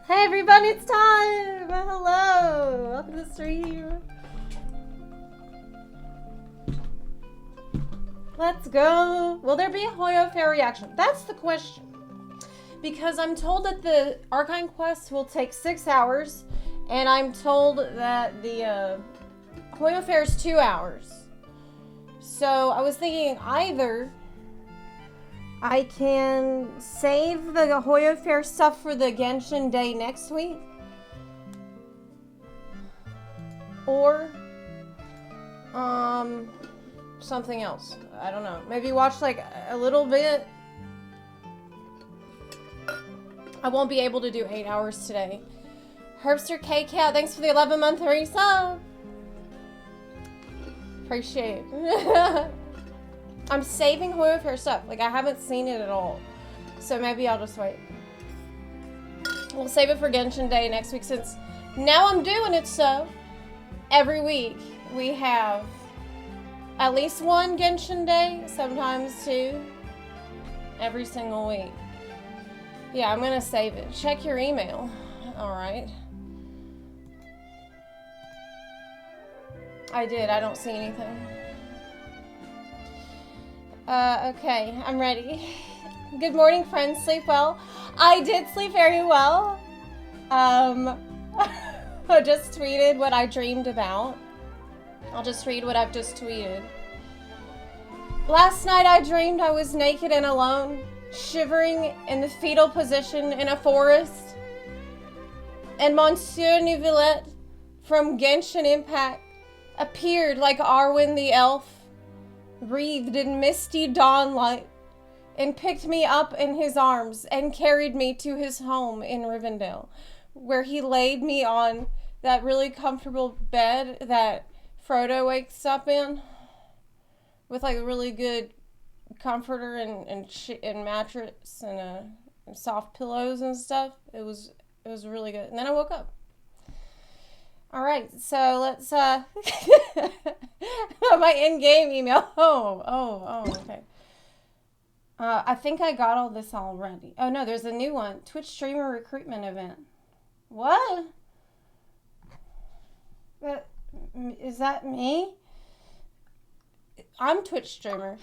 Hey everybody, it's time! Hello! Welcome to the stream. Let's go. Will there be a Hoyo Fair reaction? That's the question. Because I'm told that the Archon quest will take 6 hours, and I'm told that the Hoyo Fair is 2 hours. So I was thinking either I can save the Hoyo Fair stuff for the Genshin day next week, or something else. I don't know. Maybe watch like a little bit. I won't be able to do 8 hours today. Herbster K-Cat, thanks for the 11-month resub. Appreciate it. I'm saving Hoyo Fair stuff. Like, I haven't seen it at all. So maybe I'll just wait. We'll save it for Genshin Day next week, since now I'm doing it so. Every week we have at least one Genshin Day, sometimes two. Every single week. Yeah, I'm gonna save it. Check your email. Alright. I did. I don't see anything. Okay, I'm ready. Good morning, friends. Sleep well. I did sleep very well. I just tweeted what I dreamed about. I'll just read what I've just tweeted. Last night I dreamed I was naked and alone, shivering in the fetal position in a forest. And Monsieur Neuvillette from Genshin Impact appeared like Arwen the elf, breathed in misty dawn light, and picked me up in his arms and carried me to his home in Rivendell, where he laid me on that really comfortable bed that Frodo wakes up in, with like a really good comforter and mattress and soft pillows and stuff. It was really good. And then I woke up. All right, so let's, my in-game email. Oh, okay. I think I got all this already. Oh, no, there's a new one. Twitch streamer recruitment event. What? Is that me? I'm Twitch streamer.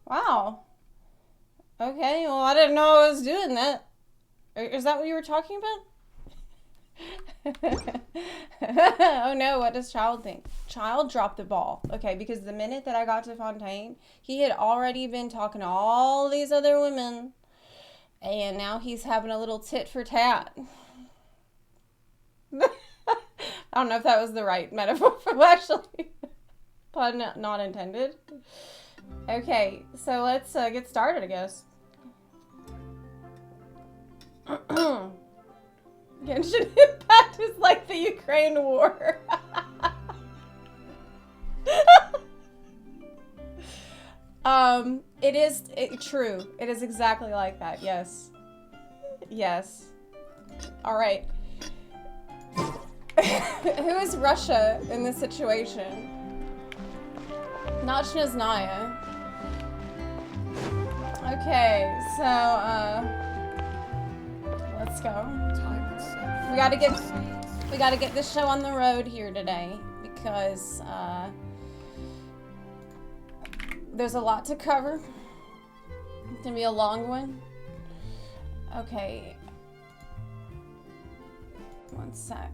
Wow. Okay, well, I didn't know I was doing that. Is that what you were talking about? Oh no, what does Child think? Child dropped the ball. Okay, because the minute that I got to Fontaine, he had already been talking to all these other women, and now he's having a little tit for tat. I don't know if that was the right metaphor, actually. Pun not intended. Okay, so let's get started, I guess. Genshin Impact is like the Ukraine war. It is true. It is exactly like that. Yes. Yes. All right. Who is Russia in this situation? Nachnaznaya. Okay, so let's go. We gotta get this show on the road here today, because there's a lot to cover. It's gonna be a long one. Okay. One sec.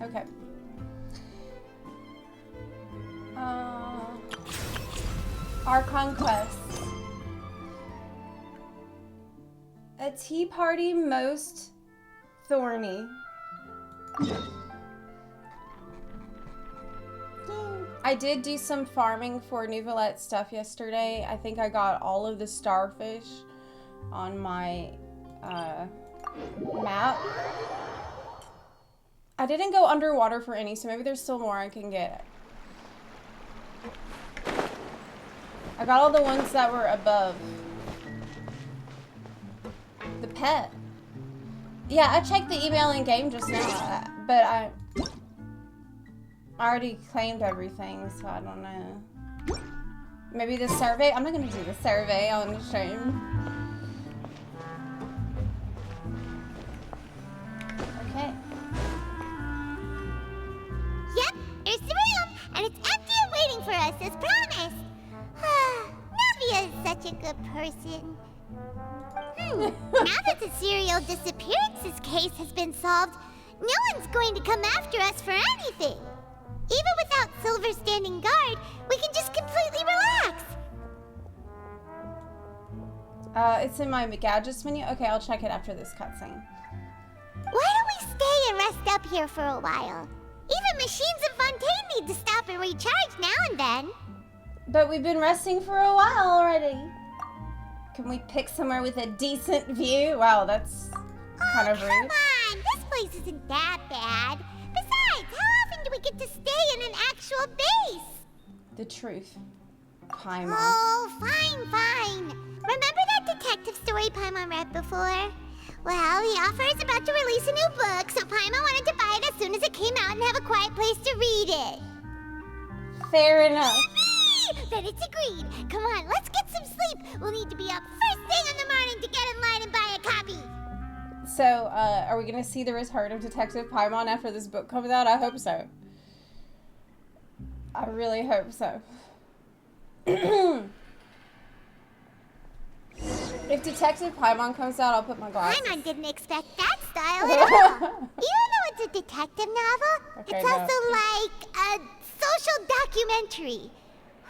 Okay. Our conquest. A tea party most thorny. I did do some farming for Neuvillette stuff yesterday. I think I got all of the starfish on my map. I didn't go underwater for any, so maybe there's still more I can get. I got all the ones that were above. The pet. Yeah, I checked the email in game just now, but I already claimed everything, so I don't know. Maybe the survey? I'm not gonna do the survey on stream. Okay. Yep, there's the room, and it's empty and waiting for us as promised. Navia is such a good person. Now that the serial disappearances case has been solved, no one's going to come after us for anything. Even without Silver standing guard, we can just completely relax. It's in my gadgets menu. Okay, I'll check it after this cutscene. Why don't we stay and rest up here for a while? Even machines in Fontaine need to stop and recharge now and then. But we've been resting for a while already. Can we pick somewhere with a decent view? Wow, that's kind of rude. Come on, this place isn't that bad. Besides, how often do we get to stay in an actual base? The truth. Paimon. Oh, fine. Remember that detective story Paimon read before? Well, the author is about to release a new book, so Paimon wanted to buy it as soon as it came out and have a quiet place to read it. Fair enough. Then it's agreed. Come on, let's get some sleep. We'll need to be up first thing in the morning to get in line and buy a copy. So, are we gonna see the return of Detective Paimon after this book comes out? I hope so. I really hope so. If Detective Paimon comes out, I'll put my glasses. Paimon didn't expect that style at all. Even though it's a detective novel, Okay, it's also like a social documentary.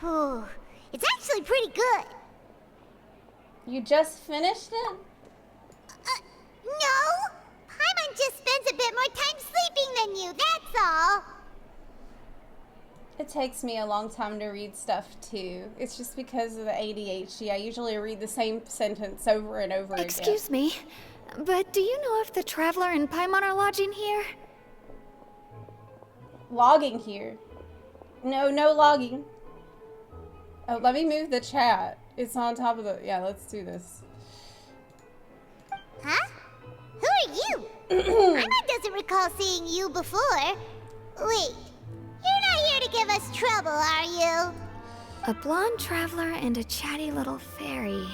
Whew. It's actually pretty good. You just finished it? No. Paimon just spends a bit more time sleeping than you, that's all. It takes me a long time to read stuff too. It's just because of the ADHD. I usually read the same sentence over and over again. Excuse me, but do you know if the Traveler and Paimon are lodging here? Logging here. No logging. Oh, let me move the chat. It's on top of the... Yeah, let's do this. Huh? Who are you? Paimon doesn't recall seeing you before. Wait, you're not here to give us trouble, are you? A blonde traveler and a chatty little fairy.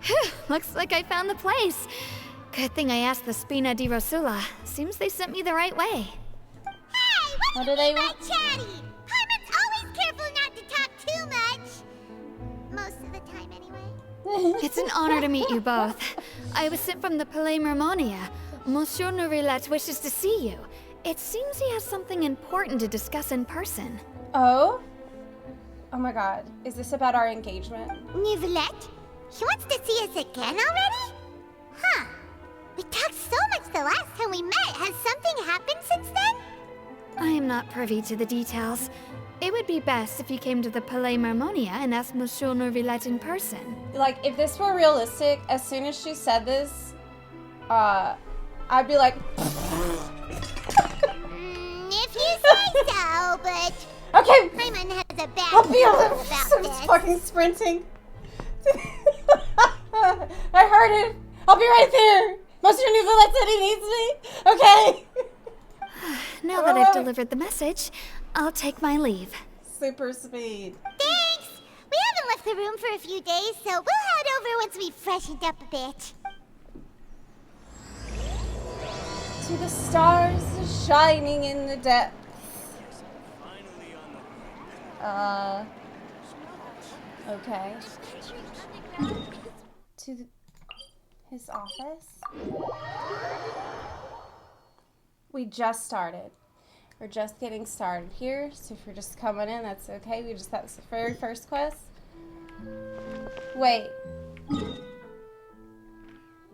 Whew, looks like I found the place. Good thing I asked the Spina di Rosula. Seems they sent me the right way. Hey, what do they want? Chatty? Paimon's always careful not to talk too much. Most of the time, anyway. It's an honor to meet you both. I was sent from the Palais Mermonia. Monsieur Nourilette wishes to see you. It seems he has something important to discuss in person. Oh? Oh my god. Is this about our engagement? Nourilette? He wants to see us again already? Huh. We talked so much the last time we met. Has something happened since then? I am not privy to the details. It would be best if you came to the Palais Mermonia and asked Monsieur Nourilette in person. Like, if this were realistic, as soon as she said this, I'd be like... If you say so, but... Okay! Paimon has a bad I'll be feeling about this. fucking sprinting. I heard it. I'll be right there. Monsieur Nouvelette said he needs me. Okay. Now that I've delivered the message, I'll take my leave. Super speed. Thanks! We haven't left the room for a few days, so we'll head over once we've freshened up a bit. To the stars shining in the depths. Okay. To his office. We just started. We're just getting started here, so if you're just coming in, that's okay. That's the very first quest. Wait.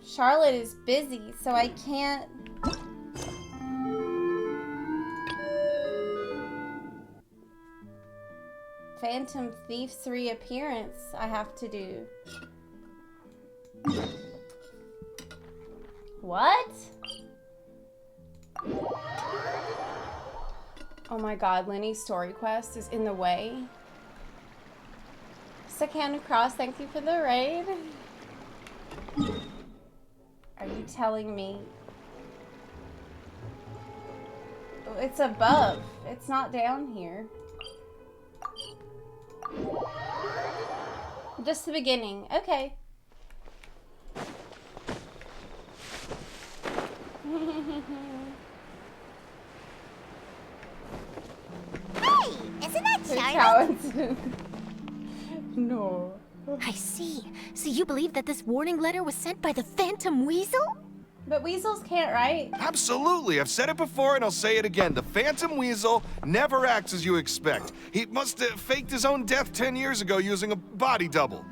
Charlotte is busy, so I can't... Phantom Thief's reappearance I have to do. What? Oh my god, Lenny's story quest is in the way. Sakana Cross, thank you for the raid. Are you telling me? It's above. It's not down here. Just the beginning. Okay. Hey, isn't that There's Charlotte? Charlotte. No. I see. So you believe that this warning letter was sent by the Phantom Weasel? But weasels can't write. Absolutely. I've said it before and I'll say it again. The Phantom Weasel never acts as you expect. He must have faked his own death 10 years ago using a body double.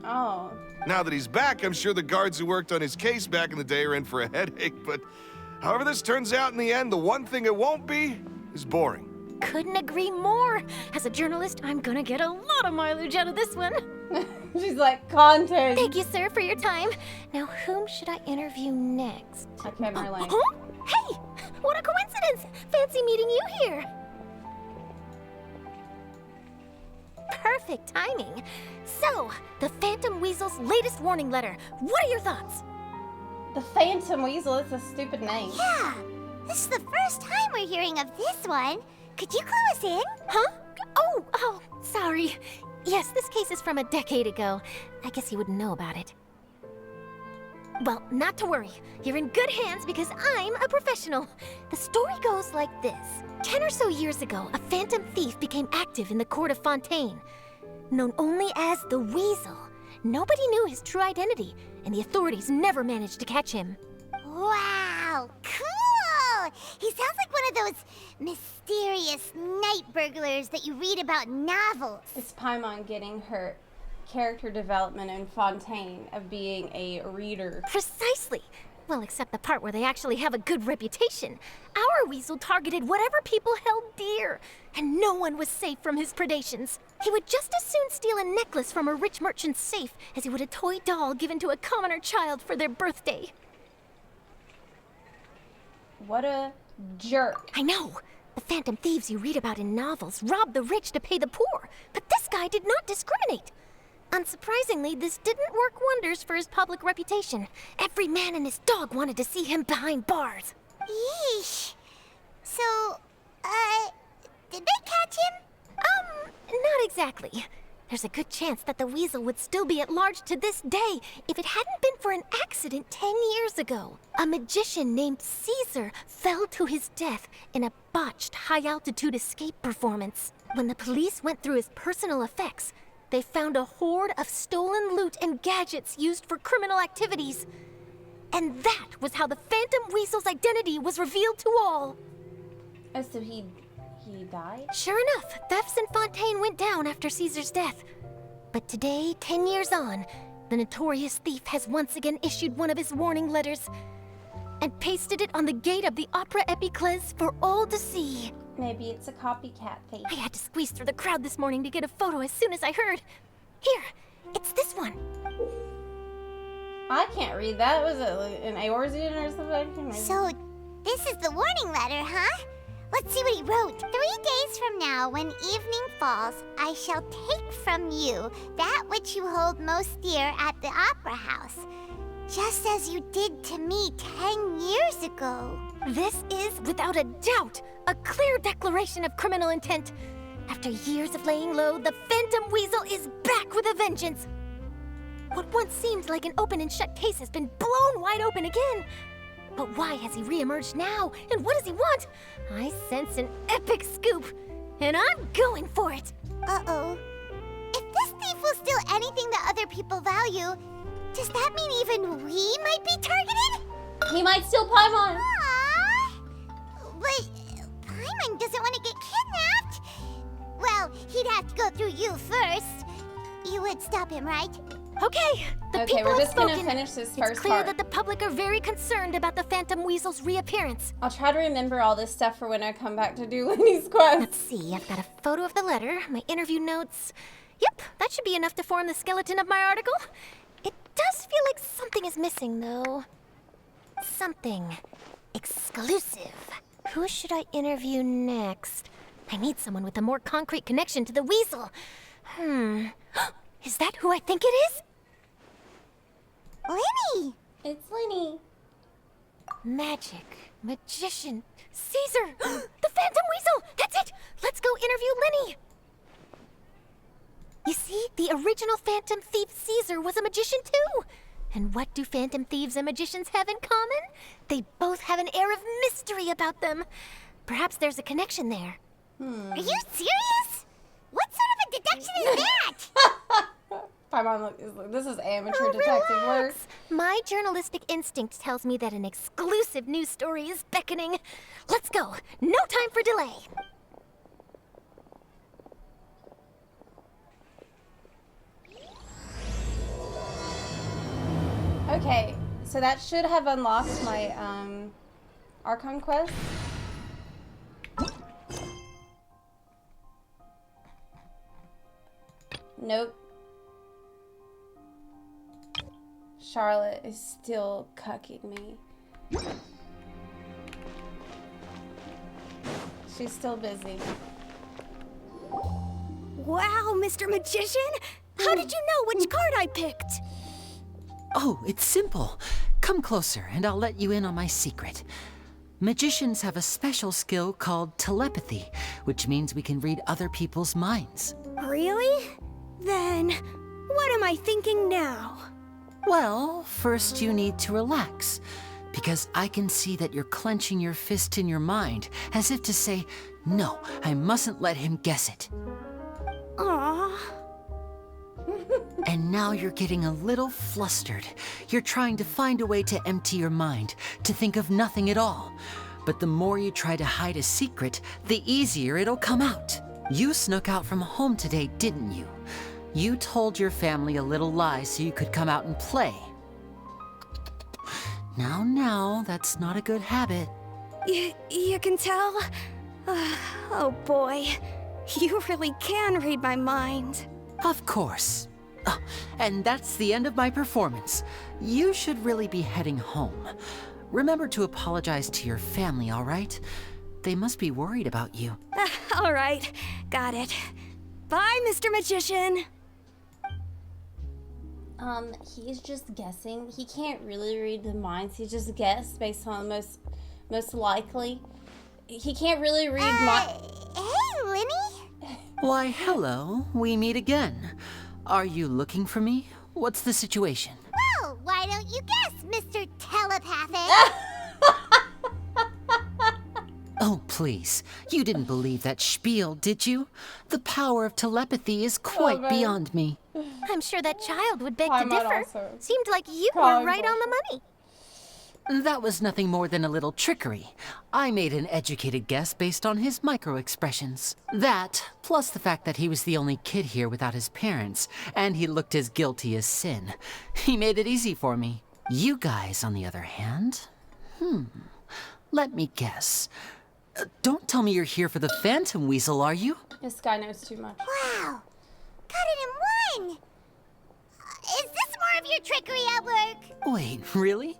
Oh. Now that he's back, I'm sure the guards who worked on his case back in the day are in for a headache, but however this turns out in the end, the one thing it won't be is boring. Couldn't agree more. As a journalist, I'm gonna get a lot of mileage out of this one. She's like, content. Thank you, sir, for your time. Now, whom should I interview next? Okay, Marlene. Huh? Hey! What a coincidence! Fancy meeting you here. Perfect timing. So, the Phantom Weasel's latest warning letter. What are your thoughts? The Phantom Weasel, it's a stupid name. Yeah, this is the first time we're hearing of this one. Could you clue us in? Huh? Oh, sorry. Yes, this case is from a decade ago. I guess you wouldn't know about it. Well, not to worry. You're in good hands because I'm a professional. The story goes like this. 10 or so years ago, a phantom thief became active in the court of Fontaine. Known only as the Weasel, nobody knew his true identity, and the authorities never managed to catch him. Wow, cool! He sounds like one of those mysterious night burglars that you read about in novels. It's Paimon getting her character development in Fontaine of being a reader. Precisely. Well, except the part where they actually have a good reputation. Our Weasel targeted whatever people held dear, and no one was safe from his predations. He would just as soon steal a necklace from a rich merchant's safe as he would a toy doll given to a commoner child for their birthday. What a jerk. I know. The phantom thieves you read about in novels rob the rich to pay the poor, but this guy did not discriminate. Unsurprisingly, this didn't work wonders for his public reputation. Every man and his dog wanted to see him behind bars. Yeesh. So, did they catch him? Not exactly. There's a good chance that the Weasel would still be at large to this day if it hadn't been for an accident 10 years ago. A magician named Caesar fell to his death in a botched high-altitude escape performance. When the police went through his personal effects, they found a hoard of stolen loot and gadgets used for criminal activities. And that was how the Phantom Weasel's identity was revealed to all. Oh, so he died? Sure enough, thefts in Fontaine went down after Caesar's death. But today, 10 years on, the notorious thief has once again issued one of his warning letters and pasted it on the gate of the Opera Epiclese for all to see. Maybe it's a copycat thief. I had to squeeze through the crowd this morning to get a photo as soon as I heard. Here, it's this one. I can't read that. Was it like an Eorzean or something? So, this is the warning letter, huh? Let's see what he wrote. 3 days from now, when evening falls, I shall take from you that which you hold most dear at the Opera House, just as you did to me 10 years ago. This is, without a doubt, a clear declaration of criminal intent. After years of laying low, the Phantom Weasel is back with a vengeance. What once seemed like an open and shut case has been blown wide open again. But why has he reemerged now? And what does he want? I sense an epic scoop, and I'm going for it. Uh-oh. If this thief will steal anything that other people value, does that mean even we might be targeted? He might steal Paimon. Aww. But Paimon doesn't want to get kidnapped. Well, he'd have to go through you first. You would stop him, right? Okay, the Okay, people we're have just gonna spoken. finish this It's first clear part. that the public are very concerned about the Phantom Weasel's reappearance. I'll try to remember all this stuff for when I come back to do Lenny's quest. Let's see, I've got a photo of the letter, my interview notes. Yep, that should be enough to form the skeleton of my article. It does feel like something is missing, though. Something exclusive. Who should I interview next? I need someone with a more concrete connection to the Weasel. Is that who I think it is? Lenny! It's Lenny. Magic, magician, Caesar, the Phantom Weasel! That's it! Let's go interview Lenny! You see, the original Phantom Thief Caesar was a magician too. And what do Phantom Thieves and magicians have in common? They both have an air of mystery about them. Perhaps there's a connection there. Are you serious? What sort of a deduction is that? My mom, this is amateur detective work. Relax. My journalistic instinct tells me that an exclusive news story is beckoning. Let's go. No time for delay. Okay, so that should have unlocked my Archon quest. Nope. Charlotte is still cucking me. She's still busy. Wow, Mr. Magician! How did you know which card I picked? Oh, it's simple. Come closer, and I'll let you in on my secret. Magicians have a special skill called telepathy, which means we can read other people's minds. Really? Then, what am I thinking now? Well, first you need to relax, because I can see that you're clenching your fist in your mind, as if to say, no, I mustn't let him guess it. Aww. And now you're getting a little flustered. You're trying to find a way to empty your mind, to think of nothing at all. But the more you try to hide a secret, the easier it'll come out. You snuck out from home today, didn't you? You told your family a little lie so you could come out and play. Now, that's not a good habit. You can tell? Oh boy, you really can read my mind. Of course. Oh, and that's the end of my performance. You should really be heading home. Remember to apologize to your family, all right? They must be worried about you. All right, got it. Bye, Mr. Magician. He's just guessing. He can't really read the minds. He just guessed based on most likely. He can't really read Hey, Lenny? Why, hello. We meet again. Are you looking for me? What's the situation? Well, why don't you guess, Mr. Telepathic? Oh, please. You didn't believe that spiel, did you? The power of telepathy is quite man. beyond me. I'm sure that child would beg I to might differ. also. Seemed like you Probably were right on the money. That was nothing more than a little trickery. I made an educated guess based on his micro-expressions. That, plus the fact that he was the only kid here without his parents, and he looked as guilty as sin. He made it easy for me. You guys, on the other hand, let me guess. Don't tell me you're here for the Phantom Weasel, are you? This guy knows too much. Wow, got it in one. Is this more of your trickery at work? Wait, really?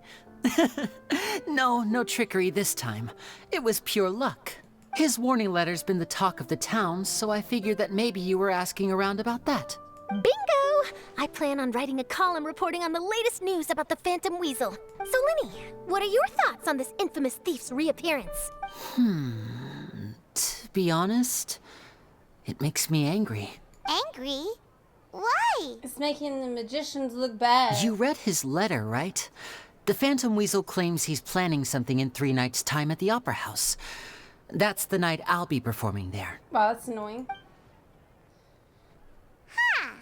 No trickery this time. It was pure luck. His warning letter's been the talk of the town, so I figured that maybe you were asking around about that. Bingo! I plan on writing a column reporting on the latest news about the Phantom Weasel. So, Linny, what are your thoughts on this infamous thief's reappearance? To be honest, it makes me angry. Angry? Why? It's making the magicians look bad. You read his letter, right? The Phantom Weasel claims he's planning something in 3 nights' time at the Opera House. That's the night I'll be performing there. Wow, that's annoying.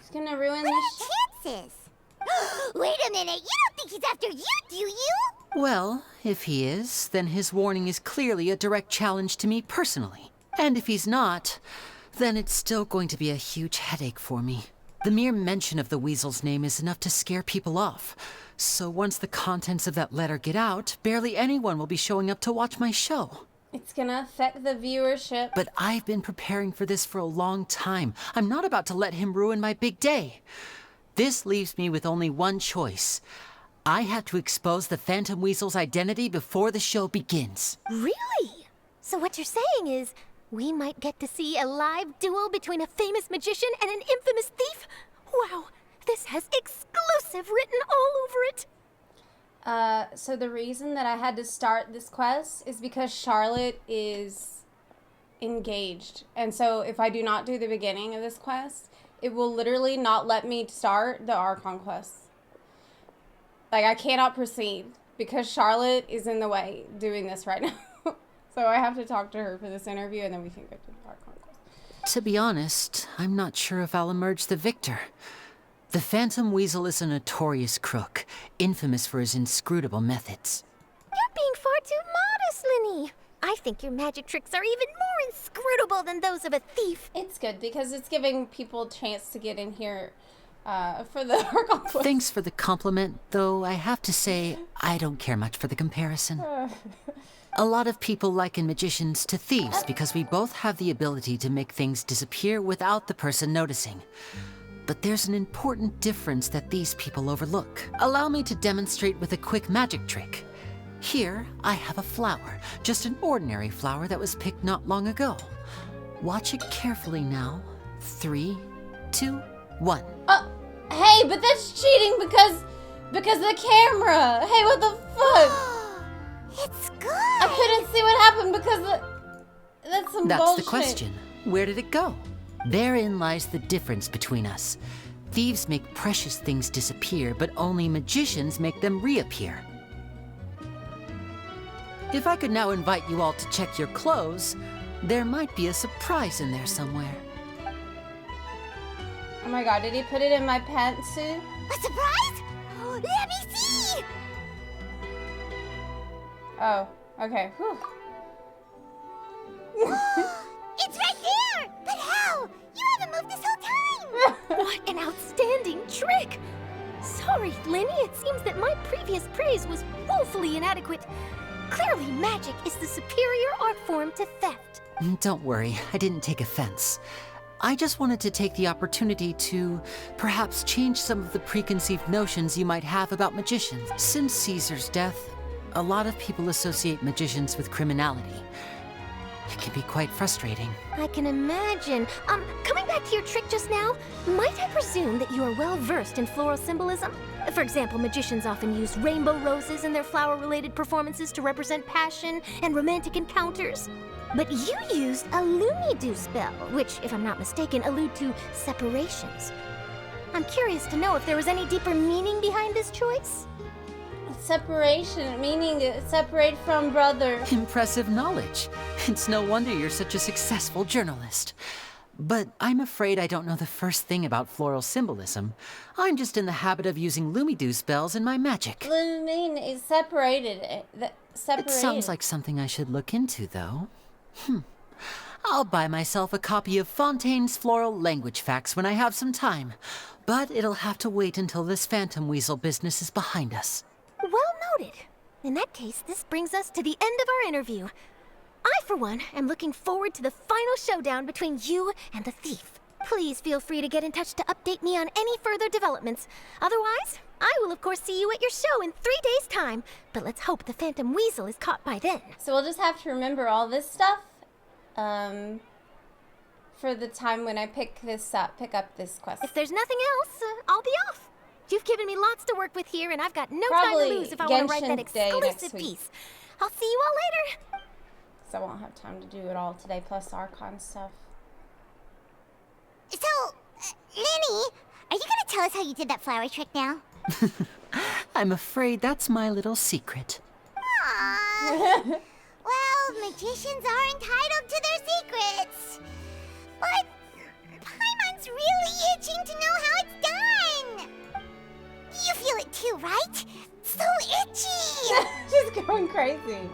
He's gonna ruin What this. are chances? Wait a minute, you don't think he's after you, do you? Well, if he is, then his warning is clearly a direct challenge to me personally. And if he's not, then it's still going to be a huge headache for me. The mere mention of the Weasel's name is enough to scare people off. So once the contents of that letter get out, barely anyone will be showing up to watch my show. It's gonna affect the viewership. But I've been preparing for this for a long time. I'm not about to let him ruin my big day. This leaves me with only one choice. I have to expose the Phantom Weasel's identity before the show begins. Really? So what you're saying is, we might get to see a live duel between a famous magician and an infamous thief? Wow, this has exclusive written all over it. So the reason that I had to start this quest is because Charlotte is engaged. And so if I do not do the beginning of this quest, it will literally not let me start the Archon quest. Like, I cannot proceed because Charlotte is in the way doing this right now. So I have to talk to her for this interview, and then we can go to the Archon quest. To be honest, I'm not sure if I'll emerge the victor. The Phantom Weasel is a notorious crook, infamous for his inscrutable methods. You're being far too modest, Linny. I think your magic tricks are even more inscrutable than those of a thief. It's good because it's giving people a chance to get in here for the Archon quest. Thanks for the compliment, though I have to say, I don't care much for the comparison. A lot of people liken magicians to thieves because we both have the ability to make things disappear without the person noticing. But there's an important difference that these people overlook. Allow me to demonstrate with a quick magic trick. Here, I have a flower, just an ordinary flower that was picked not long ago. Watch it carefully now. 3, 2, 1. Hey, but that's cheating because of the camera. Hey, what the fuck? It's good. I couldn't see what happened because that's some That's bullshit. the question. Where did it go? Therein lies the difference between us. Thieves make precious things disappear, but only magicians make them reappear. If I could now invite you all to check your clothes, there might be a surprise in there somewhere. Oh my god, did he put it in my pantsuit? A surprise? Let me see. Oh, okay. Whew. It's right there. But how? You haven't moved this whole time. What an outstanding trick! Sorry, Linny, it seems that my previous praise was woefully inadequate. Clearly, magic is the superior art form to theft. Don't worry, I didn't take offense. I just wanted to take the opportunity to perhaps change some of the preconceived notions you might have about magicians. Since Caesar's death, a lot of people associate magicians with criminality. It can be quite frustrating. I can imagine. Coming back to your trick just now, might I presume that you are well versed in floral symbolism? For example, magicians often use rainbow roses in their flower-related performances to represent passion and romantic encounters. But you used a Lumidu spell, which, if I'm not mistaken, allude to separations. I'm curious to know if there was any deeper meaning behind this choice? Separation, meaning separate from brother. Impressive knowledge. It's no wonder you're such a successful journalist. But I'm afraid I don't know the first thing about floral symbolism. I'm just in the habit of using Lumidu spells in my magic. I mean, it's separated. Separated. It sounds like something I should look into, though. I'll buy myself a copy of Fontaine's Floral Language Facts when I have some time. But it'll have to wait until this Phantom Weasel business is behind us. Well noted. In that case, this brings us to the end of our interview. I, for one, am looking forward to the final showdown between you and the thief. Please feel free to get in touch to update me on any further developments. Otherwise, I will of course see you at your show in 3 days' time. But let's hope the Phantom Weasel is caught by then. So we'll just have to remember all this stuff for the time when I pick up this quest. If there's nothing else, I'll be off. You've given me lots to work with here, and I've got no Probably time to lose if I want to write that Genshin Day next exclusive week. piece. I'll see you all later. So I won't have time to do it all today, plus Archon stuff. So, Linny, are you gonna tell us how you did that flower trick now? I'm afraid that's my little secret. Aww. Well, magicians are entitled to their secrets. But Paimon's really itching to know how it's done. You feel it too, right? So itchy. She's going crazy.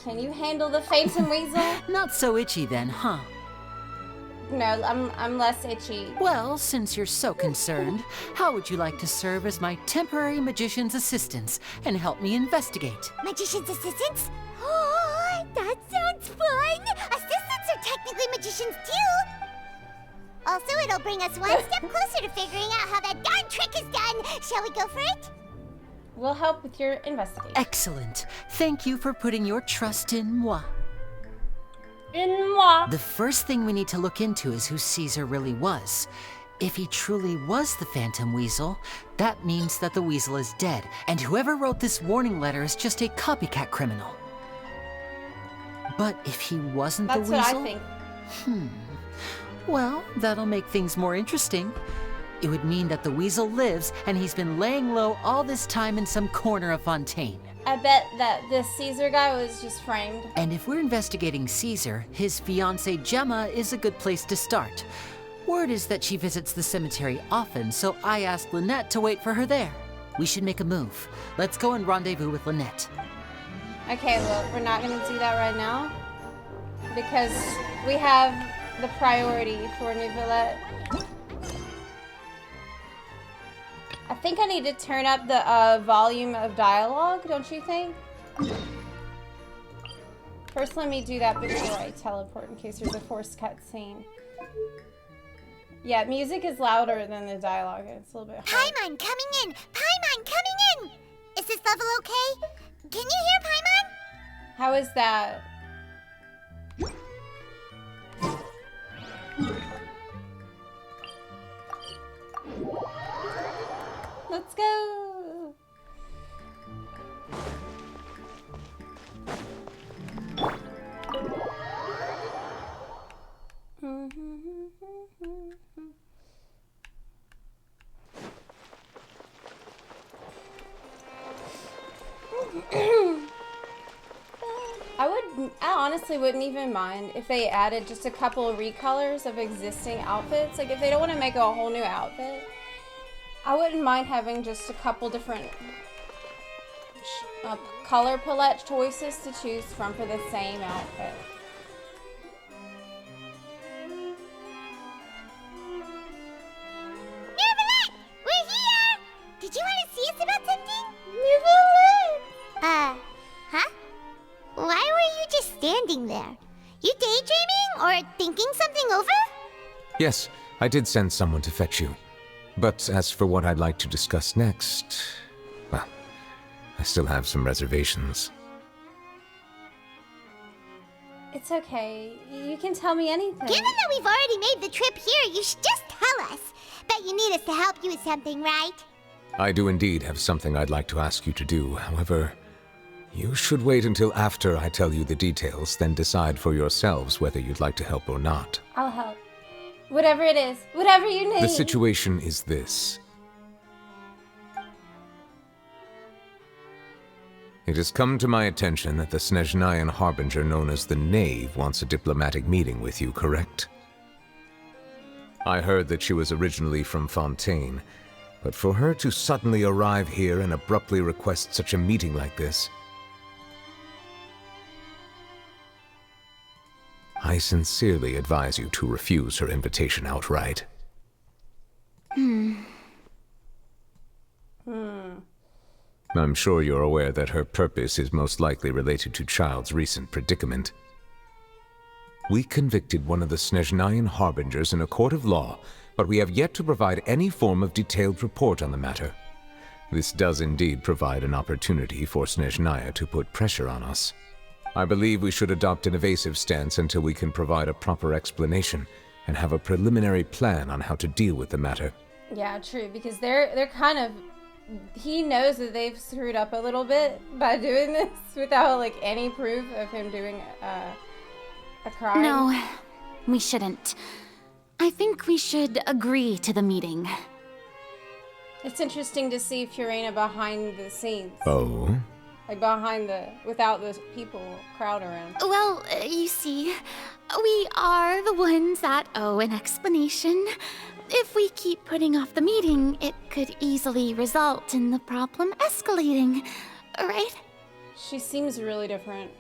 Can you handle the Phantom Weasel? Not so itchy then, huh? No, I'm less itchy. Well, since you're so concerned, how would you like to serve as my temporary magician's assistants and help me investigate? Magician's assistants? Oh, that sounds fun. Assistants are technically magicians too. Also, it'll bring us one step closer to figuring out how that darn trick is done. Shall we go for it? We'll help with your investigation. Excellent. Thank you for putting your trust in moi. In moi. The first thing we need to look into is who Caesar really was. If he truly was the Phantom Weasel, that means that the Weasel is dead, and whoever wrote this warning letter is just a copycat criminal. But if he wasn't That's the what Weasel... I think. Well, that'll make things more interesting. It would mean that the weasel lives, and he's been laying low all this time in some corner of Fontaine. I bet that this Caesar guy was just framed. And if we're investigating Caesar, his fiancée Gemma is a good place to start. Word is that she visits the cemetery often, so I asked Lynette to wait for her there. We should make a move. Let's go and rendezvous with Lynette. Okay, well, we're not going to do that right now because we have the priority for Neuvillette. I think I need to turn up the volume of dialogue, don't you think? First, let me do that before I teleport in case there's a forced cutscene. Yeah, music is louder than the dialogue. It's a little bit hard. Paimon coming in! Paimon coming in! Is this level okay? Can you hear Paimon? How is that? Let's go! I honestly wouldn't even mind if they added just a couple of recolors of existing outfits. Like if they don't want to make a whole new outfit, I wouldn't mind having just a couple different color palette choices to choose from for the same outfit. Neuvillette! We're here! Did you want to see us about something? Neuvillette! Huh? Why were you just standing there? You daydreaming or thinking something over? Yes, I did send someone to fetch you. But as for what I'd like to discuss next, well, I still have some reservations. It's okay. You can tell me anything. Given that we've already made the trip here, you should just tell us. Bet you need us to help you with something, right? I do indeed have something I'd like to ask you to do. However, you should wait until after I tell you the details, then decide for yourselves whether you'd like to help or not. I'll help. Whatever it is. Whatever you need. The situation is this. It has come to my attention that the Snezhnayan Harbinger known as the Knave wants a diplomatic meeting with you, correct? I heard that she was originally from Fontaine, but for her to suddenly arrive here and abruptly request such a meeting like this, I sincerely advise you to refuse her invitation outright. I'm sure you're aware that her purpose is most likely related to Child's recent predicament. We convicted one of the Snezhnayan Harbingers in a court of law, but we have yet to provide any form of detailed report on the matter. This does indeed provide an opportunity for Snezhnaya to put pressure on us. I believe we should adopt an evasive stance until we can provide a proper explanation and have a preliminary plan on how to deal with the matter. Yeah, true, because they're kind of... He knows that they've screwed up a little bit by doing this without, like, any proof of him doing a crime. No, we shouldn't. I think we should agree to the meeting. It's interesting to see Furina behind the scenes. Oh? Like, without the people crowd around. Well, you see, we are the ones that owe an explanation. If we keep putting off the meeting, it could easily result in the problem escalating, right? She seems really different.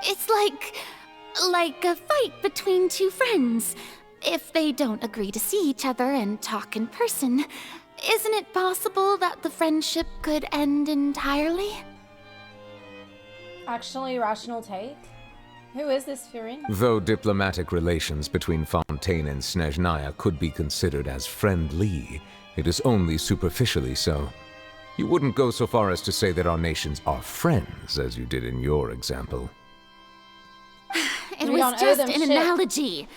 It's like a fight between two friends. If they don't agree to see each other and talk in person, isn't it possible that the friendship could end entirely? Actually, rational take. Who is this Furina? Though diplomatic relations between Fontaine and Snezhnaya could be considered as friendly, it is only superficially so. You wouldn't go so far as to say that our nations are friends, as you did in your example. It We don't was owe just them an shit. analogy.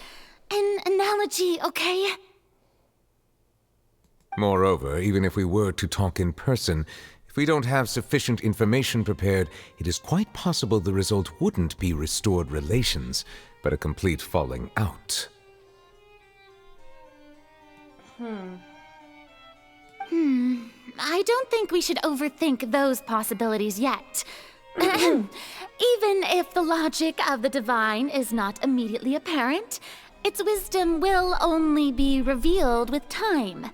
An analogy, okay? Moreover, even if we were to talk in person, If we don't have sufficient information prepared, it is quite possible the result wouldn't be restored relations, but a complete falling out. I don't think we should overthink those possibilities yet. Even if the logic of the divine is not immediately apparent, its wisdom will only be revealed with time.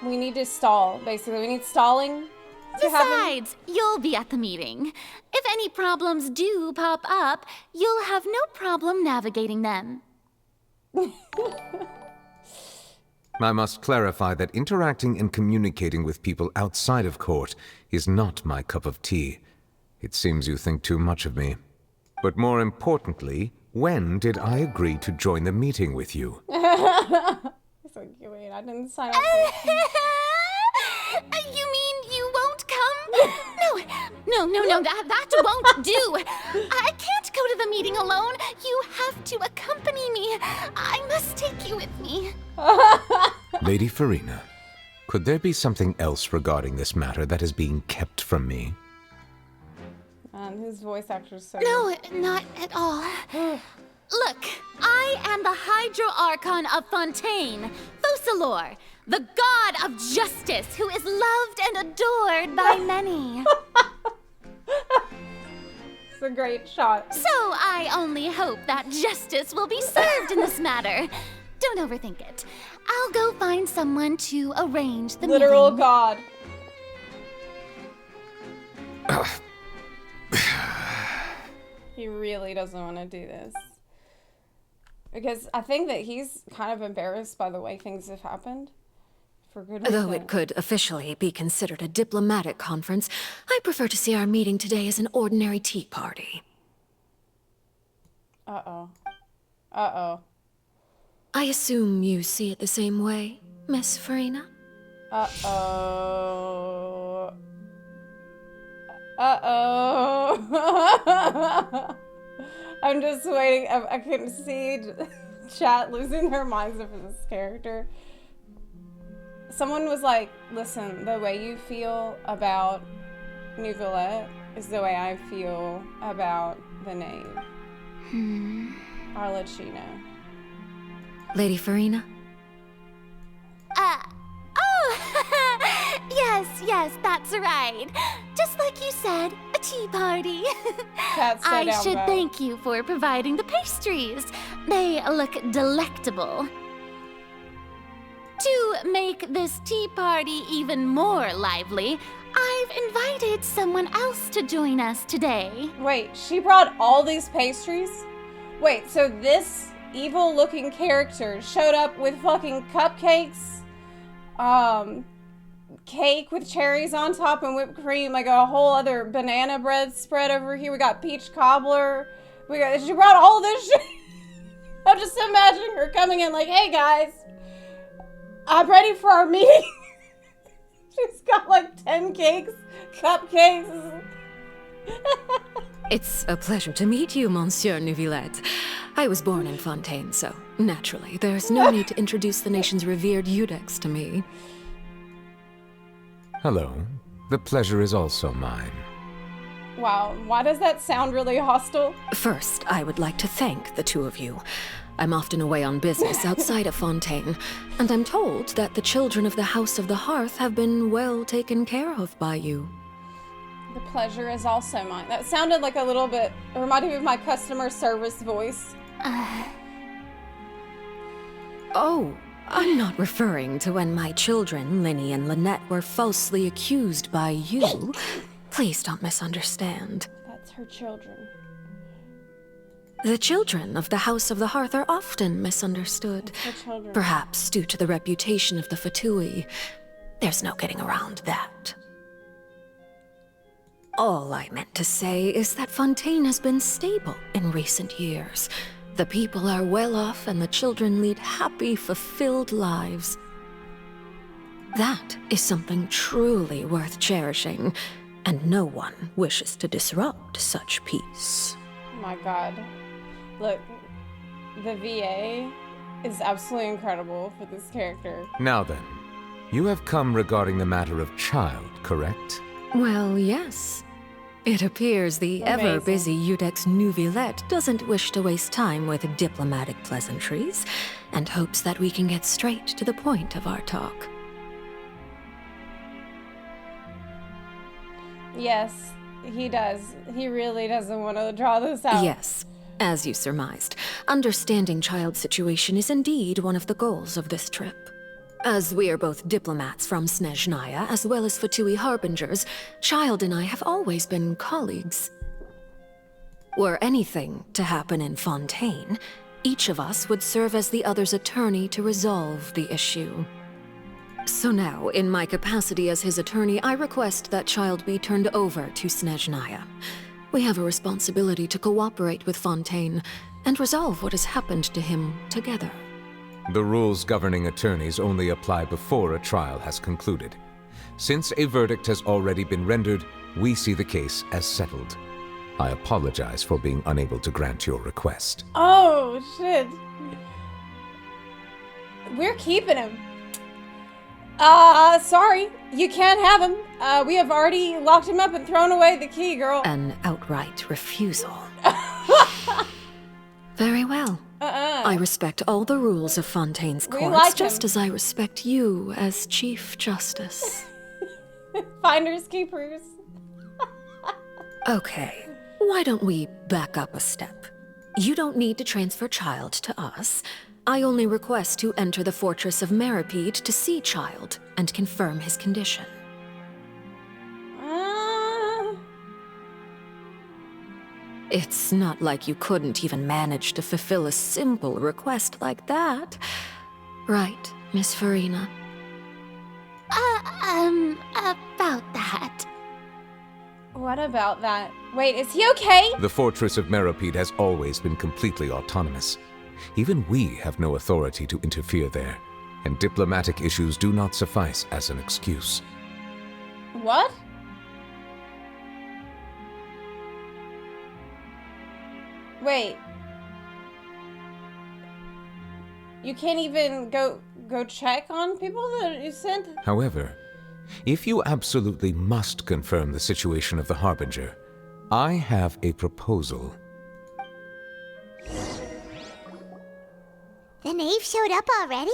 We need to stall, basically. We need stalling to happen. Besides, you'll be at the meeting. If any problems do pop up, you'll have no problem navigating them. I must clarify that interacting and communicating with people outside of court is not my cup of tea. It seems you think too much of me. But more importantly, when did I agree to join the meeting with you? It's like, wait, I didn't sign up for it. You mean you won't come? No, that won't do. I can't go to the meeting alone. You have to accompany me. I must take you with me. Lady Farina, could there be something else regarding this matter that is being kept from me? His voice actor's so No, not at all. Look, I am the Hydro Archon of Fontaine, Focalor, the god of justice who is loved and adored by many. It's a great shot. So I only hope that justice will be served in this matter. Don't overthink it. I'll go find someone to arrange the Literal meeting. god. He really doesn't want to do this. Because I think that he's kind of embarrassed by the way things have happened. For good Though reason. it could officially be considered a diplomatic conference, I prefer to see our meeting today as an ordinary tea party. Uh-oh. Uh-oh. I assume you see it the same way, Miss Farina? Uh-oh. Uh-oh. I'm just waiting. I can see chat losing their minds over this character. Someone was like, listen, the way you feel about Neuvillette is the way I feel about the knave. I'll let you know. Lady Farina? Yes, that's right. Just like you said, a tea party. Cat, stay I down, should bro. thank you for providing the pastries. They look delectable. To make this tea party even more lively, I've invited someone else to join us today. Wait, she brought all these pastries? Wait, so this evil-looking character showed up with fucking cupcakes, cake with cherries on top and whipped cream, like a whole other banana bread spread over here. We got peach cobbler. She brought all this shit. I'm just imagining her coming in like, hey guys, I'm ready for our meeting. She's got like 10 cakes, cupcakes. It's a pleasure to meet you, Monsieur Neuvillette. I was born in Fontaine, so naturally, there's no need to introduce the nation's revered Eudex to me. Hello. The pleasure is also mine. Wow, why does that sound really hostile? First, I would like to thank the two of you. I'm often away on business outside of Fontaine, and I'm told that the children of the House of the Hearth have been well taken care of by you. The pleasure is also mine. That sounded like a little bit, it reminded me of my customer service voice. Oh, I'm not referring to when my children, Linny and Lynette, were falsely accused by you. Please don't misunderstand. That's her children. The children of the House of the Hearth are often misunderstood. Her children. Perhaps due to the reputation of the Fatui. There's no getting around that. All I meant to say is that Fontaine has been stable in recent years. The people are well off and the children lead happy, fulfilled lives. That is something truly worth cherishing, and no one wishes to disrupt such peace. Oh my god. Look, the VA is absolutely incredible for this character. Now then, you have come regarding the matter of child, correct? Well, yes. It appears the Amazing. ever-busy Udex Nouvillette doesn't wish to waste time with diplomatic pleasantries, and hopes that we can get straight to the point of our talk. Yes, he does. He really doesn't want to draw this out. Yes, as you surmised, understanding Child's situation is indeed one of the goals of this trip. As we are both diplomats from Snezhnaya as well as Fatui Harbingers, Child and I have always been colleagues. Were anything to happen in Fontaine, each of us would serve as the other's attorney to resolve the issue. So now, in my capacity as his attorney, I request that Child be turned over to Snezhnaya. We have a responsibility to cooperate with Fontaine and resolve what has happened to him together. The rules governing attorneys only apply before a trial has concluded. Since a verdict has already been rendered, we see the case as settled. I apologize for being unable to grant your request. Oh, shit. We're keeping him. Sorry. You can't have him. We have already locked him up and thrown away the key, girl. An outright refusal. Very well. I respect all the rules of Fontaine's We courts, like just him. as I respect you as Chief Justice. Finders keepers. Okay, why don't we back up a step? You don't need to transfer Child to us. I only request to enter the fortress of Meripede to see Child and confirm his condition. It's not like you couldn't even manage to fulfill a simple request like that. Right, Miss Farina? About that. What about that? Wait, is he okay? The fortress of Meripede has always been completely autonomous. Even we have no authority to interfere there, and diplomatic issues do not suffice as an excuse. What? Wait. You can't even go check on people that you sent? However, if you absolutely must confirm the situation of the Harbinger, I have a proposal. The knave showed up already?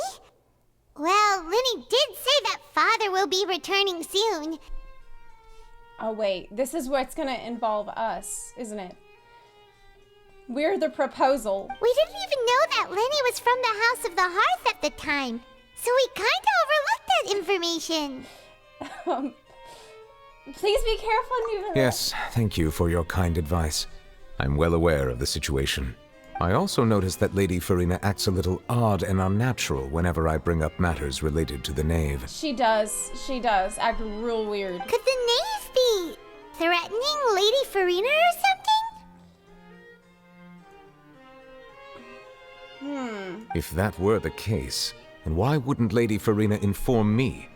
Well, Lenny did say that father will be returning soon. Oh wait, this is what's gonna involve us, isn't it? We're the proposal. We didn't even know that Lenny was from the House of the Hearth at the time, so we kinda overlooked that information. Please be careful, Nuva. Yes, thank you for your kind advice. I'm well aware of the situation. I also noticed that Lady Farina acts a little odd and unnatural whenever I bring up matters related to the knave. She does act real weird. Could the knave be threatening Lady Farina or something? If that were the case, then why wouldn't Lady Farina inform me?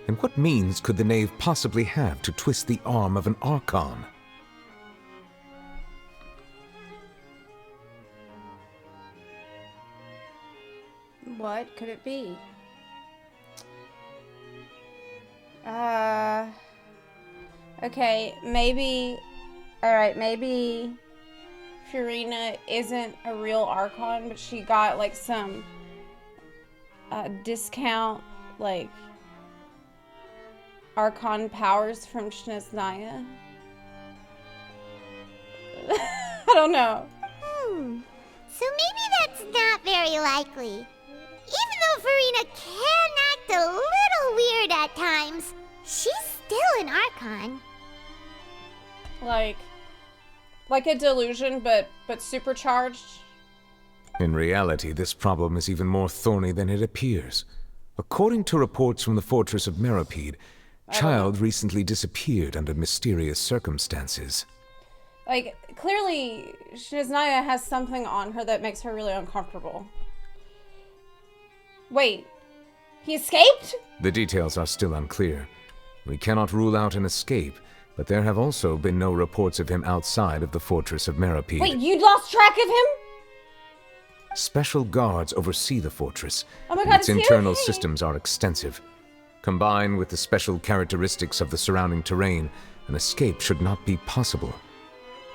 And what means could the knave possibly have to twist the arm of an Archon? What could it be? Okay, maybe... Alright, maybe... Farina isn't a real Archon, but she got, like, some... discount, like... Archon powers from Snezhnaya. I don't know. So maybe that's not very likely. Even though Farina can act a little weird at times, she's still an Archon. Like a delusion, but supercharged. In reality, this problem is even more thorny than it appears. According to reports from the fortress of Meripede, Child recently disappeared under mysterious circumstances. Like, clearly, Snezhnaya has something on her that makes her really uncomfortable. Wait, he escaped? The details are still unclear. We cannot rule out an escape, but there have also been no reports of him outside of the fortress of Meripede. Wait, you lost track of him? Special guards oversee the fortress, Oh my and God, its is he internal okay? systems are extensive. Combined with the special characteristics of the surrounding terrain, an escape should not be possible.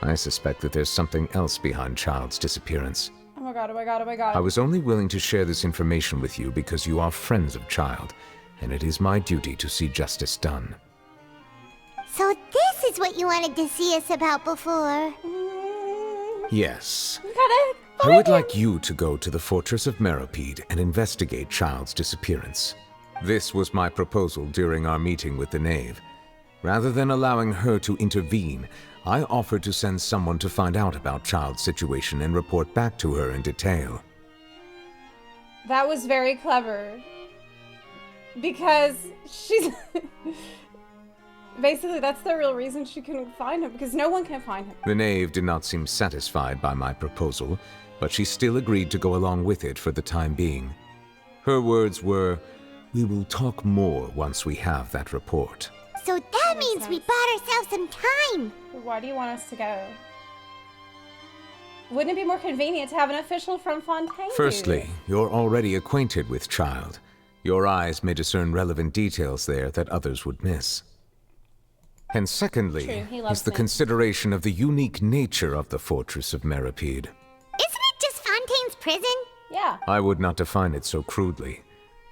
I suspect that there's something else behind Child's disappearance. Oh my God, oh my God, oh my God. I was only willing to share this information with you because you are friends of Child, and it is my duty to see justice done. So this is what you wanted to see us about before. Yes. You gotta I would find like you to go to the Fortress of Meropide and investigate Child's disappearance. This was my proposal during our meeting with the Knave. Rather than allowing her to intervene, I offered to send someone to find out about Child's situation and report back to her in detail. That was very clever. Because she's... Basically, that's the real reason she couldn't find him, because no one can find him. The Knave did not seem satisfied by my proposal, but she still agreed to go along with it for the time being. Her words were, "We will talk more once we have that report." So that means we bought ourselves some time. Why do you want us to go? Wouldn't it be more convenient to have an official from Fontaine? Firstly, you're already acquainted with Child. Your eyes may discern relevant details there that others would miss. And secondly, True, he loves is the it. consideration of the unique nature of the Fortress of Meropide. Isn't it just Fontaine's prison? Yeah. I would not define it so crudely.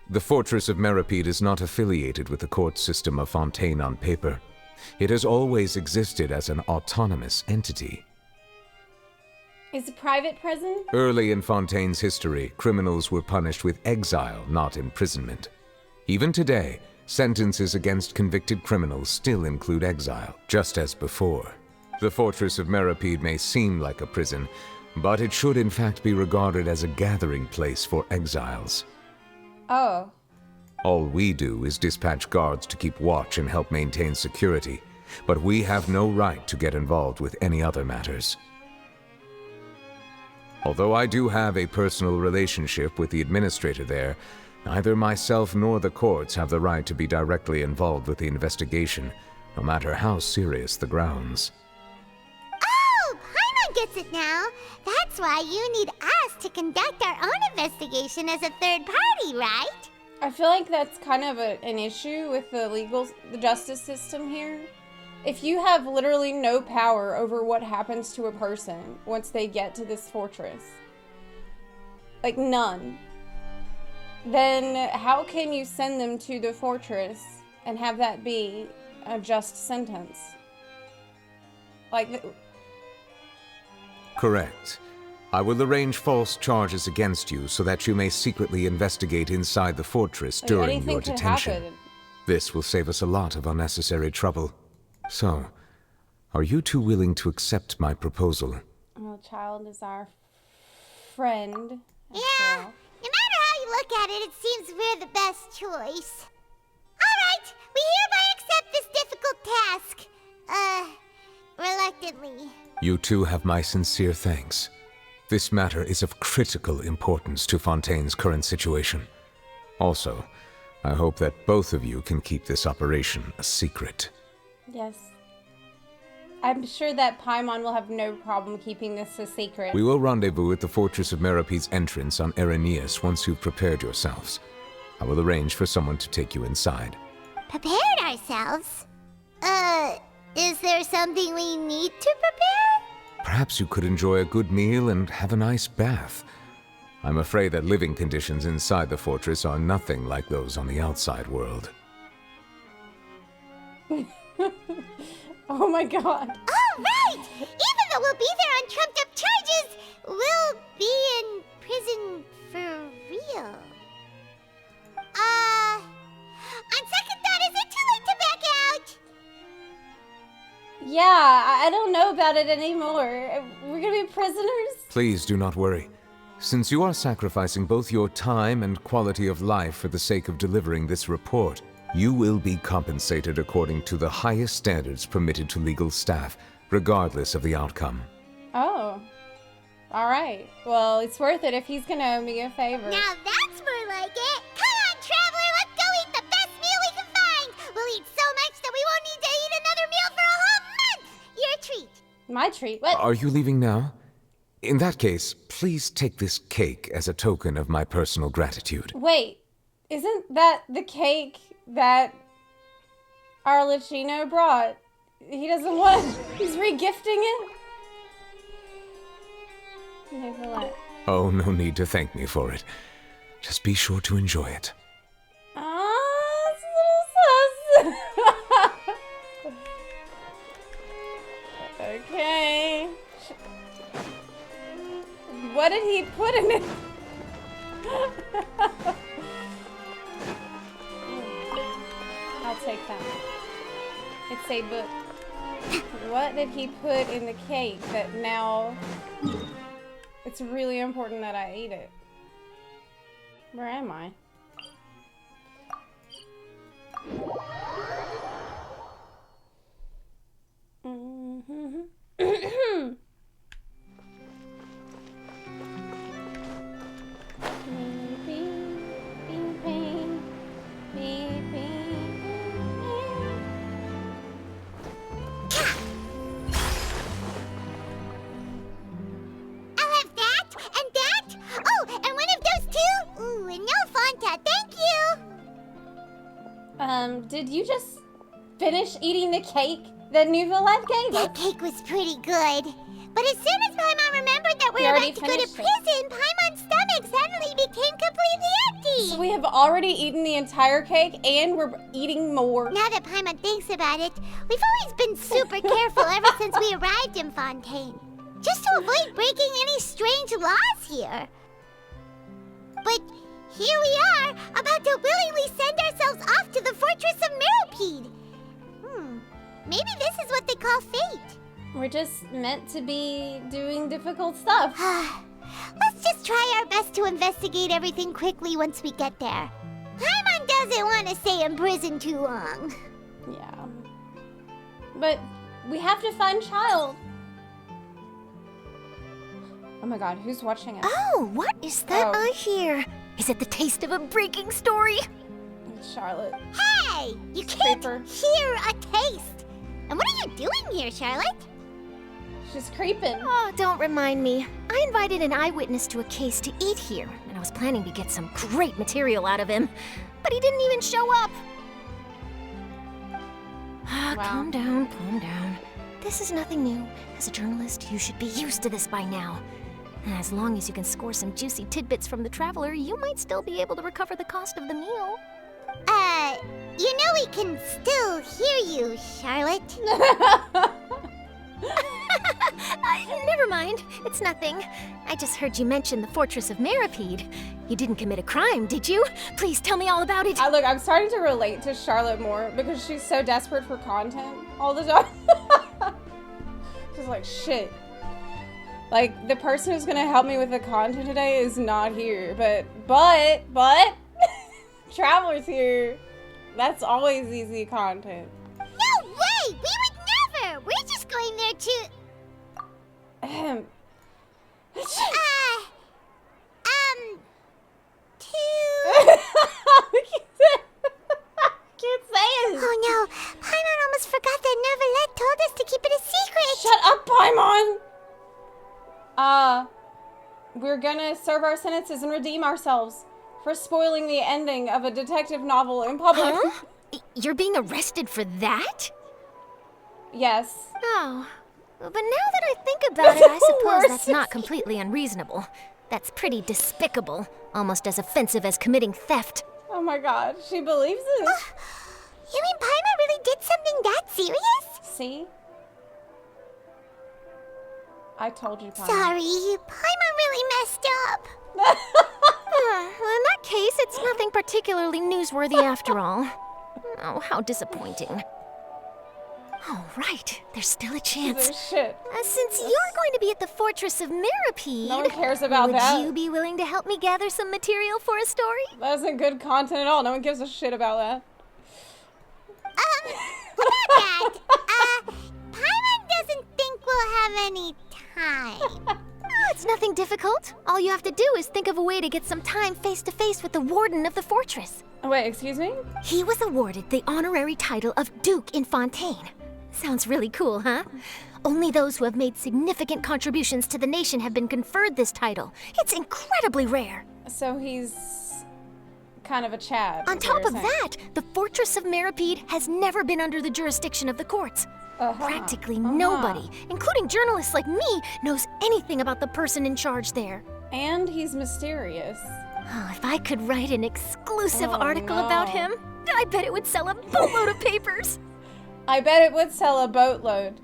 The Fortress of Meropide is not affiliated with the court system of Fontaine on paper. It has always existed as an autonomous entity. It's a private prison? Early in Fontaine's history, criminals were punished with exile, not imprisonment. Even today, sentences against convicted criminals still include exile, just as before. The Fortress of Meropide may seem like a prison, but it should in fact be regarded as a gathering place for exiles. Oh. All we do is dispatch guards to keep watch and help maintain security, but we have no right to get involved with any other matters. Although I do have a personal relationship with the administrator there, neither myself nor the courts have the right to be directly involved with the investigation, no matter how serious the grounds. Oh, Paimon gets it now. That's why you need us to conduct our own investigation as a third party, right? I feel like that's kind of an issue with the justice system here. If you have literally no power over what happens to a person once they get to this fortress, like none, then how can you send them to the fortress and have that be a just sentence? Like, Correct. I will arrange false charges against you so that you may secretly investigate inside the fortress during anything your could detention. happen. This will save us a lot of unnecessary trouble. So, are you two willing to accept my proposal? Well, Child is our friend. Yeah, no matter how you look at it, it seems we're the best choice. Alright, we hereby accept this difficult task. Reluctantly. You two have my sincere thanks. This matter is of critical importance to Fontaine's current situation. Also, I hope that both of you can keep this operation a secret. Yes. I'm sure that Paimon will have no problem keeping this a secret. We will rendezvous at the Fortress of Meropide's entrance on Irenaeus once you've prepared yourselves. I will arrange for someone to take you inside. Prepared ourselves? Is there something we need to prepare? Perhaps you could enjoy a good meal and have a nice bath. I'm afraid that living conditions inside the fortress are nothing like those on the outside world. Oh my god. Oh, right! Even though we'll be there on trumped-up charges, we'll be in prison for real. On second thought, is it too late to back out? Yeah, I don't know about it anymore. We're gonna be prisoners? Please do not worry. Since you are sacrificing both your time and quality of life for the sake of delivering this report, you will be compensated according to the highest standards permitted to legal staff, regardless of the outcome. Oh. Alright. Well, it's worth it if he's gonna owe me a favor. Now that's more like it. Come on, traveler, let's go eat the best meal we can find. We'll eat so much that we won't need to eat another meal for a whole month. Your treat. My treat? What? Are you leaving now? In that case, please take this cake as a token of my personal gratitude. Wait, isn't that the cake that Arlecchino brought? He doesn't want it. He's regifting it? Nicolette. Oh, no need to thank me for it. Just be sure to enjoy it. Okay. What did he put in it? I'll take that. It's a book. What did he put in the cake that now it's really important that I eat it? Where am I? Did you just finish eating the cake that Nouvellette gave us? That cake was pretty good. But as soon as Paimon remembered that we were about to go to prison, Paimon's stomach suddenly became completely empty. So we have already eaten the entire cake and we're eating more. Now that Paimon thinks about it, we've always been super careful ever since we arrived in Fontaine. Just to avoid breaking any strange laws here. But here we are, about to willingly send ourselves off to the Fortress of Meropide. Maybe this is what they call fate. We're just meant to be doing difficult stuff. Let's just try our best to investigate everything quickly once we get there. Paimon doesn't want to stay in prison too long. Yeah. But we have to find Child. Oh my god, who's watching us? Oh, what is that I hear? Is it the taste of a breaking story? It's Charlotte. Hey! You can't hear a taste! And what are you doing here, Charlotte? She's creeping. Oh, don't remind me. I invited an eyewitness to a case to eat here, and I was planning to get some great material out of him. But he didn't even show up. Calm down, calm down. This is nothing new. As a journalist, you should be used to this by now. As long as you can score some juicy tidbits from the Traveler, you might still be able to recover the cost of the meal. You know we can still hear you, Charlotte. Never mind. It's nothing. I just heard you mention the Fortress of Meropide. You didn't commit a crime, did you? Please tell me all about it. Look, I'm starting to relate to Charlotte more because she's so desperate for content all the time. She's like, shit. Like, the person who's gonna help me with the content today is not here, but, Traveler's here. That's always easy content. No way! We would never! We're just going there to... Can't say it. Oh no, Paimon almost forgot that Nouvellette told us to keep it a secret. Shut up, Paimon! We're gonna serve our sentences and redeem ourselves for spoiling the ending of a detective novel in public. Huh? You're being arrested for that? Yes. Oh. But now that I think about it, I suppose that's not completely unreasonable. That's pretty despicable. Almost as offensive as committing theft. Oh my god, she believes it. You mean Paimon really did something that serious? See? I told you, Paimon. Sorry, Paimon really messed up. Well, in that case, it's nothing particularly newsworthy after all. Oh, how disappointing. Oh, right. There's still a chance. Shit. Since you're going to be at the Fortress of Meropide, no one cares about that. Would you be willing to help me gather some material for a story? That isn't good content at all. No one gives a shit about that. About that, Paimon doesn't think we'll have any time. It's nothing difficult. All you have to do is think of a way to get some time face-to-face with the warden of the fortress. Wait, excuse me? He was awarded the honorary title of Duke in Fontaine. Sounds really cool, huh? Only those who have made significant contributions to the nation have been conferred this title. It's incredibly rare. So he's kind of a Chad. On top of that, the Fortress of Meripede has never been under the jurisdiction of the courts. Practically nobody, including journalists like me, knows anything about the person in charge there. And he's mysterious. Oh, if I could write an exclusive article about him, I bet it would sell a boatload of papers. I bet it would sell a boatload.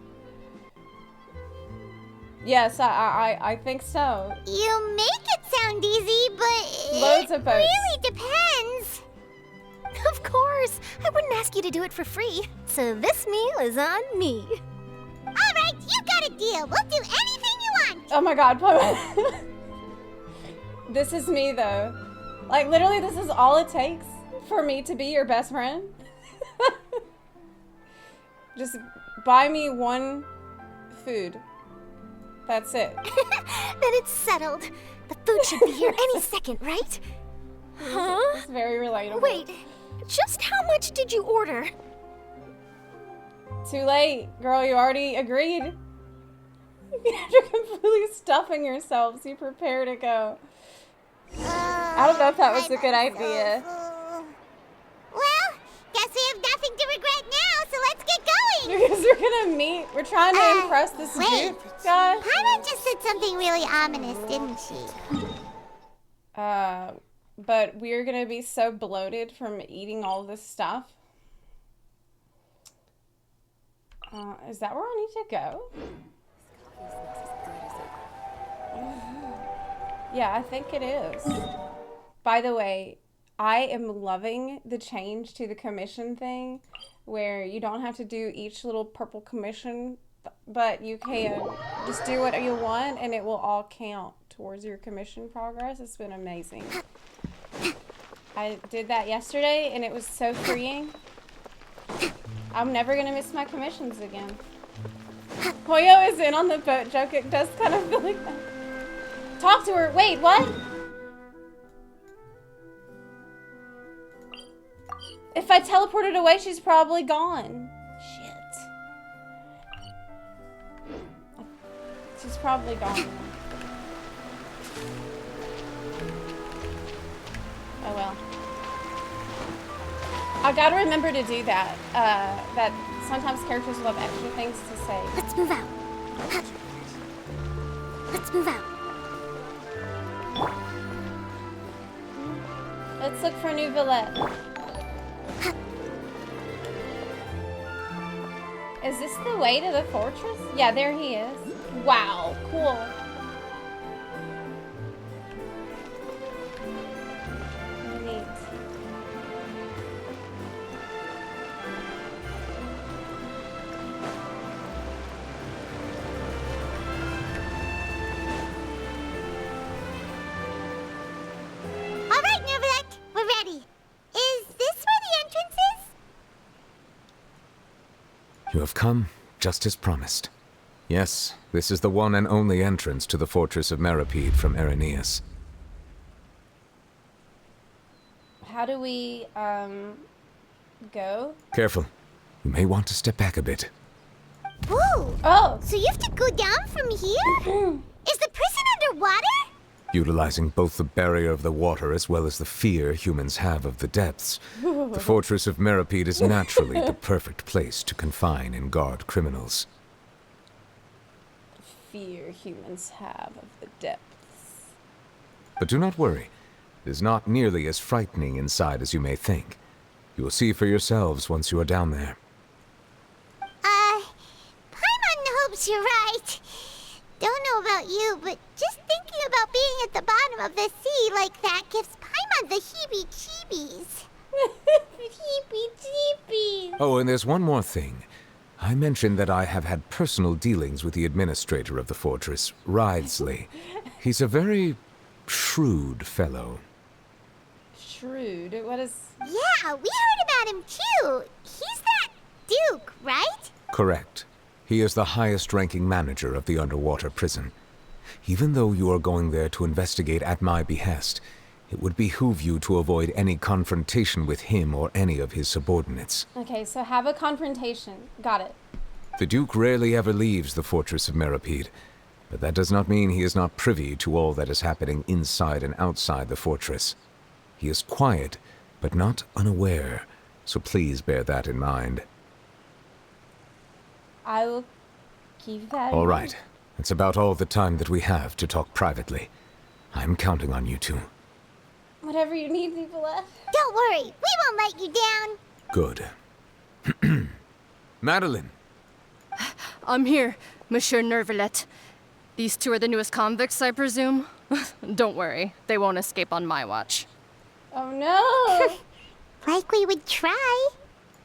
Yes, I think so. You make it sound easy, but Loads of boats. really depends. Of course, I wouldn't ask you to do it for free. So this meal is on me. All right, you got a deal. We'll do anything you want. Oh my god, this is me though. Like literally this is all it takes for me to be your best friend. Just buy me one food. That's it. Then it's settled. The food should be here any second, right? Huh? It's very relatable. Wait, just how much did you order? Too late, girl, you already agreed. You're completely stuffing yourselves. You prepare to go. I don't know if that was a good idea. Well, guess we have nothing to regret now, so let's get going. Because we're gonna meet. We're trying to impress this wait. dude guy. Paimon just said something really ominous, didn't she? But we're gonna be so bloated from eating all this stuff. Is that where I need to go? Yeah, I think it is. By the way, I am loving the change to the commission thing where you don't have to do each little purple commission, but you can just do what you want and it will all count towards your commission progress. It's been amazing. I did that yesterday and it was so freeing. I'm never gonna miss my commissions again. Hoyo is in on the boat joke. It does kind of feel like that. Talk to her. Wait, what? If I teleported away, she's probably gone. Shit. She's probably gone. Oh well. I gotta remember to do that. That sometimes characters will have extra things to say. Let's move out. Let's move out. Let's look for New Villette. Is this the way to the fortress? Yeah, there he is. Wow, cool. Neat. All right, Nervalette, we're ready. Is this where the entrance is? You have come, just as promised. Yes, this is the one and only entrance to the Fortress of Meripede from Irenaeus. How do we, go? Careful. You may want to step back a bit. Whoa! Oh! So you have to go down from here? Is the prison underwater? Utilizing both the barrier of the water as well as the fear humans have of the depths, the Fortress of Meripede is naturally the perfect place to confine and guard criminals. Fear humans have of the depths. But do not worry. It is not nearly as frightening inside as you may think. You will see for yourselves once you are down there. Paimon hopes you're right. Don't know about you, but just thinking about being at the bottom of the sea like that gives Paimon the heebie-jeebies. Heebie-jeebies. Oh, and there's one more thing. I mentioned that I have had personal dealings with the administrator of the fortress, Wriothesley. He's a very shrewd fellow. Shrewd? What is... Yeah, we heard about him too. He's that Duke, right? Correct. He is the highest-ranking manager of the underwater prison. Even though you are going there to investigate at my behest, it would behoove you to avoid any confrontation with him or any of his subordinates. Okay, so have a confrontation. Got it. The Duke rarely ever leaves the fortress of Meripede, but that does not mean he is not privy to all that is happening inside and outside the fortress. He is quiet, but not unaware, so please bear that in mind. I will keep that. All right. It's about all the time that we have to talk privately. I'm counting on you two. Whatever you need, Zepla. Don't worry, we won't let you down. Good. Madeline. I'm here, Monsieur Nervalet. These two are the newest convicts, I presume? Don't worry, they won't escape on my watch. Oh no! Like we would try.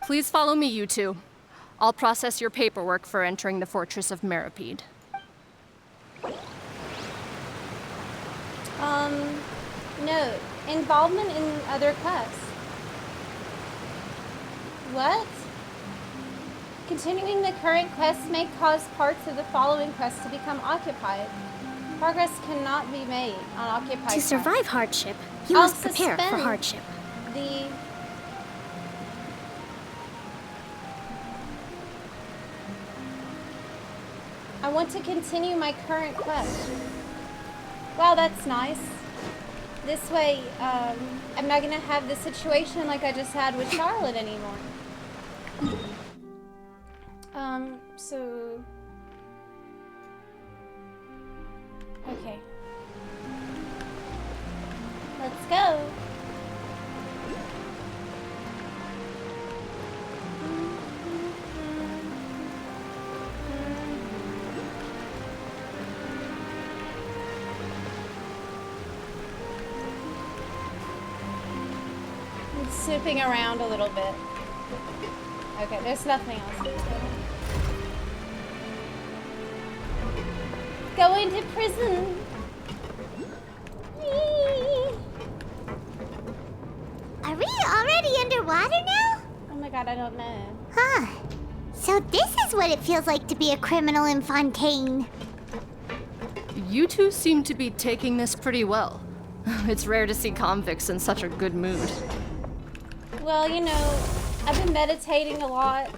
Please follow me, you two. I'll process your paperwork for entering the Fortress of Meripede. No. Involvement in other quests. What? Continuing the current quest may cause parts of the following quests to become occupied. Progress cannot be made on occupied To quests. survive hardship, you I'll must prepare for suspend hardship. I want to continue my current quest. Wow, that's nice. This way, I'm not gonna have the situation like I just had with Charlotte anymore. So... Okay. Let's go. I'm snooping around a little bit. Okay, there's nothing else. Going to prison. Whee! Are we already underwater now? Oh my god, I don't know. Huh. So this is what it feels like to be a criminal in Fontaine. You two seem to be taking this pretty well. It's rare to see convicts in such a good mood. Well, you know, I've been meditating a lot.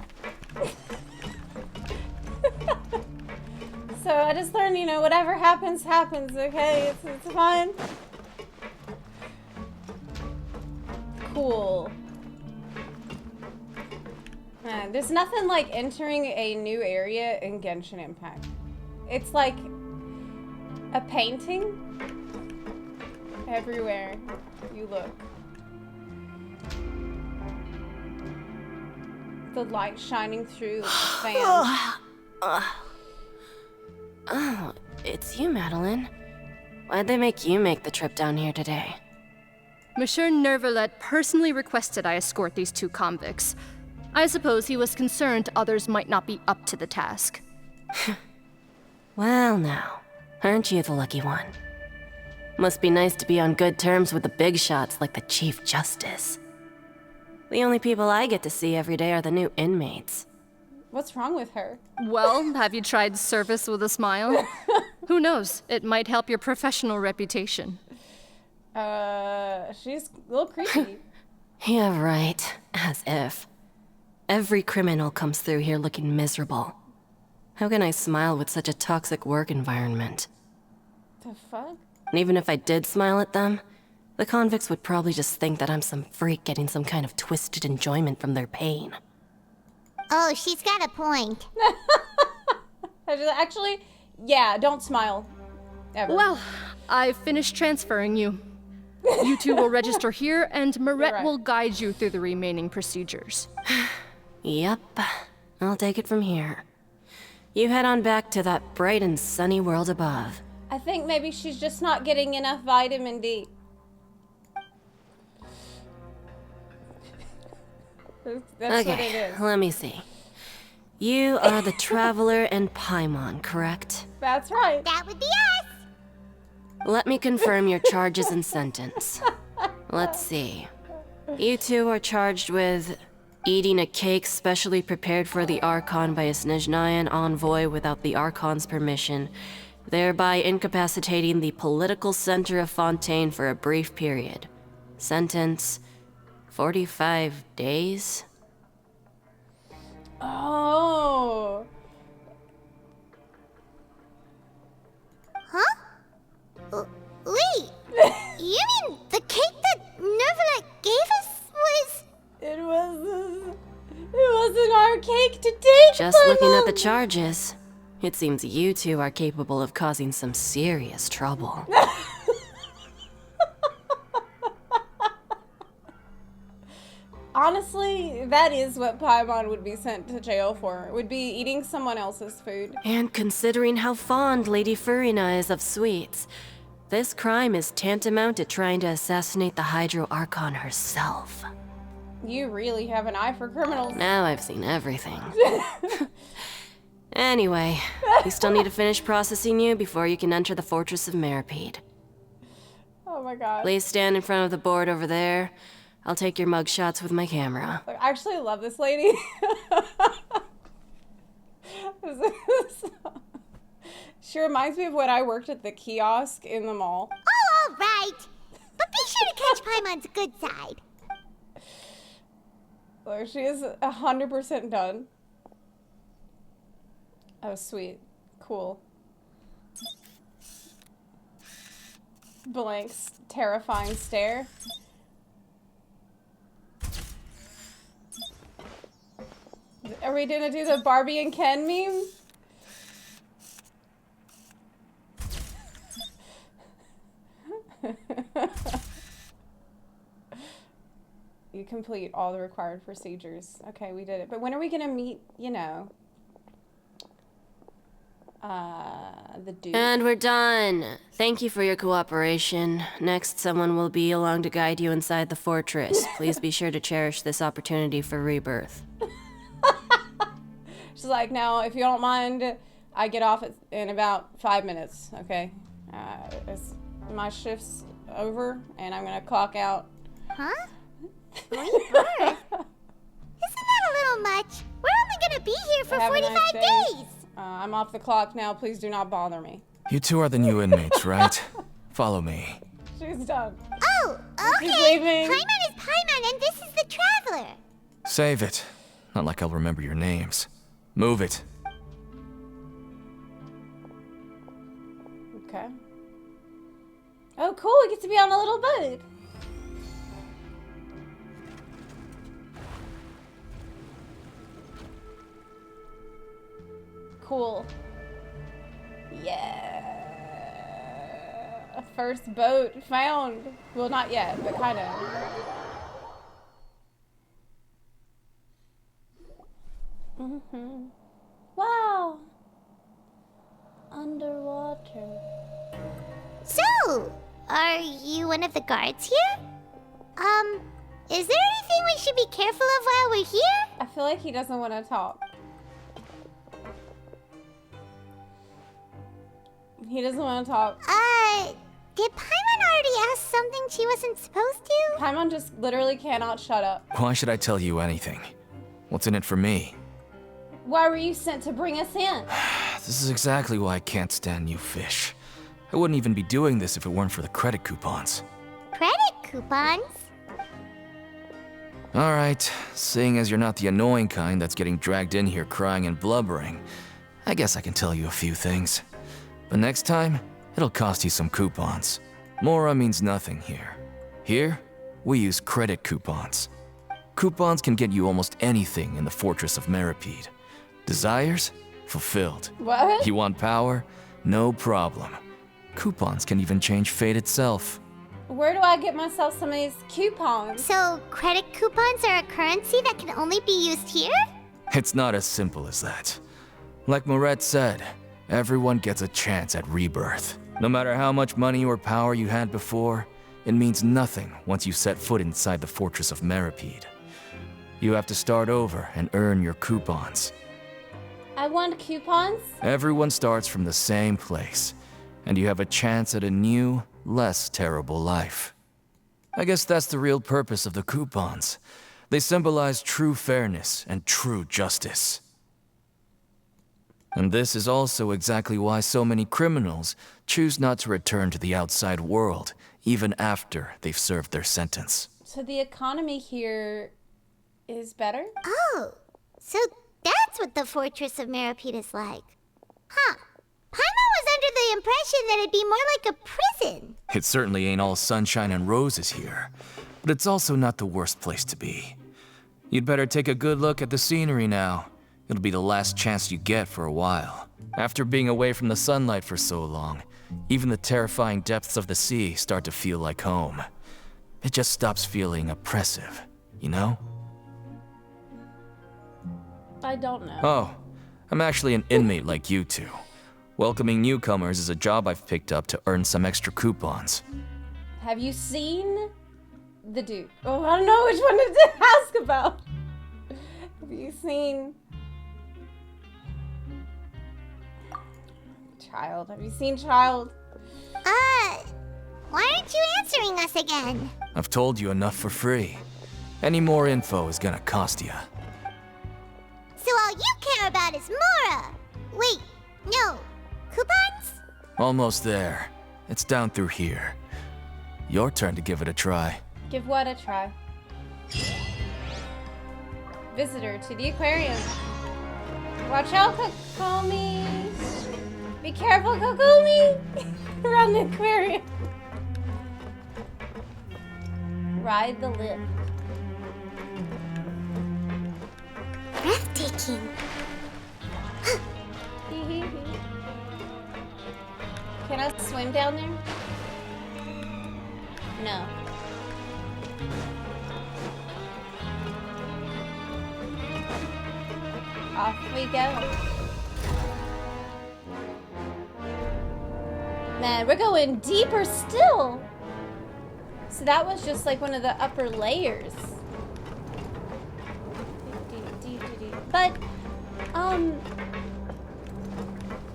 So I just learned, you know, whatever happens, happens, okay? It's fine. Cool. Man, there's nothing like entering a new area in Genshin Impact. It's like a painting everywhere you look. The light shining through the fan. Oh, it's you, Madeline. Why'd they make you make the trip down here today? Monsieur Nervalet personally requested I escort these two convicts. I suppose he was concerned others might not be up to the task. Well now, aren't you the lucky one? Must be nice to be on good terms with the big shots like the Chief Justice. The only people I get to see every day are the new inmates. What's wrong with her? Well, have you tried service with a smile? Who knows? It might help your professional reputation. She's a little creepy. Yeah, right. As if. Every criminal comes through here looking miserable. How can I smile with such a toxic work environment? The fuck? And even if I did smile at them, the convicts would probably just think that I'm some freak getting some kind of twisted enjoyment from their pain. Oh, she's got a point. Actually, yeah, don't smile. Ever. Well, I've finished transferring you. You two will register here, and Marette right. will guide you through the remaining procedures. Yep, I'll take it from here. You head on back to that bright and sunny world above. I think maybe she's just not getting enough vitamin D. That's what it is. Let me see. You are the Traveler and Paimon, correct? That's right. That would be us. Let me confirm your charges and sentence. Let's see. You two are charged with eating a cake specially prepared for the Archon by a Snezhnayan envoy without the Archon's permission, thereby incapacitating the political center of Fontaine for a brief period. Sentence: 45 days? Oh. take to date Just looking at the charges, it seems you two are capable of causing some serious trouble. Honestly, that is what Paimon would be sent to jail for. Would be eating someone else's food. And considering how fond Lady Furina is of sweets, this crime is tantamount to trying to assassinate the Hydro Archon herself. You really have an eye for criminals. Now I've seen everything. Anyway, we still need to finish processing you before you can enter the Fortress of Meripede. Oh my god. Please stand in front of the board over there. I'll take your mug shots with my camera. I actually love this lady. She reminds me of when I worked at the kiosk in the mall. Oh, all right. But be sure to catch Paimon's good side. Look, she is 100% done. Oh, sweet. Cool. Blank's terrifying stare. Are we gonna do the Barbie and Ken meme? You complete all the required procedures. Okay, we did it. But when are we gonna meet, you know, the dude? And we're done. Thank you for your cooperation. Next, someone will be along to guide you inside the fortress. Please be sure to cherish this opportunity for rebirth. She's like, now, if you don't mind, I get off in about 5 minutes, okay? My shift's over, and I'm gonna clock out. Huh? Rebirth? Isn't that a little much? We're only gonna be here for Have a 45 nice day. days. I'm off the clock now. Please do not bother me. You two are the new inmates, right? Follow me. She's done. Oh, okay. She's leaving. Paimon is Paimon, and this is the Traveler. Save it. Not like I'll remember your names. Move it. Okay. Oh, cool. We get to be on a little boat. Cool. Yeah. First boat found. Well, not yet, but kind of. Wow. Underwater. So, are you one of the guards here? Is there anything we should be careful of while we're here? I feel like he doesn't want to talk. He doesn't want to talk. Did Paimon already ask something she wasn't supposed to? Paimon just literally cannot shut up. Why should I tell you anything? What's in it for me? Why were you sent to bring us in? This is exactly why I can't stand you fish. I wouldn't even be doing this if it weren't for the credit coupons. Credit coupons? Alright, seeing as you're not the annoying kind that's getting dragged in here crying and blubbering, I guess I can tell you a few things. But next time, it'll cost you some coupons. Mora means nothing here. Here, we use credit coupons. Coupons can get you almost anything in the Fortress of Meripede. Desires? Fulfilled. What? You want power? No problem. Coupons can even change fate itself. Where do I get myself some of these coupons? So, credit coupons are a currency that can only be used here? It's not as simple as that. Like Moret said, everyone gets a chance at rebirth. No matter how much money or power you had before, it means nothing once you set foot inside the Fortress of Meripede. You have to start over and earn your coupons. I want coupons? Everyone starts from the same place, and you have a chance at a new, less terrible life. I guess that's the real purpose of the coupons. They symbolize true fairness and true justice. And this is also exactly why so many criminals choose not to return to the outside world, even after they've served their sentence. So the economy here is better? Oh, so that's what the Fortress of Meripede is like. Huh. Paimon was under the impression that it'd be more like a prison. It certainly ain't all sunshine and roses here, but it's also not the worst place to be. You'd better take a good look at the scenery now. It'll be the last chance you get for a while. After being away from the sunlight for so long, even the terrifying depths of the sea start to feel like home. It just stops feeling oppressive, you know? I don't know. Oh, I'm actually an inmate like you two. Welcoming newcomers is a job I've picked up to earn some extra coupons. Have you seen the Duke? Oh, I don't know which one to ask about. Have you seen Child? Have you seen Child? Why aren't you answering us again? I've told you enough for free. Any more info is gonna cost you. So all you care about is Mora. Wait, no. Coupons? Almost there. It's down through here. Your turn to give it a try. Give what a try? Visitor to the aquarium. Watch out, Kokomi. Be careful, Kokomi. Around the aquarium. Ride the lift. Breathtaking. Can I swim down there? No. Off we go. Man, we're going deeper still. So that was just like one of the upper layers. But,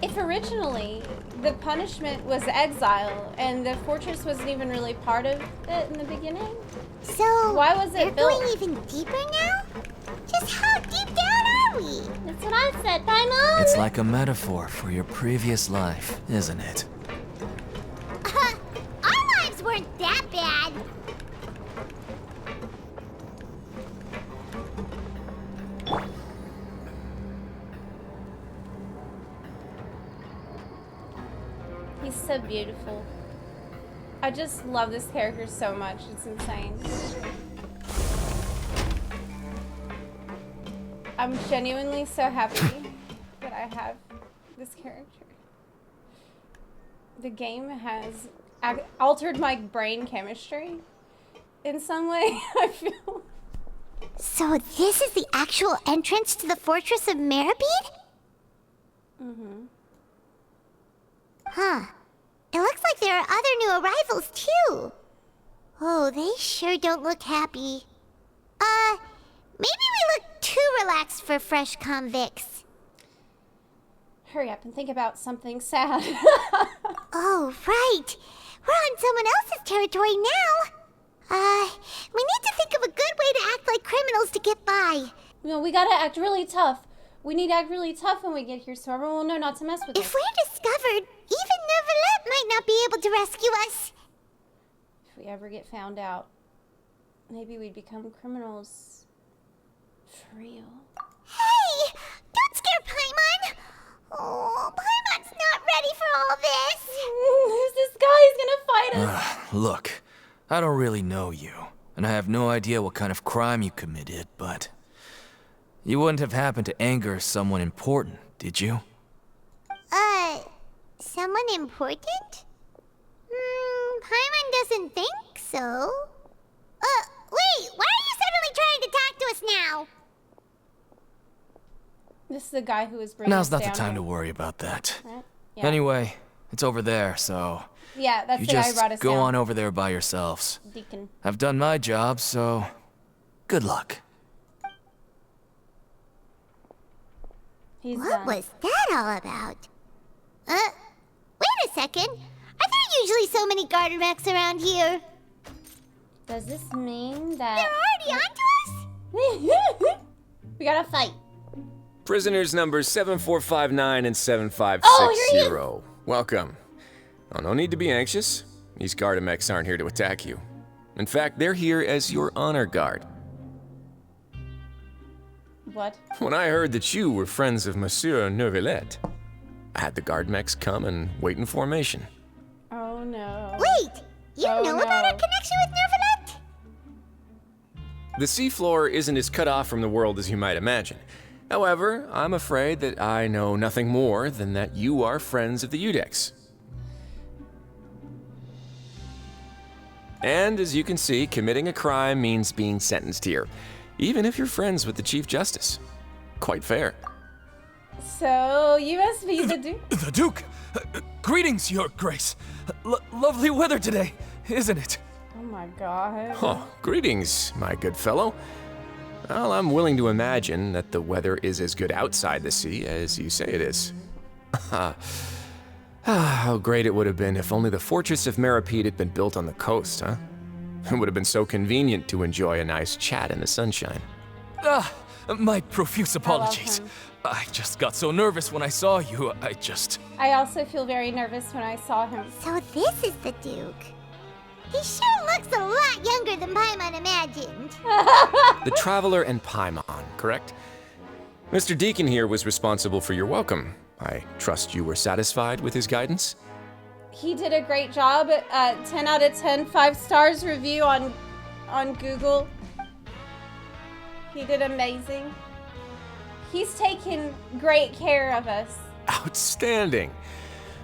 if originally the punishment was exile and the fortress wasn't even really part of it in the beginning, so why was it built? We're going even deeper now? Just how deep down are we? That's what I said, Paimon! It's like a metaphor for your previous life, isn't it? Our lives weren't that bad. He's so beautiful. I just love this character so much. It's insane. I'm genuinely so happy that I have this character. The game has altered my brain chemistry in some way, I feel. So this is the actual entrance to the Fortress of Meribed? Mm-hmm. Huh. It looks like there are other new arrivals, too. Oh, they sure don't look happy. Maybe we look too relaxed for fresh convicts. Hurry up and think about something sad. Oh, right. We're on someone else's territory now. We need to think of a good way to act like criminals to get by. No, we gotta act really tough. We need to act really tough when we get here so everyone will know not to mess with us. If we're discovered, even Neuvillette might not be able to rescue us. If we ever get found out, maybe we'd become criminals for real. Hey! Don't scare Paimon! Oh, Paimon's not ready for all this! Who's this guy? He's gonna fight us! Look, I don't really know you, and I have no idea what kind of crime you committed, but you wouldn't have happened to anger someone important, did you? Someone important? Paimon doesn't think so. Wait, why are you suddenly trying to talk to us now? This is the guy who was bringing Now's us not the down time here. to worry about that. Right? Yeah. Anyway, it's over there, so Yeah, that's you the guy who just brought us go down. on over there by yourselves. Deacon. I've done my job, so good luck. He's What done. was that all about? Wait a second. Are there usually so many garter mechs around here? Does this mean that They're already onto us? we gotta fight? Prisoners numbers 7459 and 7560. Oh, here he is. Welcome. Oh, no need to be anxious. These Gardamex aren't here to attack you. In fact, they're here as your honor guard. What? When I heard that you were friends of Monsieur Neuvillette, I had the Guardmex come and wait in formation. Oh no. Wait! You know about our connection with Neuvillette? The seafloor isn't as cut off from the world as you might imagine. However, I'm afraid that I know nothing more than that you are friends of the Udex. And as you can see, committing a crime means being sentenced here, even if you're friends with the Chief Justice. Quite fair. So, you must be the Duke? The Duke! Greetings, Your Grace. Lovely weather today, isn't it? Oh my god. Oh, greetings, my good fellow. Well, I'm willing to imagine that the weather is as good outside the sea as you say it is. How great it would have been if only the Fortress of Meripede had been built on the coast, huh? It would have been so convenient to enjoy a nice chat in the sunshine. My profuse apologies. I just got so nervous when I saw you, I also feel very nervous when I saw him. So this is the Duke. He sure looks a lot younger than Paimon imagined. The Traveler and Paimon, correct? Mr. Deacon here was responsible for your welcome. I trust you were satisfied with his guidance? He did a great job. 10 out of 10, 5 stars review on Google. He did amazing. He's taken great care of us. Outstanding.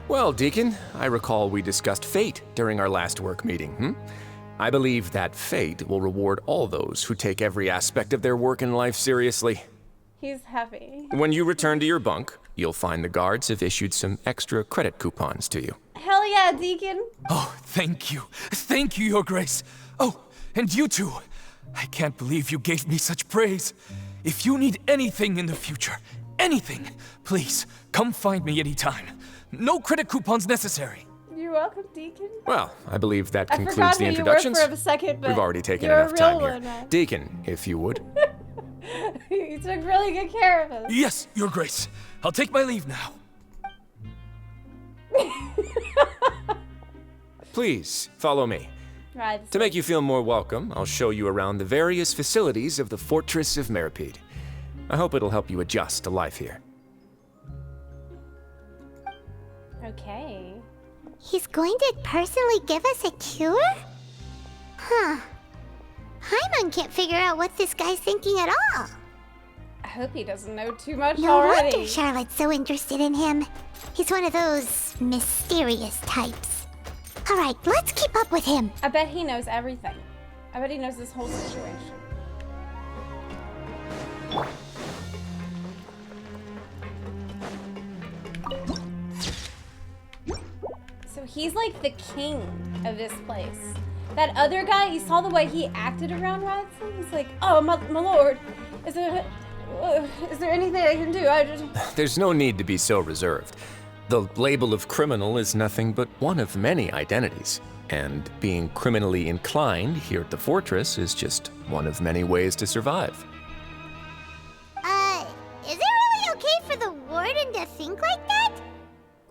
Well, Deacon, I recall we discussed fate during our last work meeting, I believe that fate will reward all those who take every aspect of their work in life seriously. He's happy. When you return to your bunk, you'll find the guards have issued some extra credit coupons to you. Hell yeah, Deacon. Oh, thank you. Thank you, Your Grace. Oh, and you too. I can't believe you gave me such praise. If you need anything in the future, anything, please come find me anytime. No credit coupons necessary. You're welcome, Deacon. Well, I believe that concludes forgot the who introductions. You were for a second, but we've already taken you're enough a time real here. one, man. Deacon, if you would. You took really good care of us. Yes, Your Grace. I'll take my leave now. Please, follow me. Right. To make you feel more welcome, I'll show you around the various facilities of the Fortress of Meripede. I hope it'll help you adjust to life here. Okay. He's going to personally give us a cure? Huh. Paimon can't figure out what this guy's thinking at all. I hope he doesn't know too much No already. wonder Charlotte's so interested in him. He's one of those mysterious types. All right, let's keep up with him. I bet he knows everything. I bet he knows this whole situation. So he's like the king of this place. That other guy, you saw the way he acted around Radsley? He's like, oh, my lord, is there anything I can do? There's no need to be so reserved. The label of criminal is nothing but one of many identities. And being criminally inclined here at the fortress is just one of many ways to survive. Is it really okay for the warden to think like that?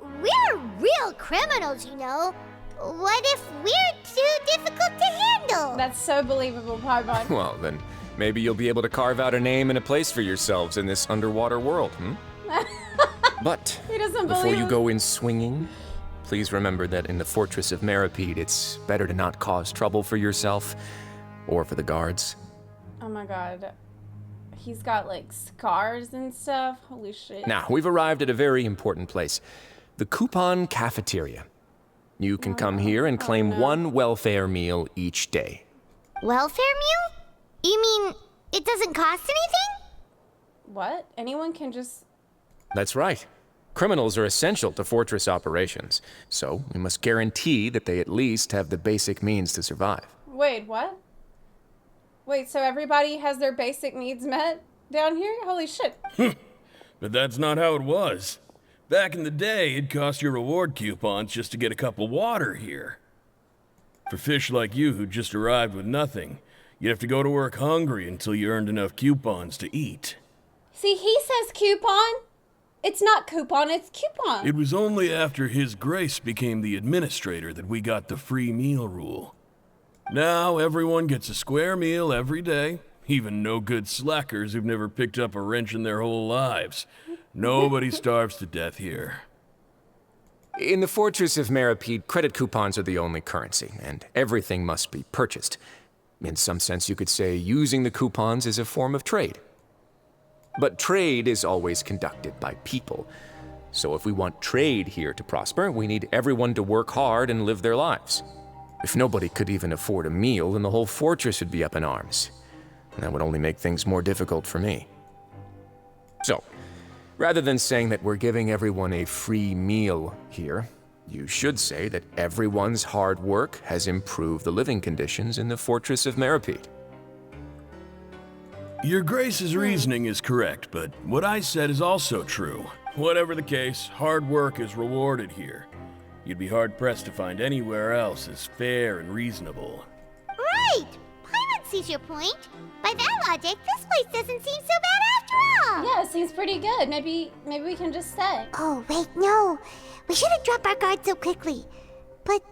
We're real criminals, you know. What if we're too difficult to handle? That's so believable, Paimon. Well, then maybe you'll be able to carve out a name and a place for yourselves in this underwater world, But He doesn't before believe you us. go in swinging, please remember that in the Fortress of Meripede, it's better to not cause trouble for yourself or for the guards. Oh my god. He's got like scars and stuff. Holy shit. Now, we've arrived at a very important place, the Coupon Cafeteria. You can come here and claim one welfare meal each day. Welfare meal? You mean it doesn't cost anything? What? Anyone can just... That's right. Criminals are essential to fortress operations, so we must guarantee that they at least have the basic means to survive. Wait, what? Wait, so everybody has their basic needs met down here? Holy shit. But that's not how it was. Back in the day, it cost your reward coupons just to get a cup of water here. For fish like you who just arrived with nothing, you'd have to go to work hungry until you earned enough coupons to eat. See, he says coupon. It's not coupon, it's coupon. It was only after His Grace became the administrator that we got the free meal rule. Now everyone gets a square meal every day, even no-good slackers who've never picked up a wrench in their whole lives. Nobody starves to death here. In the Fortress of Meripede, credit coupons are the only currency, and everything must be purchased. In some sense, you could say using the coupons is a form of trade. But trade is always conducted by people. So if we want trade here to prosper, we need everyone to work hard and live their lives. If nobody could even afford a meal, then the whole fortress would be up in arms. And that would only make things more difficult for me. So, rather than saying that we're giving everyone a free meal here, you should say that everyone's hard work has improved the living conditions in the Fortress of Meripede. Your Grace's reasoning is correct, but what I said is also true. Whatever the case, hard work is rewarded here. You'd be hard-pressed to find anywhere else as fair and reasonable. Right! Paimon sees your point. By that logic, this place doesn't seem so bad after all. Yeah, it seems pretty good. Maybe we can just stay. Oh, wait, no. We shouldn't drop our guard so quickly. But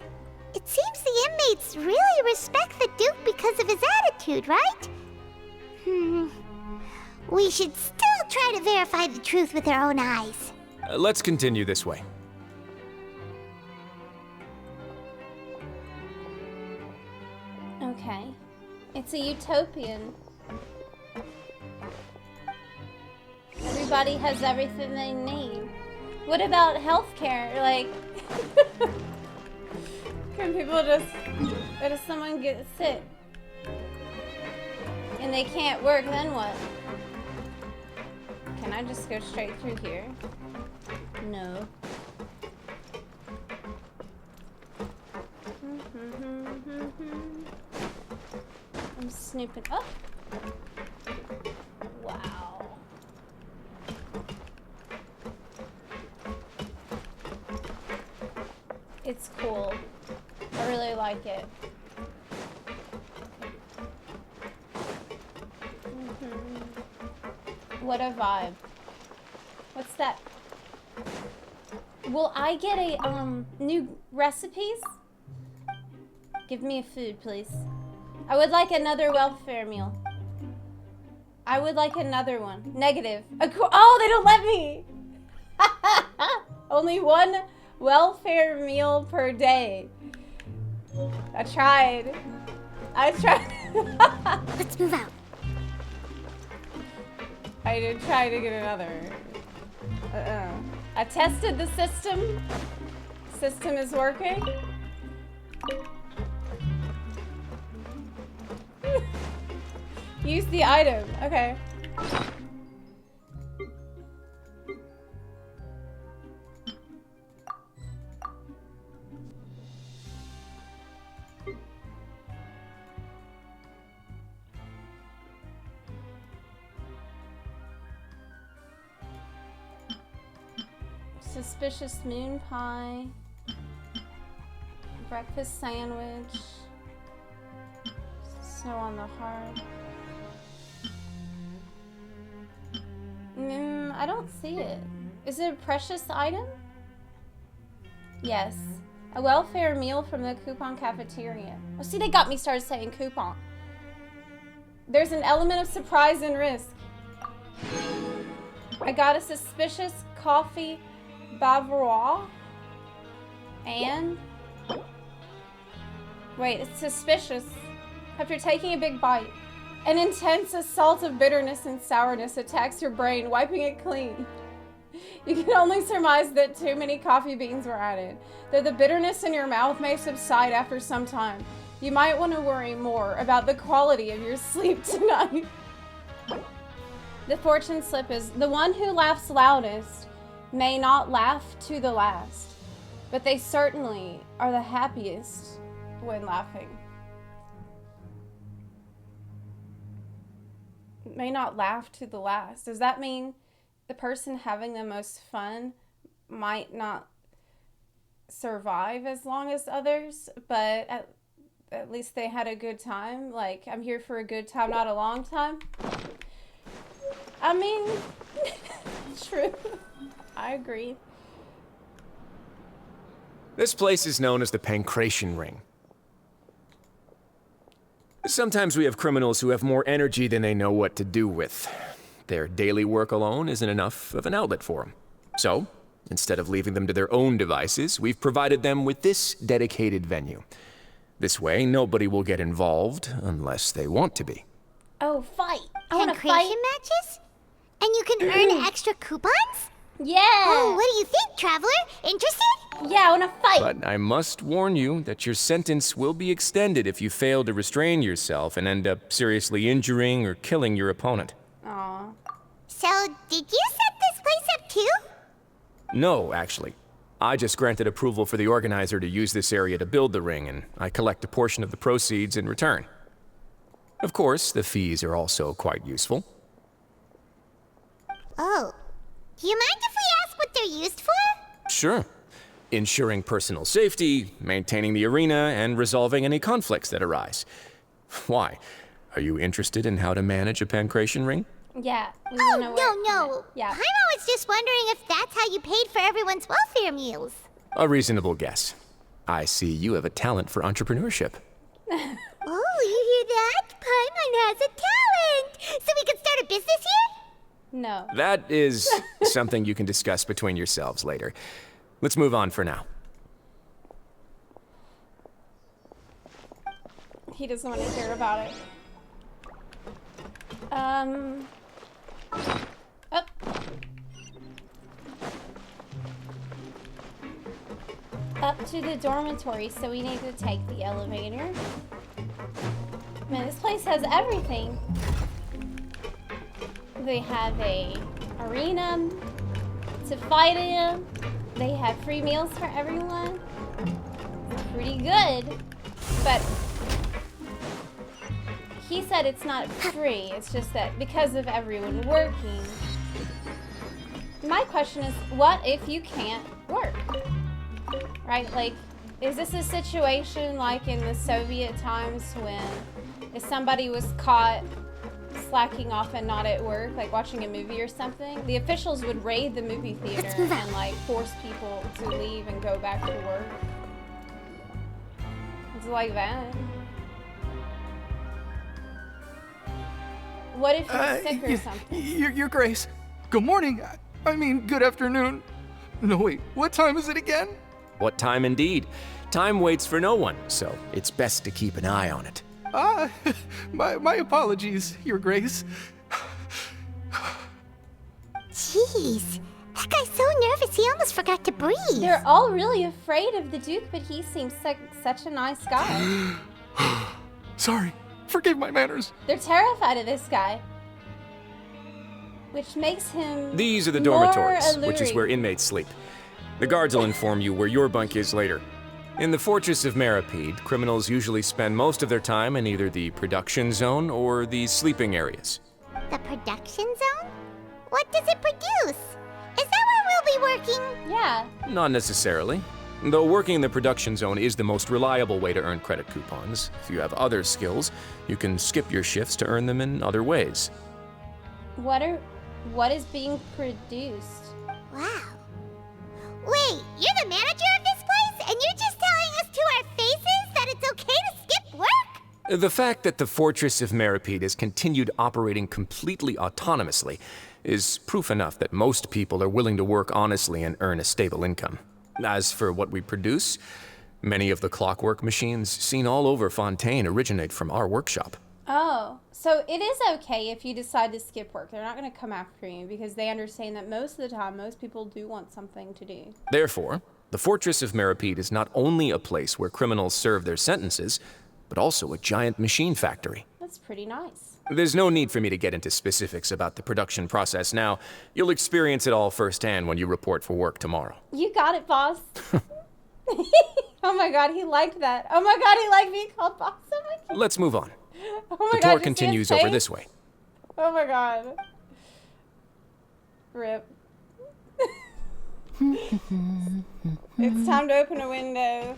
it seems the inmates really respect the Duke because of his attitude, right? We should still try to verify the truth with our own eyes. Let's continue this way. Okay. It's a utopian. Everybody has everything they need. What about healthcare? Like, can people just, or does someone get sick and they can't work, then what? Can I just go straight through here? No. I'm snooping. Oh! Wow. It's cool. I really like it. What a vibe. What's that? Will I get a, new recipes? Give me a food, please. I would like another welfare meal. I would like another one. Negative. Oh, they don't let me! Only one welfare meal per day. I tried. Let's move out. I did try to get another. I tested the system. System is working. Use the item. Okay. Suspicious moon pie. Breakfast sandwich. Snow on the heart. I don't see it. Is it a precious item? Yes. A welfare meal from the coupon cafeteria. Oh, see, they got me started saying coupon. There's an element of surprise and risk. I got a suspicious coffee Bavarois. And... wait, it's suspicious. After taking a big bite, an intense assault of bitterness and sourness attacks your brain, wiping it clean. You can only surmise that too many coffee beans were added. Though the bitterness in your mouth may subside after some time, you might want to worry more about the quality of your sleep tonight. The fortune slip is, the one who laughs loudest may not laugh to the last, but they certainly are the happiest when laughing. May not laugh to the last. Does that mean the person having the most fun might not survive as long as others, but at least they had a good time? Like, I'm here for a good time, not a long time? I mean, true. I agree. This place is known as the Pancration Ring. Sometimes we have criminals who have more energy than they know what to do with. Their daily work alone isn't enough of an outlet for them. So, instead of leaving them to their own devices, we've provided them with this dedicated venue. This way, nobody will get involved unless they want to be. Oh, fight. I want to fight. Matches? And you can earn extra coupons? Yeah! Oh, what do you think, Traveler? Interested? Yeah, I wanna fight! But I must warn you that your sentence will be extended if you fail to restrain yourself and end up seriously injuring or killing your opponent. Aw. So, did you set this place up too? No, actually. I just granted approval for the organizer to use this area to build the ring, and I collect a portion of the proceeds in return. Of course, the fees are also quite useful. Oh. Do you mind if we ask what they're used for? Sure. Ensuring personal safety, maintaining the arena, and resolving any conflicts that arise. Why? Are you interested in how to manage a pancration ring? Yeah. No. Yeah. Paimon was just wondering if that's how you paid for everyone's welfare meals. A reasonable guess. I see you have a talent for entrepreneurship. Oh, you hear that? Paimon has a talent! So we can start a business here? No. That is something you can discuss between yourselves later. Let's move on for now. He doesn't want to hear about it. Up. Up to the dormitory, so we need to take the elevator. Man, this place has everything. They have a arena to fight in. They have free meals for everyone. Pretty good. But he said it's not free. It's just that because of everyone working. My question is, what if you can't work? Right? Like, is this a situation like in the Soviet times when if somebody was caught slacking off and not at work, like watching a movie or something, the officials would raid the movie theater and like force people to leave and go back to work? It's like that. What if you're sick or something? Your Grace. Good morning. I mean, good afternoon. No, wait. What time is it again? What time indeed? Time waits for no one, so it's best to keep an eye on it. My apologies, Your Grace. Jeez. That guy's so nervous he almost forgot to breathe. They're all really afraid of the Duke, but he seems like such a nice guy. Sorry. Forgive my manners. They're terrified of this guy. Which makes him These are the more dormitories, which is alluring. where inmates sleep. The guards will inform you where your bunk is later. In the Fortress of Maripede, criminals usually spend most of their time in either the production zone or the sleeping areas. The production zone? What does it produce? Is that where we'll be working? Yeah. Not necessarily. Though working in the production zone is the most reliable way to earn credit coupons, if you have other skills, you can skip your shifts to earn them in other ways. What is being produced? Wow. Wait, you're the manager of this place, and you're just telling us to our faces that it's okay to skip work? The fact that the Fortress of Maripede has continued operating completely autonomously is proof enough that most people are willing to work honestly and earn a stable income. As for what we produce, many of the clockwork machines seen all over Fontaine originate from our workshop. Oh, so it is okay if you decide to skip work. They're not going to come after you because they understand that most of the time, most people do want something to do. Therefore, the Fortress of Maripede is not only a place where criminals serve their sentences, but also a giant machine factory. That's pretty nice. There's no need for me to get into specifics about the production process now. You'll experience it all firsthand when you report for work tomorrow. You got it, boss. Oh my god, he liked that. Oh my god, he liked being called boss. Oh my god. Let's move on. Oh my The god, tour you see continues his over face? this way. Oh my god. Rip. It's time to open a window.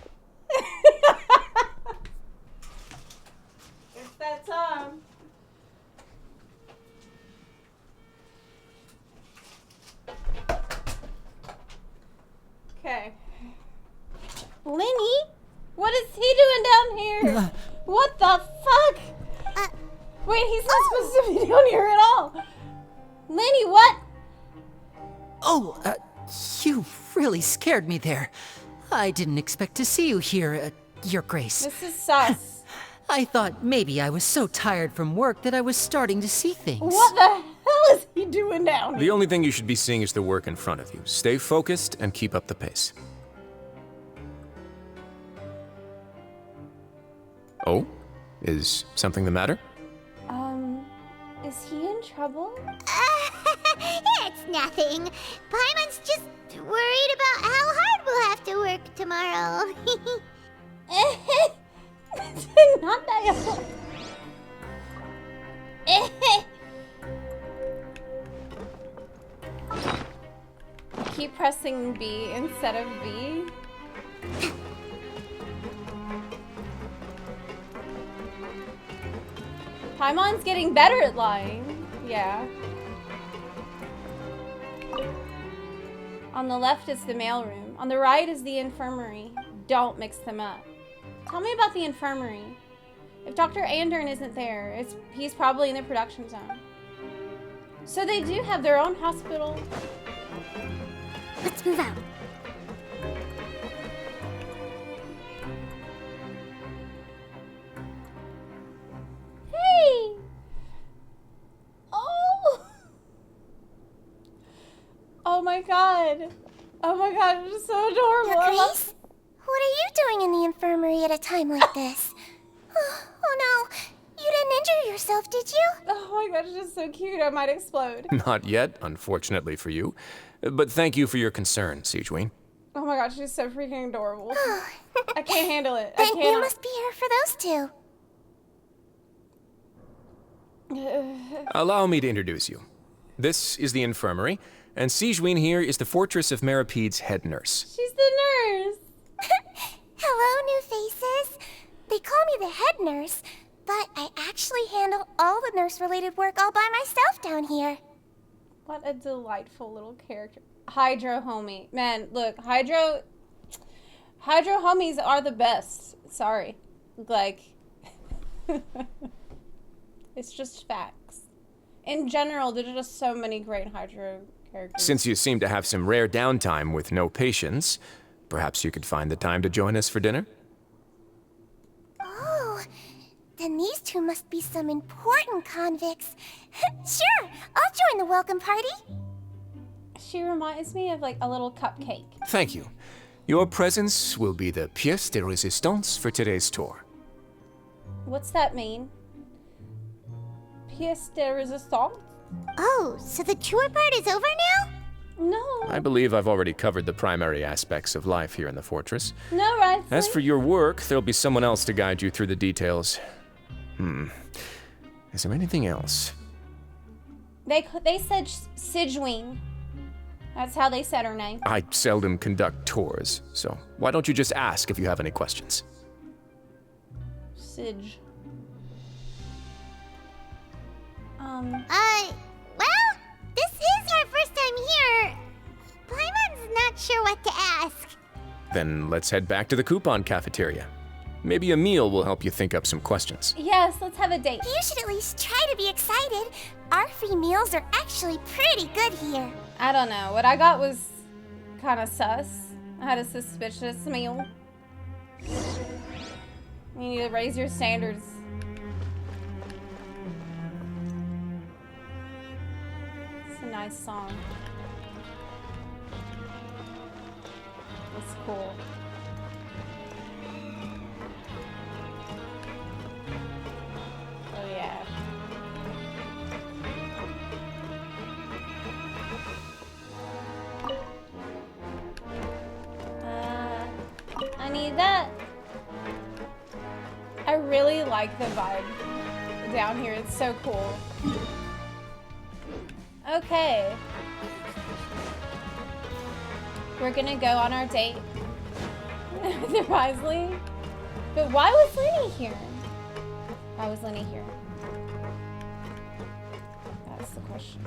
It's that time. Okay. Lenny? What is he doing down here? What the fuck? Wait, he's not supposed to be down here at all. Lenny, what? Oh, you really scared me there. I didn't expect to see you here, Your Grace. This is sus. I thought maybe I was so tired from work that I was starting to see things. What the hell is he doing down here? The only thing you should be seeing is the work in front of you. Stay focused and keep up the pace. Oh? Is something the matter? Is he in trouble? It's nothing. Paimon's just worried about how hard we'll have to work tomorrow. Not that. Keep pressing B instead of V. Paimon's getting better at lying. Yeah. On the left is the mailroom. On the right is the infirmary. Don't mix them up. Tell me about the infirmary. If Dr. Andern isn't there, he's probably in the production zone. So they do have their own hospital. Let's move out. Hey! Oh! Oh my god. Oh my god, it's so adorable. Grace? What are you doing in the infirmary at a time like this? Oh no, you didn't injure yourself, did you? Oh my gosh, it's so cute. I might explode. Not yet, unfortunately for you. But thank you for your concern, Sigewinne. Oh my gosh, she's so freaking adorable. I can't handle it. I Then can't. you must be here for those two. Allow me to introduce you. This is the infirmary, and Sigewinne here is the Fortress of Meripede's head nurse. She's the nurse. Hello, new faces. They call me the head nurse, but I actually handle all the nurse-related work all by myself down here. What a delightful little character. Hydro homie. Man, look, Hydro homies are the best. Sorry. Like, it's just facts. In general, there's just so many great Hydro characters. Since you seem to have some rare downtime with no patients, perhaps you could find the time to join us for dinner? Oh, then these two must be some important convicts. Sure, I'll join the welcome party. She reminds me of like a little cupcake. Thank you. Your presence will be the pièce de résistance for today's tour. What's that mean? Pièce de résistance? Oh, so the tour part is over now? No. I believe I've already covered the primary aspects of life here in the fortress. No, right? As for your work, there'll be someone else to guide you through the details. Is there anything else? They said Sigewinne. That's how they said her name. I seldom conduct tours, so why don't you just ask if you have any questions? Sige. Well, this is our first time here. Paimon's not sure what to ask. Then let's head back to the coupon cafeteria. Maybe a meal will help you think up some questions. Yes, let's have a date. You should at least try to be excited. Our free meals are actually pretty good here. I don't know. What I got was kind of sus. I had a suspicious meal. You need to raise your standards. It's a nice song. It's cool. Oh yeah. I need that. I really like the vibe down here. It's so cool. Okay. We're gonna go on our date with Risley. But why was Lenny here? Why was Lenny here? That's the question.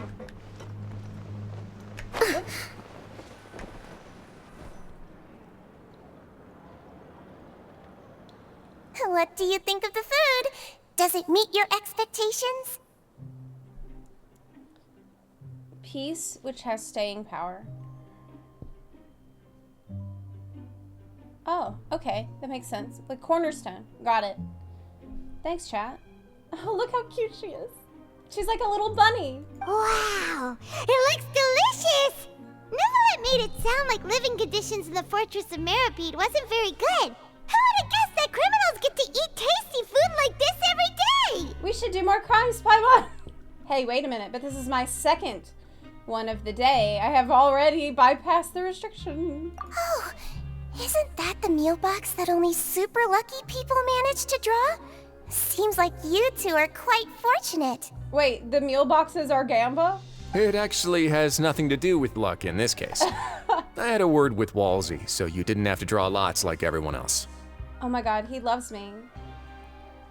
What do you think of the food? Does it meet your expectations? Peace, which has staying power. Oh, okay. That makes sense. Like Cornerstone. Got it. Thanks, chat. Oh, look how cute she is. She's like a little bunny. Wow, it looks delicious! Neverlet made it sound like living conditions in the Fortress of Meripede wasn't very good. Who would have guessed that criminals get to eat tasty food like this every day? We should do more crimes, Paimon. Hey, wait a minute, but this is my second one of the day. I have already bypassed the restriction. Oh, isn't that the meal box that only super lucky people manage to draw? Seems like you two are quite fortunate. Wait, the meal boxes are Gamba? It actually has nothing to do with luck in this case. I had a word with Walsey, so you didn't have to draw lots like everyone else. Oh my god, he loves me.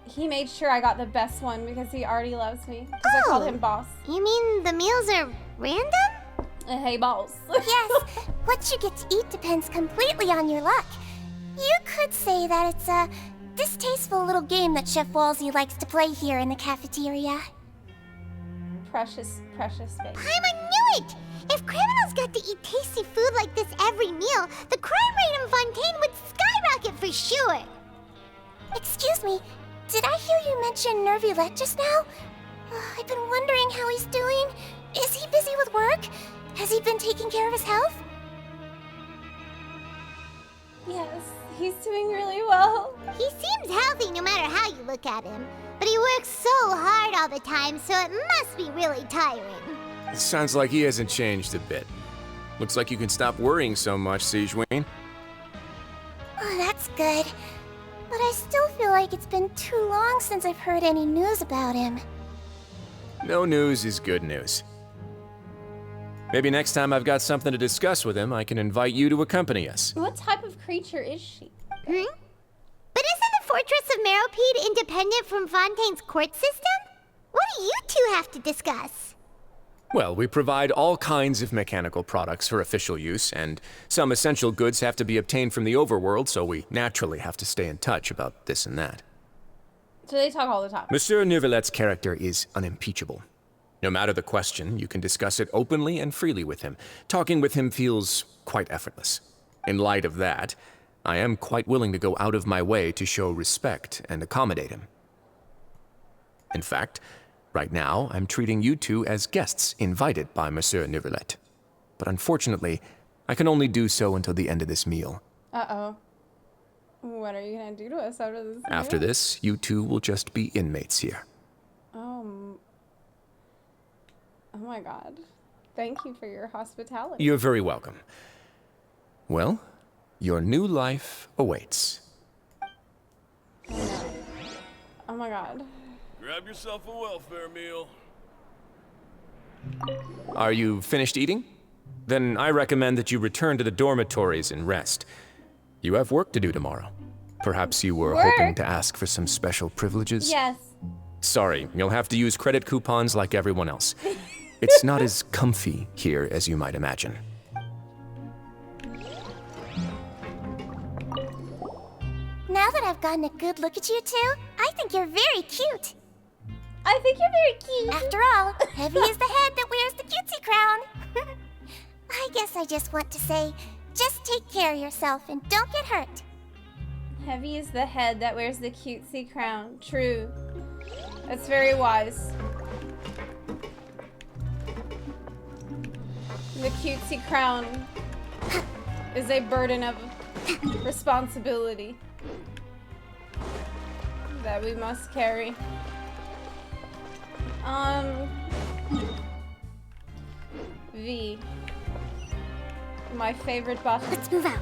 He made sure I got the best one because he already loves me. Because I called him boss. You mean the meals are random? Hey, balls. Yes, what you get to eat depends completely on your luck. You could say that it's a distasteful little game that Chef Walsey likes to play here in the cafeteria. Precious, precious baby. I knew it! If criminals got to eat tasty food like this every meal, the crime rate in Fontaine would skyrocket for sure. Excuse me, did I hear you mention Nervulette just now? I've been wondering how he's doing. Is he busy with work? Has he been taking care of his health? Yes, he's doing really well. He seems healthy no matter how you look at him. But he works so hard all the time, so it must be really tiring. It sounds like he hasn't changed a bit. Looks like you can stop worrying so much, Sijuane. Oh, that's good. But I still feel like it's been too long since I've heard any news about him. No news is good news. Maybe next time I've got something to discuss with him, I can invite you to accompany us. What type of creature is she? But isn't the Fortress of Meripede independent from Fontaine's court system? What do you two have to discuss? Well, we provide all kinds of mechanical products for official use, and some essential goods have to be obtained from the overworld, so we naturally have to stay in touch about this and that. So they talk all the time. Monsieur Neuvillette's character is unimpeachable. No matter the question, you can discuss it openly and freely with him. Talking with him feels quite effortless. In light of that, I am quite willing to go out of my way to show respect and accommodate him. In fact, right now, I'm treating you two as guests invited by Monsieur Neuvillette. But unfortunately, I can only do so until the end of this meal. Uh-oh. What are you gonna do to us after this? After this, you two will just be inmates here. Oh my god. Thank you for your hospitality. You're very welcome. Well, your new life awaits. Oh my god. Grab yourself a welfare meal. Are you finished eating? Then I recommend that you return to the dormitories and rest. You have work to do tomorrow. Perhaps you were hoping to ask for some special privileges? Yes. Sorry, you'll have to use credit coupons like everyone else. It's not as comfy here as you might imagine. Now that I've gotten a good look at you two, I think you're very cute. I think you're very cute. After all, Heavy is the head that wears the cutesy crown. I guess I just want to say, just take care of yourself and don't get hurt. Heavy is the head that wears the cutesy crown. True. That's very wise. The cutesy crown is a burden of responsibility that we must carry. V. My favorite button. Let's move out.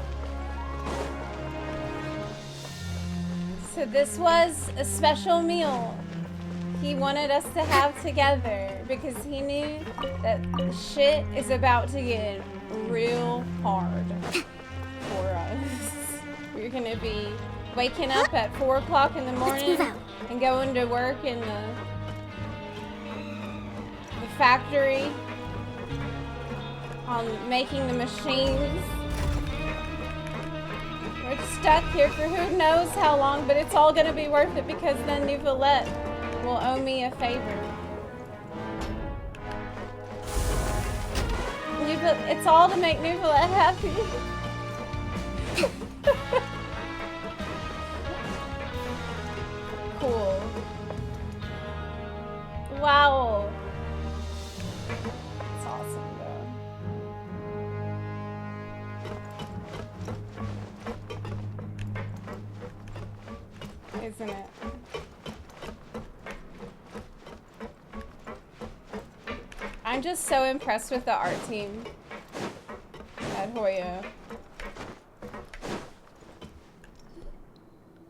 So this was a special meal he wanted us to have together because he knew that shit is about to get real hard for us. We're gonna be waking up at 4 o'clock in the morning and going to work in the factory on making the machines. We're stuck here for who knows how long, but it's all gonna be worth it because then Neuvillette will owe me a favor. It's all to make Neuvillette happy. Cool. isn't it? I'm just so impressed with the art team at Hoya.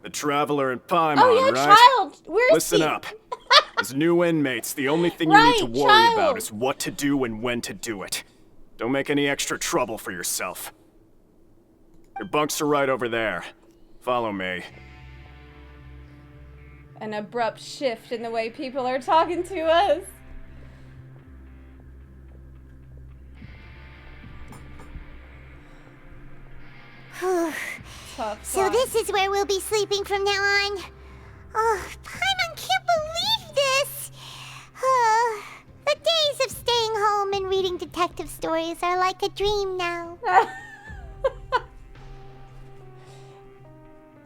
The Traveler and Paimon, Oh yeah, right? Child! Where is Listen he? up. As new inmates, the only thing you Right, need to worry Child. about is what to do and when to do it. Don't make any extra trouble for yourself. Your bunks are right over there. Follow me. An abrupt shift in the way people are talking to us. Tough So one. this is where we'll be sleeping from now on. Oh, Paimon can't believe this. The days of staying home and reading detective stories are like a dream now.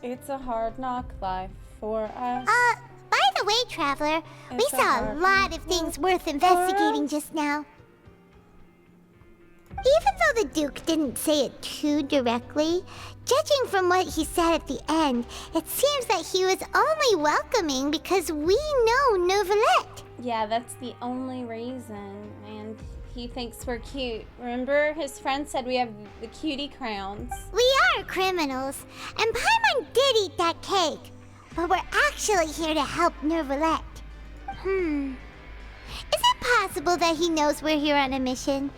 It's a hard knock life for us. By the way, Traveler, we It's a saw a hard lot of things worth investigating just now. Even though the Duke didn't say it too directly, judging from what he said at the end, it seems that he was only welcoming because we know Novelette. Yeah, that's the only reason. And he thinks we're cute. Remember, his friend said we have the cutie crowns. We are criminals, and Paimon did eat that cake, but we're actually here to help Novelette. Is it possible that he knows we're here on a mission?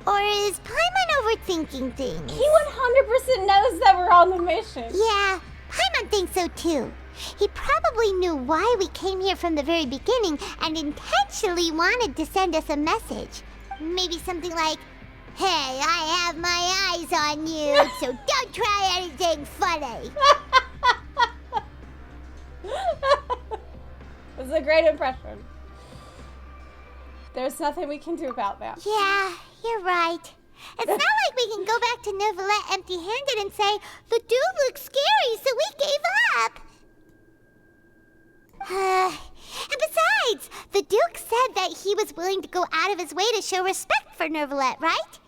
Or is Paimon overthinking things? He 100% knows that we're on the mission. Yeah, Paimon thinks so too. He probably knew why we came here from the very beginning and intentionally wanted to send us a message. Maybe something like, "Hey, I have my eyes on you, so don't try anything funny." It's a great impression. There's nothing we can do about that. Yeah, you're right. It's not like we can go back to Novelette empty-handed and say, "The dude looks scary, so we gave up." And besides, the Duke said that he was willing to go out of his way to show respect for Novelette, right?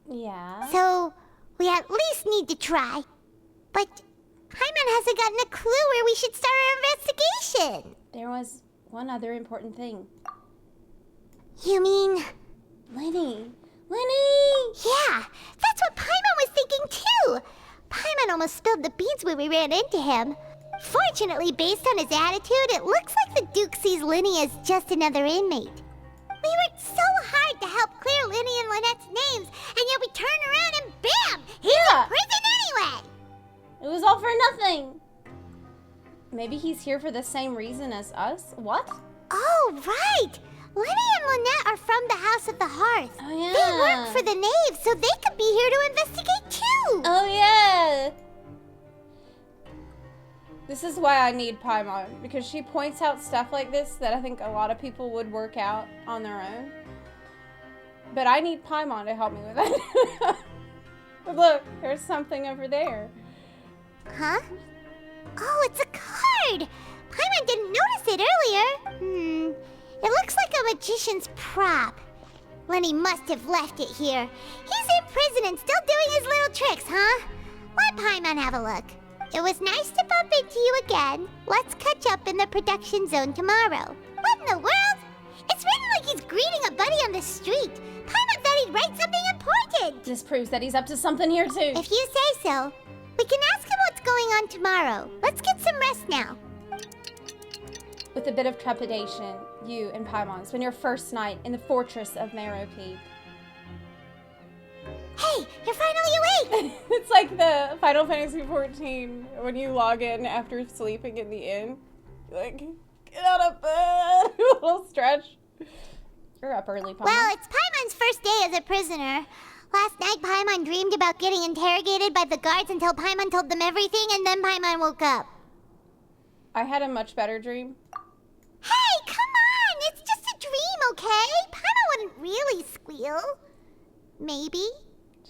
Yeah. So, we at least need to try. But Paimon hasn't gotten a clue where we should start our investigation. There was one other important thing. You mean... Lenny! Lenny! Yeah, that's what Paimon was thinking too. Paimon almost spilled the beans when we ran into him. Fortunately, based on his attitude, it looks like the Duke sees Lenny as just another inmate. We worked so hard to help clear Lenny and Lynette's names, and yet we turn around and bam! He's in prison anyway! It was all for nothing. Maybe he's here for the same reason as us? What? Oh, right! Lenny and Lynette are from the House of the Hearth. Oh, yeah. They work for the Knave, so they could be here to investigate too! Oh, yeah! This is why I need Paimon, because she points out stuff like this that I think a lot of people would work out on their own. But I need Paimon to help me with it. But look, there's something over there. Huh? Oh, it's a card! Paimon didn't notice it earlier. It looks like a magician's prop. Lenny must have left it here. He's in prison and still doing his little tricks, huh? Let Paimon have a look. It was nice to bump into you again. Let's catch up in the production zone tomorrow. What in the world? It's written like he's greeting a buddy on the street. Paimon thought he'd write something important. This proves that he's up to something here too. If you say so. We can ask him what's going on tomorrow. Let's get some rest now. With a bit of trepidation, you and Paimon spend your first night in the fortress of Marrow Peak. Hey, you're finally awake! It's like the Final Fantasy XIV when you log in after sleeping in the inn. You're like, get out of bed, a little stretch. You're up early, Paimon. Well, it's Paimon's first day as a prisoner. Last night, Paimon dreamed about getting interrogated by the guards until Paimon told them everything, and then Paimon woke up. I had a much better dream. Hey, come on! It's just a dream, okay? Paimon wouldn't really squeal. Maybe.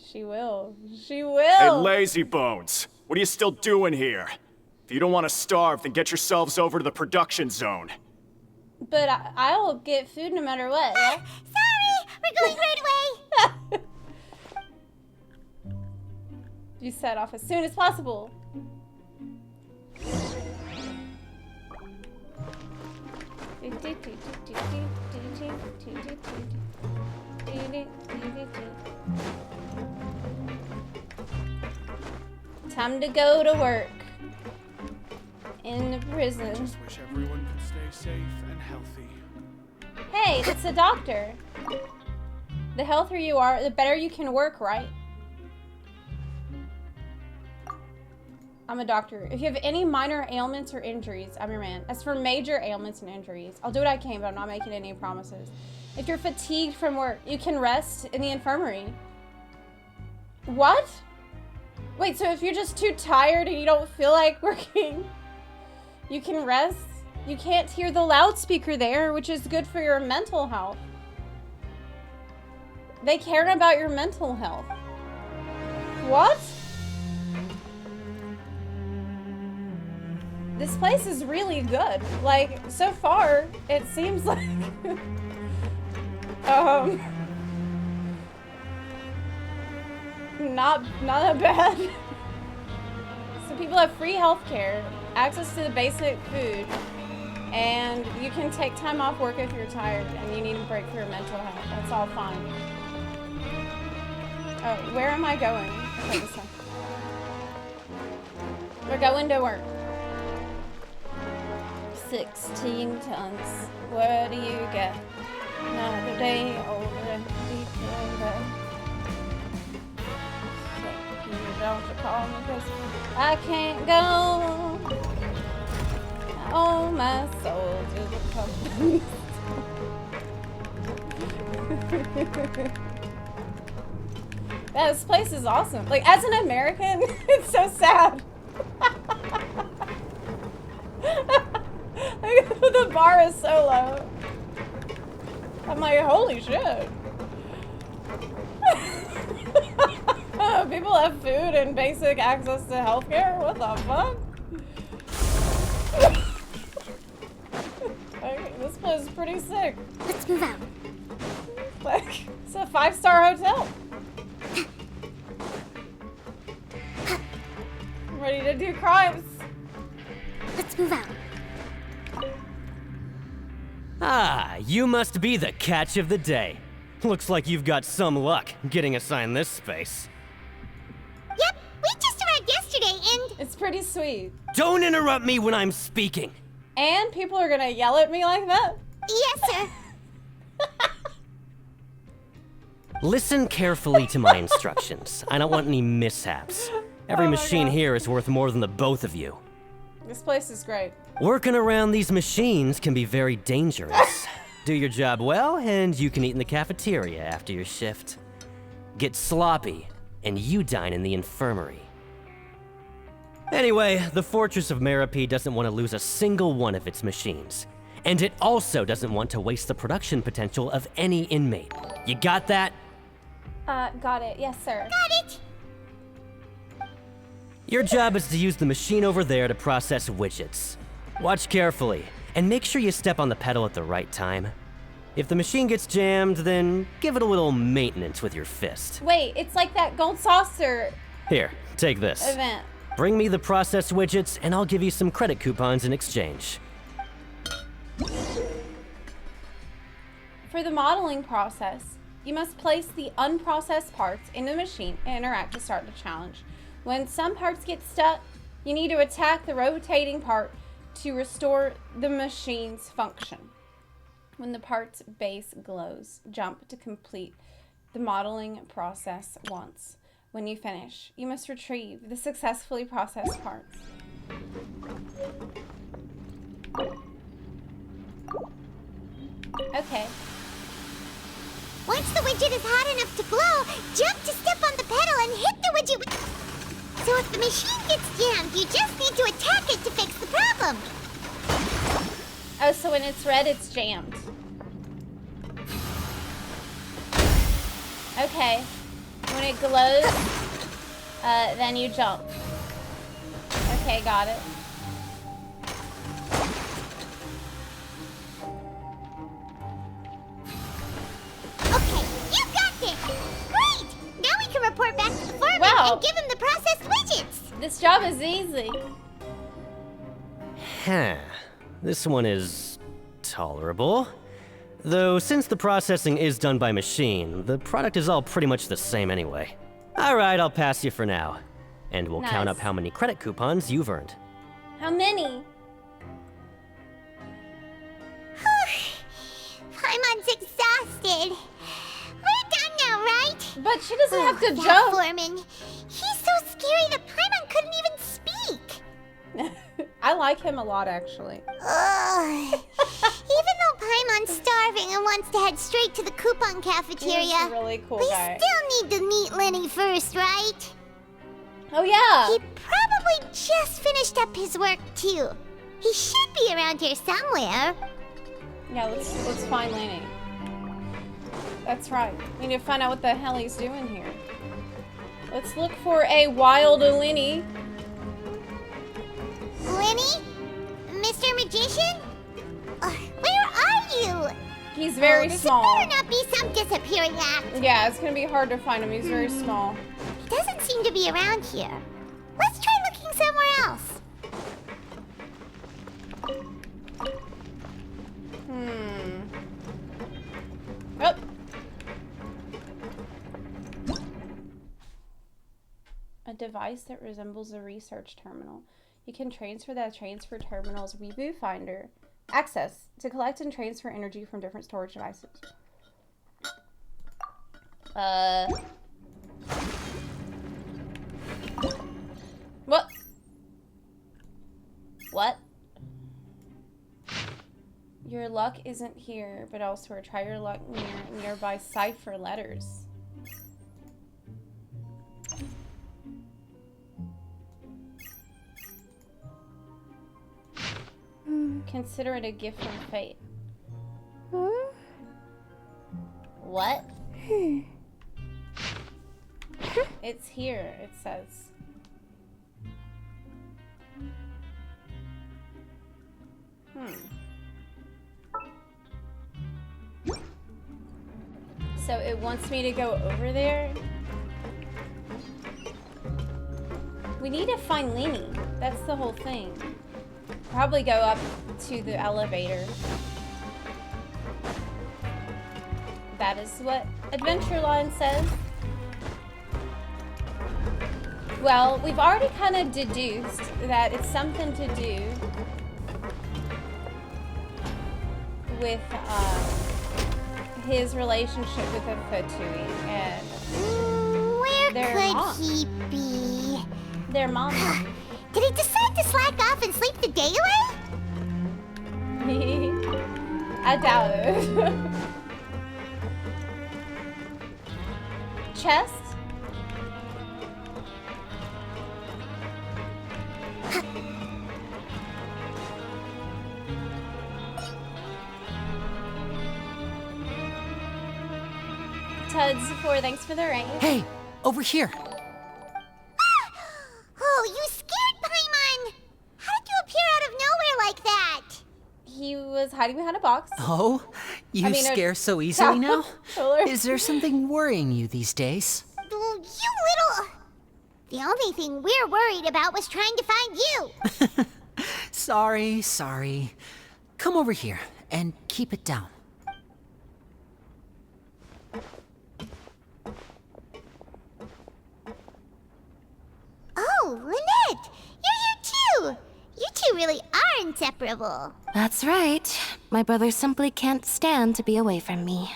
She will. She will. Hey, lazy bones. What are you still doing here? If you don't want to starve, then get yourselves over to the production zone. But I'll get food no matter what. Yeah? Sorry! We're going right away! You set off as soon as possible. Time to go to work. In the prison. Just wish everyone could stay safe and healthy. Hey, that's the doctor. The healthier you are, the better you can work, right? I'm a doctor. If you have any minor ailments or injuries, I'm your man. As for major ailments and injuries, I'll do what I can, but I'm not making any promises. If you're fatigued from work, you can rest in the infirmary. What? Wait, so if you're just too tired and you don't feel like working, you can rest? You can't hear the loudspeaker there, which is good for your mental health. They care about your mental health. What? This place is really good. Like, so far, it seems like... not that bad. So people have free healthcare, access to the basic food, and you can take time off work if you're tired and you need a break for your mental health. That's all fine. Oh, where am I going? Okay, this one. We're going to work. 16 tons. What do you get? Another day older and deeper. Don't you call me, 'cause I can't go. Oh, my soul to the company. This place is awesome. Like, as an American, it's so sad. The bar is so low. I'm like, holy shit. People have food and basic access to healthcare? What the fuck? Okay, this place is pretty sick. Let's move out. Like, it's a 5-star hotel. I'm ready to do crimes. Let's move out. Ah, you must be the catch of the day. Looks like you've got some luck getting assigned this space. Yep, we just arrived yesterday and... It's pretty sweet. Don't interrupt me when I'm speaking. And people are gonna yell at me like that? Yes, sir. Listen carefully to my instructions. I don't want any mishaps. Every machine here is worth more than the both of you. This place is great. Working around these machines can be very dangerous. Do your job well, and you can eat in the cafeteria after your shift. Get sloppy, and you dine in the infirmary. Anyway, the Fortress of Merope doesn't want to lose a single one of its machines. And it also doesn't want to waste the production potential of any inmate. You got that? Got it. Yes, sir. Got it! Your job is to use the machine over there to process widgets. Watch carefully, and make sure you step on the pedal at the right time. If the machine gets jammed, then give it a little maintenance with your fist. Wait, it's like that gold saucer Here, take this. event. Bring me the processed widgets, and I'll give you some credit coupons in exchange. For the modeling process, you must place the unprocessed parts in the machine and interact to start the challenge. When some parts get stuck, you need to attack the rotating part to restore the machine's function. When the part's base glows, jump to complete the modeling process once. When you finish, you must retrieve the successfully processed parts. Okay. Once the widget is hot enough to glow, jump to step on the pedal and hit the widget with... So if the machine gets jammed, you just need to attack it to fix the problem. Oh, so when it's red, it's jammed. Okay. When it glows, then you jump. Okay, got it. Okay, you got this! Great! Now we can report back to the foreman and give him the processed widgets! This job is easy. Huh. This one is tolerable. Though, since the processing is done by machine, the product is all pretty much the same anyway. Alright, I'll pass you for now. And we'll count up Nice. how many credit coupons you've earned. How many? Paimon's exhausted. We're done now, right? But she doesn't have to that jump. Foreman. He's so scary that Paimon couldn't even speak. I like him a lot, actually. Ugh. Even though Paimon's starving and wants to head straight to the coupon cafeteria, He's a really cool we guy. still need to meet Lenny first, right? Oh, yeah. He probably just finished up his work, too. He should be around here somewhere. Yeah, let's find Lenny. That's right. We need to find out what the hell he's doing here. Let's look for a wild Lenny. Lenny? Mr. Magician? Where are you? He's very this small. better not be some disappearing act. Yeah, it's gonna be hard to find him. He's very small. He doesn't seem to be around here. Let's try looking somewhere else. Oh. A device that resembles a research terminal. You can transfer the transfer terminal's reboot finder. Access to collect and transfer energy from different storage devices. What? What? Your luck isn't here, but elsewhere. Try your luck near nearby cipher letters. Consider it a gift from fate. What? It's here, it says. So it wants me to go over there? We need to find Lenny. That's the whole thing. Probably go up to the elevator. That is what Adventureline says. Well, we've already kind of deduced that it's something to do with his relationship with a Fatui and Where their could mom. he be? Their mom. Did he decide to slack off and sleep the day away? I doubt it. Chest? Tuds 4, thanks for the ring. Hey, over here. Oh, you scared Paimon! How did you appear out of nowhere like that? He was hiding behind a box. Oh, you I mean, scare so easily now? Caterpillar. Is there something worrying you these days? Oh, you little... The only thing we're worried about was trying to find you. Sorry. Come over here and keep it down. Oh, Lynette! You're here too! You two really are inseparable. That's right. My brother simply can't stand to be away from me.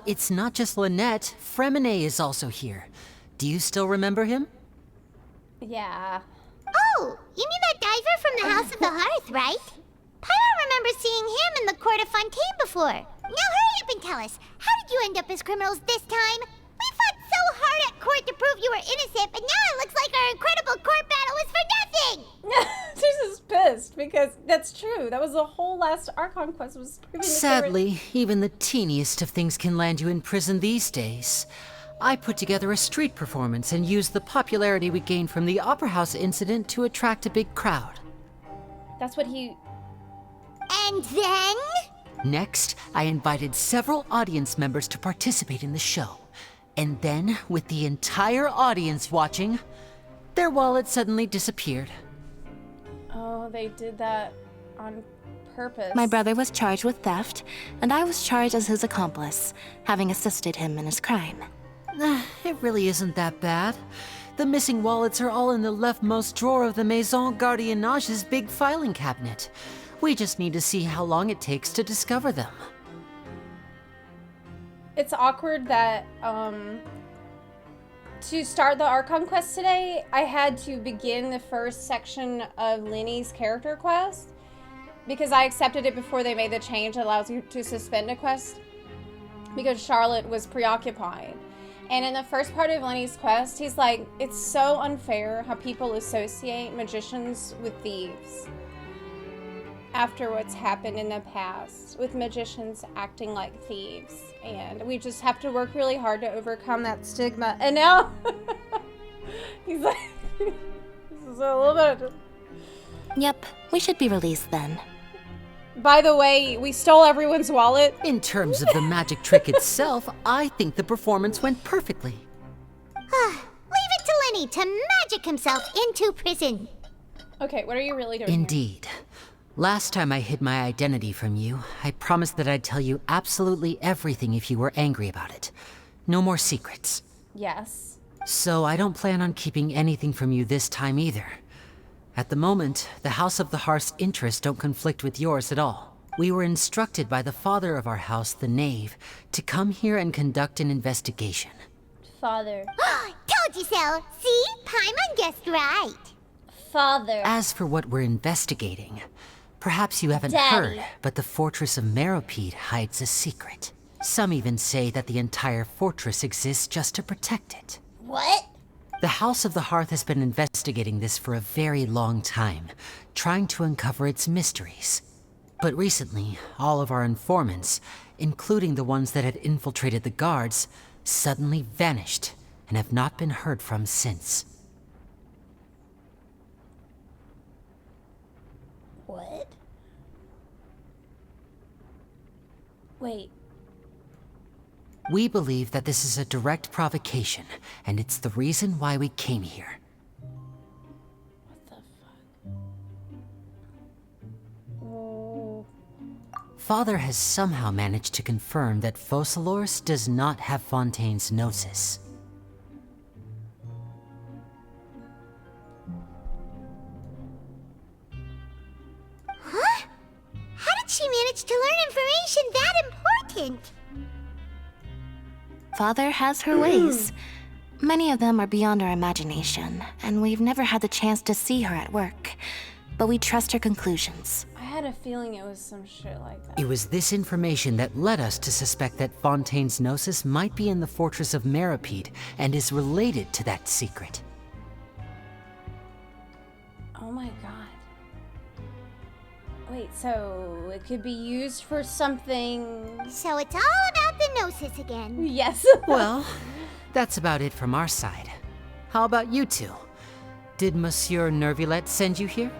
It's not just Lynette. Fremine is also here. Do you still remember him? Yeah. Oh, you mean that diver from the House of the Hearth, right? Paimon remembers seeing him in the Court of Fontaine before. Now hurry up and tell us, how did you end up as criminals this time? We fought so hard at court to prove you were innocent, but now it looks like our incredible court battle was for nothing! She's just pissed because that's true. That was the whole last Archon quest was proving that they were- Sadly, even the teeniest of things can land you in prison these days. I put together a street performance and used the popularity we gained from the Opera House incident to attract a big crowd. That's what he... And then? Next, I invited several audience members to participate in the show. And then, with the entire audience watching, their wallet suddenly disappeared. Oh, they did that on purpose? My brother was charged with theft, and I was charged as his accomplice, having assisted him in his crime. It really isn't that bad. The missing wallets are all in the leftmost drawer of the Maison Gardiennage's big filing cabinet. We just need to see how long it takes to discover them. It's awkward that, to start the Archon quest today, I had to begin the first section of Lenny's character quest because I accepted it before they made the change that allows you to suspend a quest because Charlotte was preoccupied. And in the first part of Lenny's quest, he's like, it's so unfair how people associate magicians with thieves after what's happened in the past with magicians acting like thieves. And we just have to work really hard to overcome that stigma. And now he's like, this is a little bit. Yep, we should be released then. By the way, we stole everyone's wallet. In terms of the magic trick itself, I think the performance went perfectly. Leave it to Lenny to magic himself into prison. Okay, what are you really doing Indeed. Last time I hid my identity from you, I promised that I'd tell you absolutely everything if you were angry about it. No more secrets. Yes. So I don't plan on keeping anything from you this time either. At the moment, the House of the Hearth's interests don't conflict with yours at all. We were instructed by the father of our house, the Knave, to come here and conduct an investigation. Father. Told you so. See? Paimon guessed right. Father. As for what we're investigating, perhaps you haven't Daddy. heard, but the fortress of Meropide hides a secret. Some even say that the entire fortress exists just to protect it. What? The House of the Hearth has been investigating this for a very long time, trying to uncover its mysteries. But recently, all of our informants, including the ones that had infiltrated the guards, suddenly vanished and have not been heard from since. What? Wait. We believe that this is a direct provocation, and it's the reason why we came here. Father has somehow managed to confirm that Focalors does not have Fontaine's Gnosis. Huh? How did she manage to learn information that important? Father has her ways. Many of them are beyond our imagination, and we've never had the chance to see her at work. But we trust her conclusions. I had a feeling it was some shit like that. It was this information that led us to suspect that Fontaine's Gnosis might be in the fortress of Meropide and is related to that secret. Oh my god. Wait, so it could be used for something... So it's all about the Gnosis again. Yes. Well, that's about it from our side. How about you two? Did Monsieur Nervillette send you here?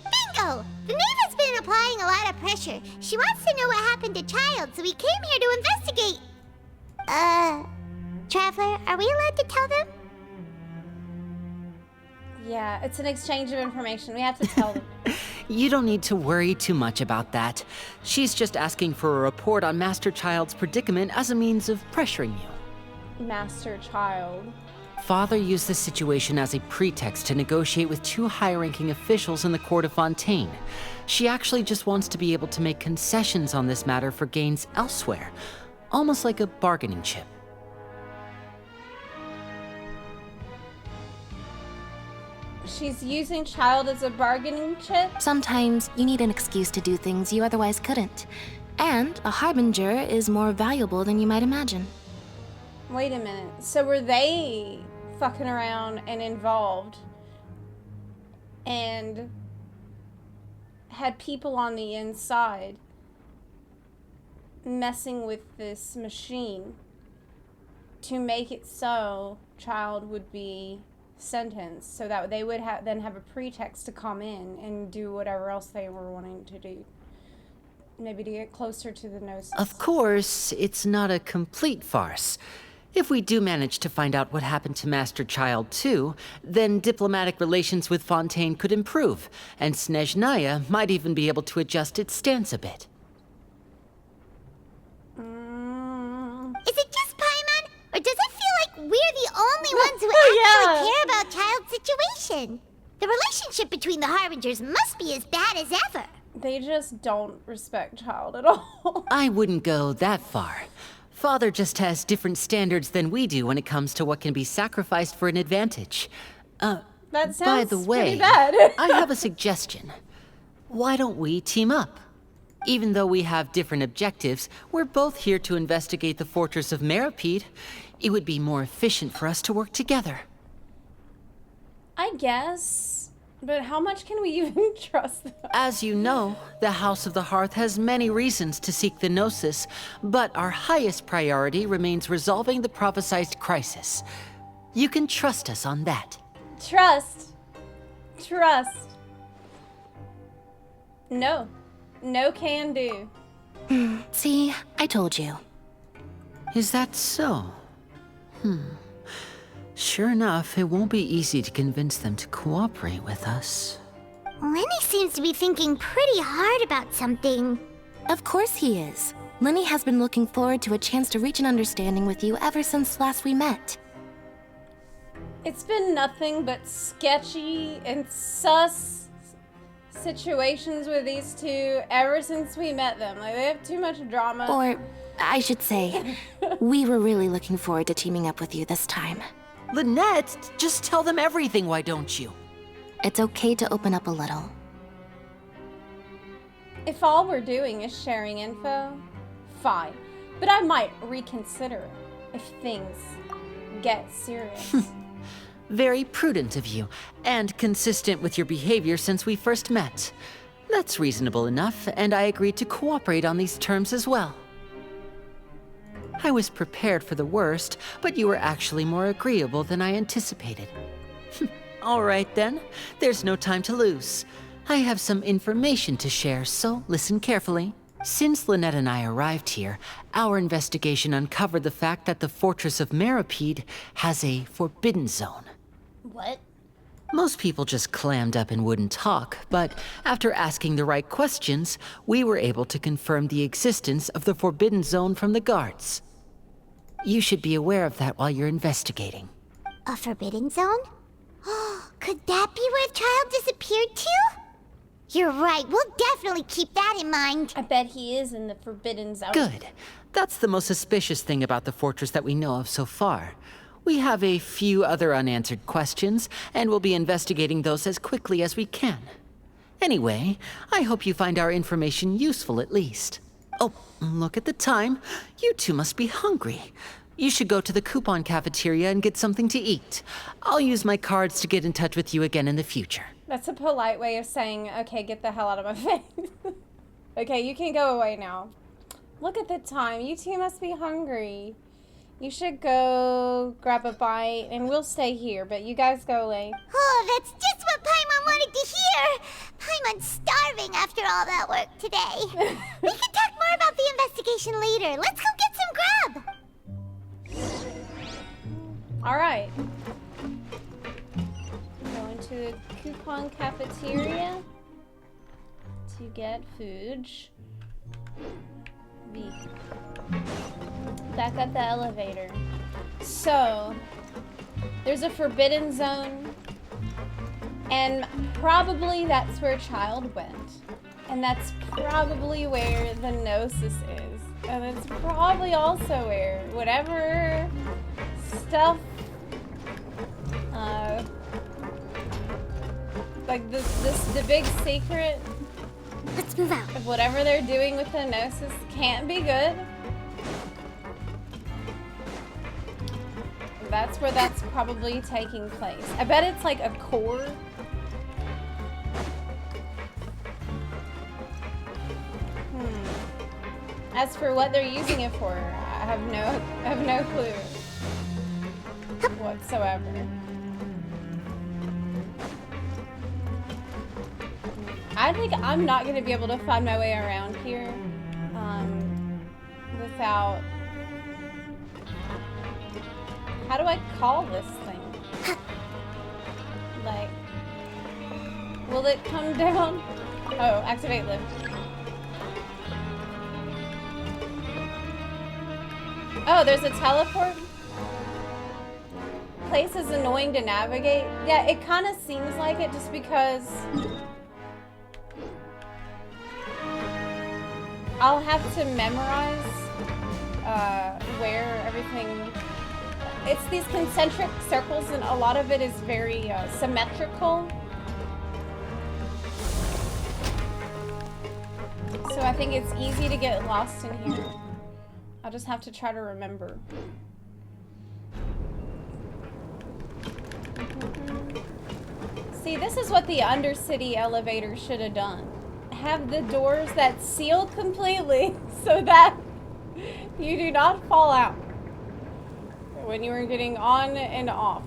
Bingo! The Knave has been applying a lot of pressure. She wants to know what happened to Child, so we came here to investigate. Traveler, are we allowed to tell them? Yeah, it's an exchange of information. We have to tell them. You don't need to worry too much about that. She's just asking for a report on Master Child's predicament as a means of pressuring you. Master Child. Father used this situation as a pretext to negotiate with two high-ranking officials in the court of Fontaine. She actually just wants to be able to make concessions on this matter for gains elsewhere, almost like a bargaining chip. She's using Child as a bargaining chip? Sometimes you need an excuse to do things you otherwise couldn't. And a harbinger is more valuable than you might imagine. Wait a minute. So were they fucking around and involved and had people on the inside messing with this machine to make it so Child would be sentenced so that they would then have a pretext to come in and do whatever else they were wanting to do? Maybe to get closer to the Gnosis. Of course, it's not a complete farce. If we do manage to find out what happened to Master Child 2, then diplomatic relations with Fontaine could improve, and Snezhnaya might even be able to adjust its stance a bit. Is it just Paimon, or does it feel like we're the only ones who actually care about Child's situation? The relationship between the Harbingers must be as bad as ever. They just don't respect Child at all. I wouldn't go that far. Father just has different standards than we do when it comes to what can be sacrificed for an advantage. That sounds by the way, pretty bad. I have a suggestion. Why don't we team up? Even though we have different objectives, we're both here to investigate the fortress of Meripede. It would be more efficient for us to work together. I guess. But how much can we even trust them? As you know, the House of the Hearth has many reasons to seek the Gnosis, but our highest priority remains resolving the prophesized crisis. You can trust us on that. Trust. Trust. No. No can do. See, I told you. Is that so? Sure enough, it won't be easy to convince them to cooperate with us. Lenny seems to be thinking pretty hard about something. Of course he is. Lenny has been looking forward to a chance to reach an understanding with you ever since last we met. It's been nothing but sketchy and sus situations with these two ever since we met them. Like, they have too much drama. Or, I should say, we were really looking forward to teaming up with you this time. Lynette, just tell them everything, why don't you? It's okay to open up a little. If all we're doing is sharing info, fine. But I might reconsider if things get serious. Very prudent of you, and consistent with your behavior since we first met. That's reasonable enough, and I agreed to cooperate on these terms as well. I was prepared for the worst, but you were actually more agreeable than I anticipated. All right then, there's no time to lose. I have some information to share, so listen carefully. Since Lynette and I arrived here, our investigation uncovered the fact that the Fortress of Meripede has a forbidden zone. What? Most people just clammed up and wouldn't talk, but after asking the right questions, we were able to confirm the existence of the forbidden zone from the guards. You should be aware of that while you're investigating. A forbidden zone? Could that be where Child disappeared to? You're right, we'll definitely keep that in mind. I bet he is in the forbidden zone. Good. That's the most suspicious thing about the fortress that we know of so far. We have a few other unanswered questions, and we'll be investigating those as quickly as we can. Anyway, I hope you find our information useful at least. Oh, look at the time. You two must be hungry. You should go to the coupon cafeteria and get something to eat. I'll use my cards to get in touch with you again in the future. That's a polite way of saying, okay, get the hell out of my face. Okay, you can go away now. Look at the time. You two must be hungry. You should go grab a bite, and we'll stay here, but you guys go away. Oh, that's just what Paimon wanted to hear! Paimon's starving after all that work today. We can talk more about the investigation later. Let's go get some grub! Alright. Going to the coupon cafeteria to get food. Back at the elevator. So, there's a forbidden zone, and probably that's where Child went. And that's probably where the Gnosis is. And it's probably also where whatever stuff, like the big secret. Let's move out. Of whatever they're doing with the Gnosis can't be good. That's where that's probably taking place. I bet it's like a core. As for what they're using it for, I have no clue whatsoever. I think I'm not gonna be able to find my way around here without How do I call this thing? Like, will it come down? Oh, activate lift. Oh, there's a teleport? Place is annoying to navigate. Yeah, it kind of seems like it just because I'll have to memorize where everything... It's these concentric circles and a lot of it is very symmetrical. So I think it's easy to get lost in here. I'll just have to try to remember. See, this is what the Undercity elevator should have done. Have the doors that seal completely so that you do not fall out when you are getting on and off.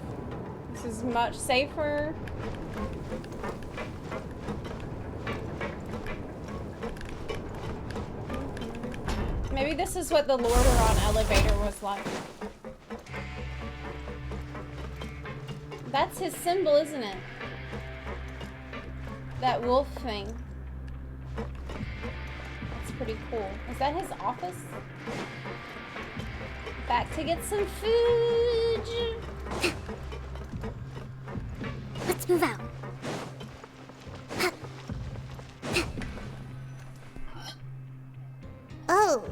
This is much safer. Maybe this is what the Lordaeron elevator was like. That's his symbol, isn't it? That wolf thing. That's pretty cool. Is that his office? Back to get some food. Let's move out. Oh,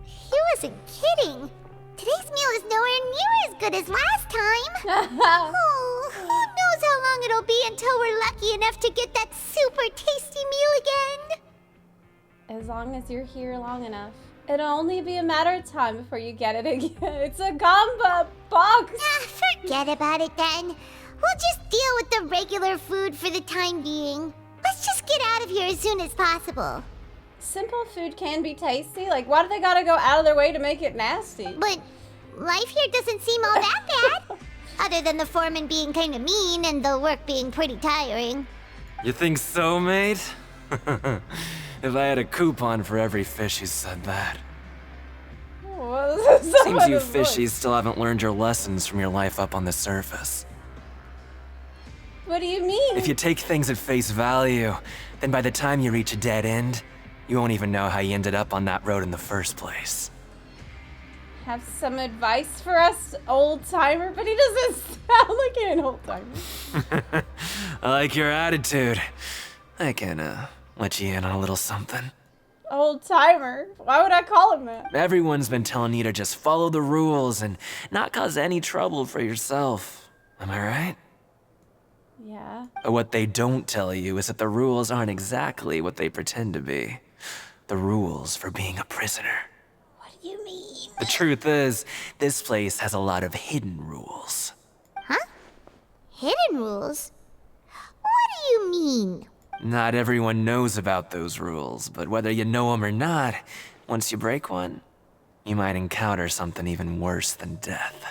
he wasn't kidding. Today's meal is nowhere near as good as last time. Oh, who knows how long it'll be until we're lucky enough to get that super tasty meal again. As long as you're here long enough. It'll only be a matter of time before you get it again. It's a gamba box. Forget about it then. We'll just deal with the regular food for the time being. Let's just get out of here as soon as possible. Simple food can be tasty. Like, why do they gotta go out of their way to make it nasty? But life here doesn't seem all that bad. Other than the foreman being kind of mean and the work being pretty tiring. You think so, mate? If I had a coupon for every fish who said that. Seems you fishies still haven't learned your lessons from your life up on the surface. What do you mean? If you take things at face value, then by the time you reach a dead end, you won't even know how you ended up on that road in the first place. Have some advice for us, old timer? But he doesn't sound like an old timer. I like your attitude. I can, let you in on a little something. Old timer? Why would I call him that? Everyone's been telling you to just follow the rules and not cause any trouble for yourself. Am I right? Yeah. But what they don't tell you is that the rules aren't exactly what they pretend to be. The rules for being a prisoner. What do you mean? The truth is, this place has a lot of hidden rules. Huh? Hidden rules? What do you mean? Not everyone knows about those rules, but whether you know them or not, once you break one, you might encounter something even worse than death.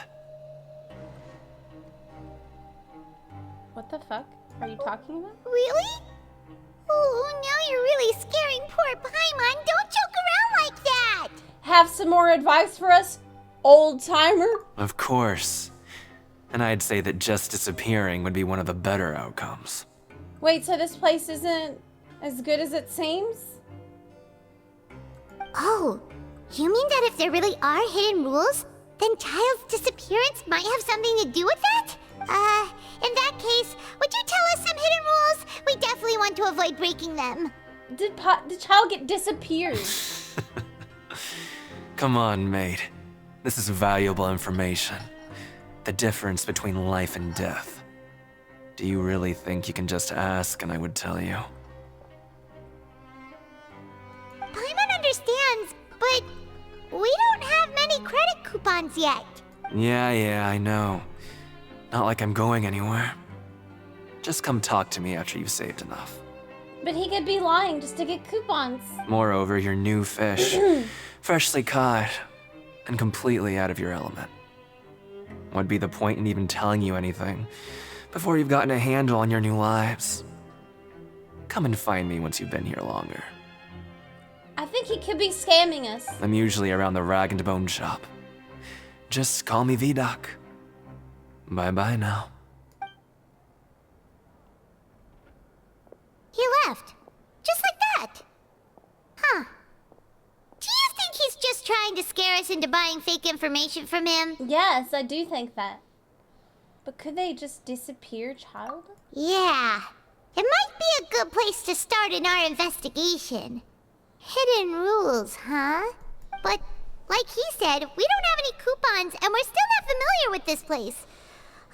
What the fuck are you talking about? Really? Oh, now you're really scaring poor Paimon. Don't joke around like that. Have some more advice for us, old timer? Of course. And I'd say that just disappearing would be one of the better outcomes. Wait, so this place isn't as good as it seems? Oh, you mean that if there really are hidden rules, then Child's disappearance might have something to do with that? In that case, would you tell us some hidden rules? We definitely want to avoid breaking them. Did Child get disappeared? Come on, mate. This is valuable information. The difference between life and death. Do you really think you can just ask and I would tell you? Paimon understands, but we don't have many credit coupons yet. Yeah, I know. Not like I'm going anywhere. Just come talk to me after you've saved enough. But he could be lying just to get coupons. Moreover, you're new fish, freshly caught, and completely out of your element. What'd be the point in even telling you anything before you've gotten a handle on your new lives? Come and find me once you've been here longer. I think he could be scamming us. I'm usually around the rag and bone shop. Just call me VDoc. Bye-bye now. He left. Just like that. Huh. Do you think he's just trying to scare us into buying fake information from him? Yes, I do think that. But could they just disappear, child? Yeah. It might be a good place to start in our investigation. Hidden rules, huh? But, like he said, we don't have any coupons and we're still not familiar with this place.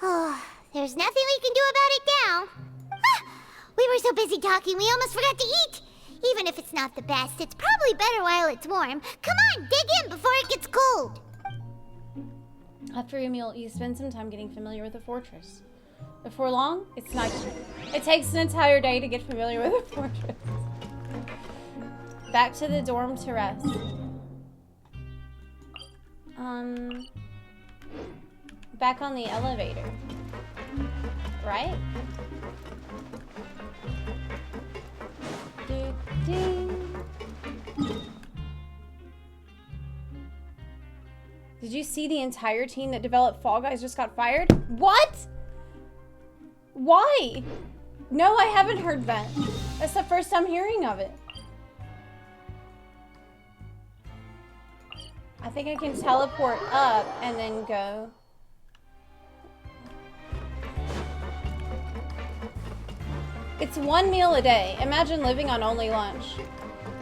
Oh, there's nothing we can do about it now. Ah, we were so busy talking we almost forgot to eat. Even if it's not the best, it's probably better while it's warm. Come on, dig in before it gets cold. After your meal, you spend some time getting familiar with the fortress. Before long, it's nighttime. It takes an entire day to get familiar with the fortress. Back to the dorm to rest. Back on the elevator. Right? Did you see the entire team that developed Fall Guys just got fired? What? Why? No, I haven't heard that. That's the first I'm hearing of it. I think I can teleport up and then go. It's one meal a day. Imagine living on only lunch.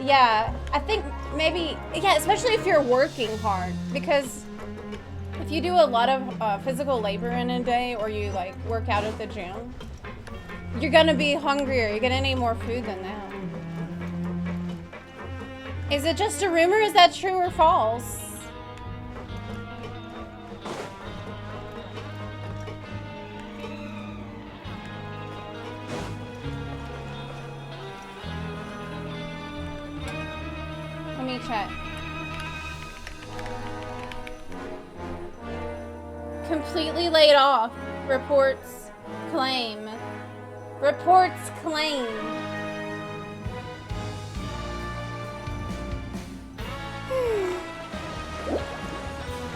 Yeah, I think maybe, yeah, especially if you're working hard. Because if you do a lot of physical labor in a day, or you like work out at the gym, you're gonna be hungrier. You're gonna need more food than that. Is it just a rumor? Is that true or false? Let me check. Completely laid off. Reports claim. Reports claim.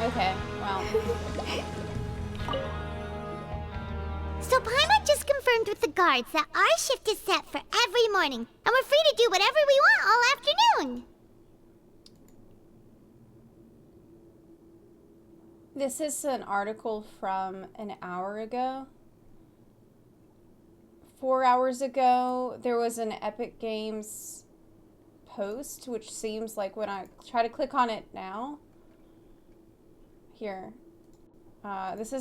Okay, well. So Paimon just confirmed with the guards that our shift is set for every morning, and we're free to do whatever we want all afternoon. This is an article from an hour ago. 4 hours ago, there was an Epic Games post, which seems like when I try to click on it now. Here. This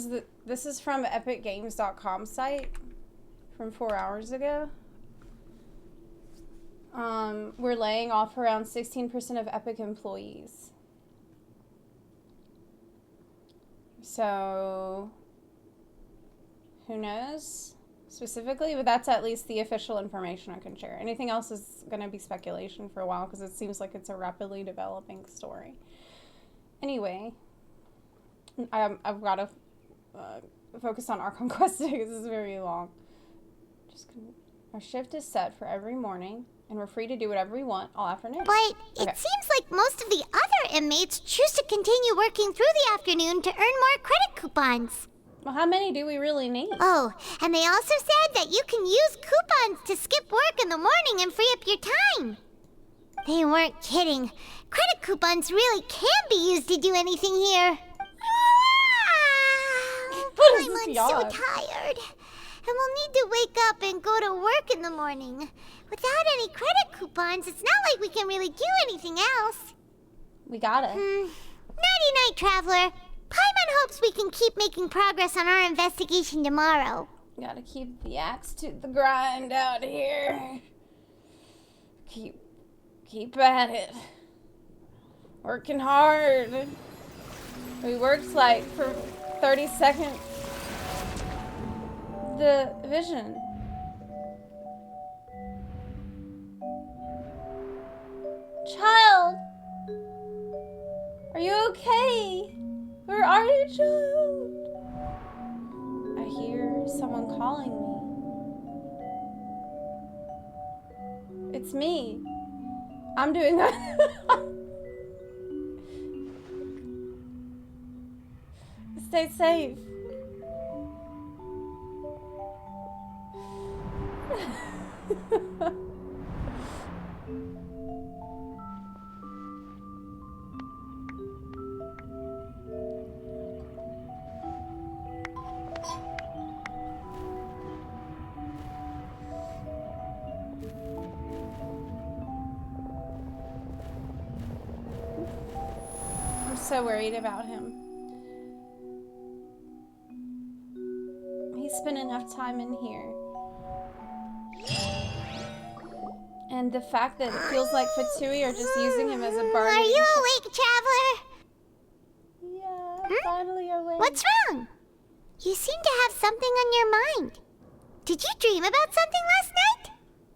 is from epicgames.com site from 4 hours ago. We're laying off around 16% of Epic employees. So, who knows specifically, but that's at least the official information I can share. Anything else is going to be speculation for a while because it seems like it's a rapidly developing story. Anyway, I've got to focus on Archon Quest 6. This is very long. Our shift is set for every morning, and we're free to do whatever we want all afternoon. But it seems like most of the other inmates choose to continue working through the afternoon to earn more credit coupons. Well, how many do we really need? Oh, and they also said that you can use coupons to skip work in the morning and free up your time. They weren't kidding. Credit coupons really can be used to do anything here. I'm so tired. And we'll need to wake up and go to work in the morning. Without any credit coupons, it's not like we can really do anything else. We got it. Nighty-night, Traveler. Paimon hopes we can keep making progress on our investigation tomorrow. Gotta keep the axe to the grind out here. Keep at it. Working hard. We worked like for 30 seconds. The vision. Child! Are you okay? Where are you, child? I hear someone calling me. It's me. I'm doing that. Stay safe. so worried about him. He spent enough time in here. And the fact that it feels like Fatui are just using him as a bargaining Are you chip. awake, Traveler? Yeah, finally awake. What's wrong? You seem to have something on your mind. Did you dream about something last night?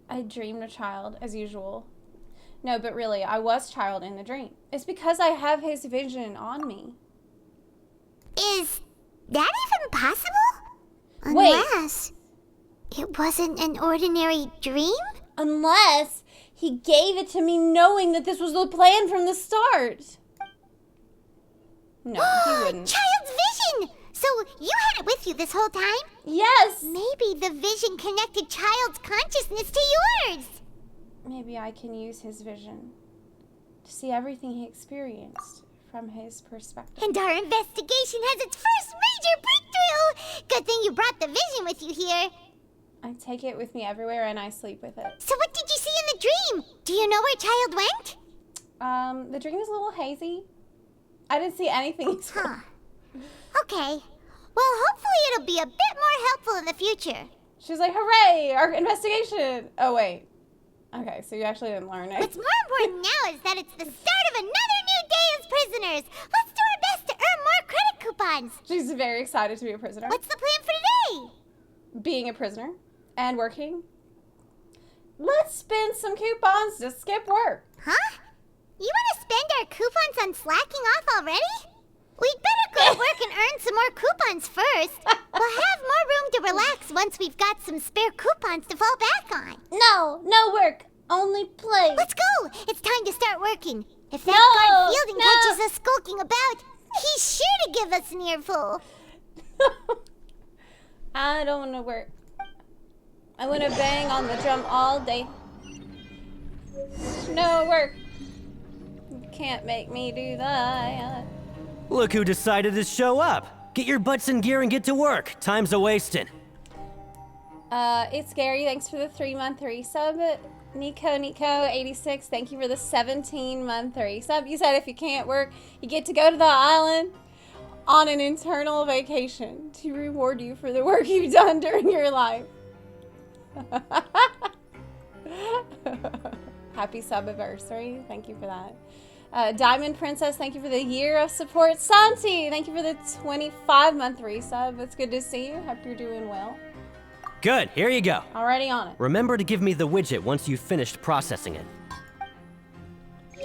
I dreamed a child, as usual. No, but really, I was child in the dream. It's because I have his vision on me. Is that even possible? Wait. Unless it wasn't an ordinary dream? Unless he gave it to me knowing that this was the plan from the start. No, he wouldn't. Child's vision! So you had it with you this whole time? Yes! Maybe the vision connected Child's consciousness to yours. Maybe I can use his vision to see everything he experienced from his perspective. And our investigation has its first major breakthrough! Good thing you brought the vision with you here. I take it with me everywhere and I sleep with it. So what did you see in the dream? Do you know where Child went? The dream is a little hazy. I didn't see anything. Huh. Okay. Well, hopefully it'll be a bit more helpful in the future. She's like, hooray, our investigation. Oh, wait. Okay, so you actually didn't learn it. What's more important now is that it's the start of another new day as prisoners. Let's do our best to earn more credit coupons. She's very excited to be a prisoner. What's the plan for today? Being a prisoner and working. Let's spend some coupons to skip work. Huh? You want to spend our coupons on slacking off already? We'd better go to work and earn some more coupons first. We'll have more room to relax once we've got some spare coupons to fall back on. No work. Only play. Let's go. It's time to start working. If that guard Fielding catches us skulking about, he's sure to give us an earful. I don't want to work. I want to bang on the drum all day. No work. You can't make me do that. Look who decided to show up. Get your butts in gear and get to work. Time's a-wasting. It's Gary. Thanks for the 3-month resub. Nico86, thank you for the 17-month resub. You said if you can't work, you get to go to the island on an internal vacation to reward you for the work you've done during your life. Happy sub-anniversary. Thank you for that. Diamond Princess, thank you for the year of support. Santi, thank you for the 25-month resub. It's good to see you. Hope you're doing well. Good, here you go. Already on it. Remember to give me the widget once you've finished processing it.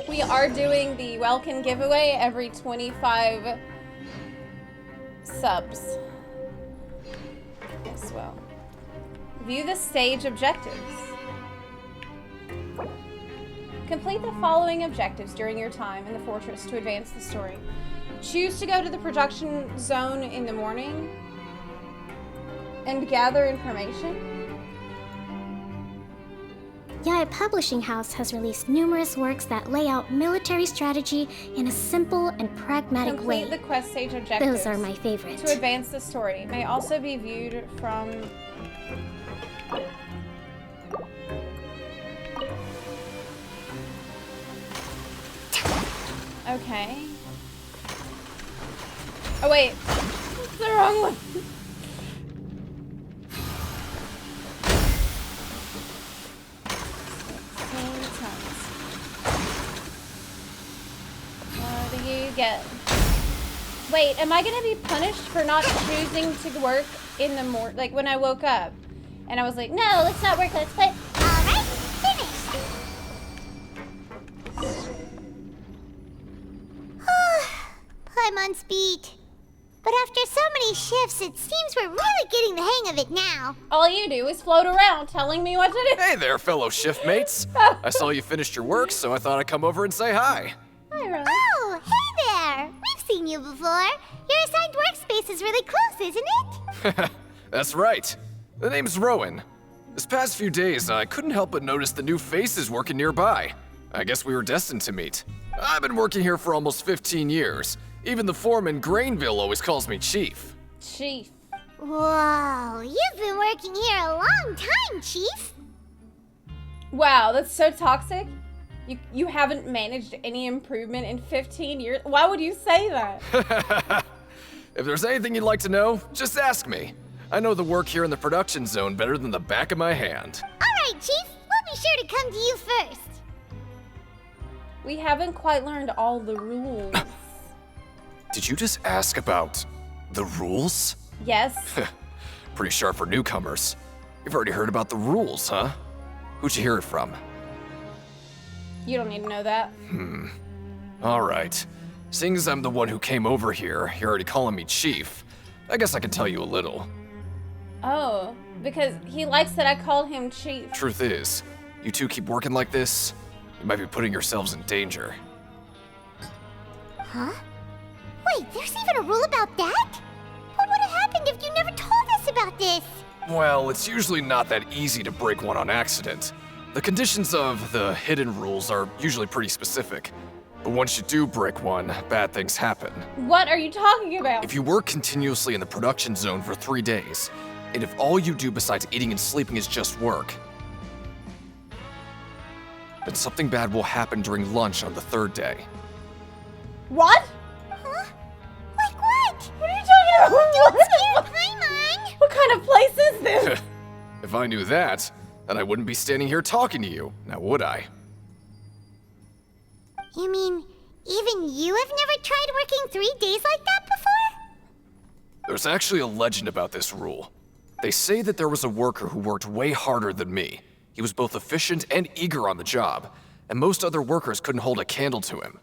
We are doing the Welkin giveaway every 25 subs as well. View the stage objectives. Complete the following objectives during your time in the fortress to advance the story. Choose to go to the production zone in the morning and gather information. Yaya Publishing House has released numerous works that lay out military strategy in a simple and pragmatic way. Complete the quest stage objectives. Those are my favorite. To advance the story. May also be viewed from... Okay. Oh wait, it's the wrong one. What do you get? Wait, am I gonna be punished for not choosing to work in the morning, like when I woke up? And I was like, no, let's not work, let's play. Alright, finished. I'm on speed. But after so many shifts, it seems we're really getting the hang of it now. All you do is float around telling me what to do. Hey there, fellow shiftmates. I saw you finished your work, so I thought I'd come over and say hi. Hi, Rowan. Oh, hey there. We've seen you before. Your assigned workspace is really close, isn't it? That's right. The name's Rowan. This past few days, I couldn't help but notice the new faces working nearby. I guess we were destined to meet. I've been working here for almost 15 years. Even the foreman, Grainville, always calls me Chief. Chief. Whoa, you've been working here a long time, Chief. Wow, that's so toxic. You haven't managed any improvement in 15 years? Why would you say that? If there's anything you'd like to know, just ask me. I know the work here in the production zone better than the back of my hand. Alright, Chief. We'll be sure to come to you first. We haven't quite learned all the rules. Did you just ask about the rules? Yes. Pretty sharp for newcomers. You've already heard about the rules, huh? Who'd you hear it from? You don't need to know that. Alright. Seeing as I'm the one who came over here, you're already calling me Chief. I guess I can tell you a little. Oh, because he likes that I called him Chief. Truth is, you two keep working like this, you might be putting yourselves in danger. Huh? Wait, there's even a rule about that? What would have happened if you never told us about this? Well, it's usually not that easy to break one on accident. The conditions of the hidden rules are usually pretty specific. But once you do break one, bad things happen. What are you talking about? If you work continuously in the production zone for 3 days, and if all you do besides eating and sleeping is just work, then something bad will happen during lunch on the 3rd day. What? Huh? Like what? What are you talking about? Don't scare Paimon! What kind of place is this? If I knew that, then I wouldn't be standing here talking to you, now would I? You mean, even you have never tried working 3 days like that before? There's actually a legend about this rule. They say that there was a worker who worked way harder than me. He was both efficient and eager on the job, and most other workers couldn't hold a candle to him.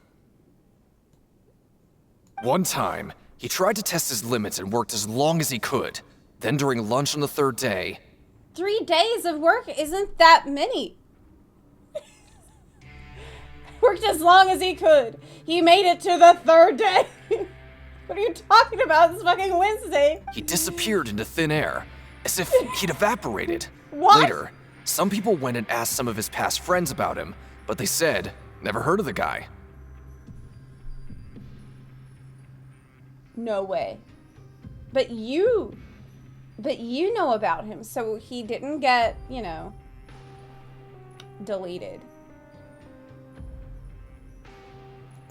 One time, he tried to test his limits and worked as long as he could. Then during lunch on the 3rd day... 3 days of work isn't that many. Worked as long as he could. He made it to the 3rd day. What are you talking about? It's fucking Wednesday. He disappeared into thin air, as if he'd evaporated. What? Later, some people went and asked some of his past friends about him, but they said, never heard of the guy. No way. But you know about him, so he didn't get, you know, deleted.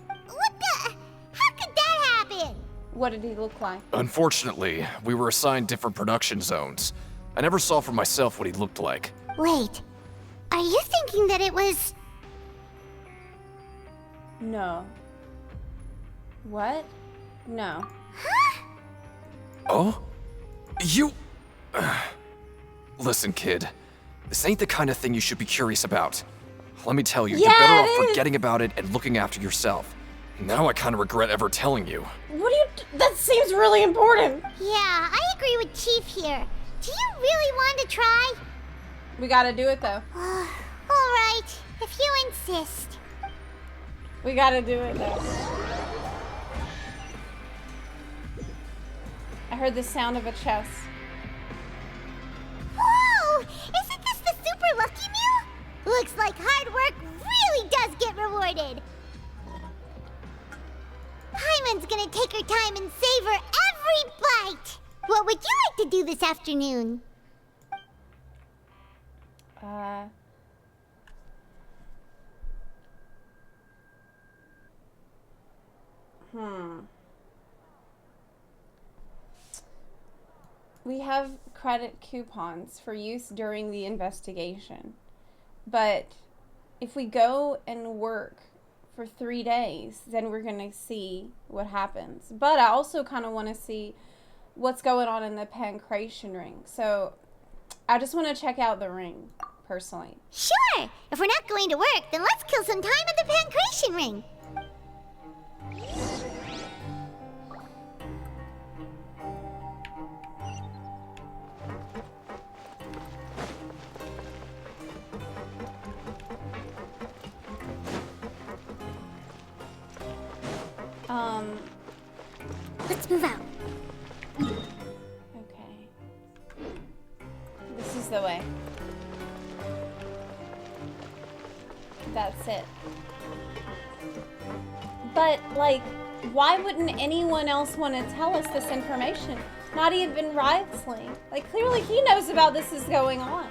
What the? How could that happen? What did he look like? Unfortunately, we were assigned different production zones. I never saw for myself what he looked like. Wait, are you thinking that it was... No. What? No. Oh? You... Listen, kid. This ain't the kind of thing you should be curious about. Let me tell you, you're better off forgetting about it and looking after yourself. Now I kind of regret ever telling you. What do you... That seems really important. Yeah, I agree with Chief here. Do you really want to try? We gotta do it, though. Alright, if you insist. We gotta do it, though. I heard the sound of a chest. Whoa! Isn't this the super lucky meal? Looks like hard work really does get rewarded. Paimon's gonna take her time and savor every bite. What would you like to do this afternoon? We have credit coupons for use during the investigation. But if we go and work for 3 days, then we're gonna see what happens. But I also kind of want to see what's going on in the pancreation ring. So I just want to check out the ring, personally. Sure! If we're not going to work, then let's kill some time at the pancreation ring. Let's move out. Okay. This is the way. That's it. But, like, why wouldn't anyone else want to tell us this information? Not even Wriothesley. Like, clearly he knows about this is going on.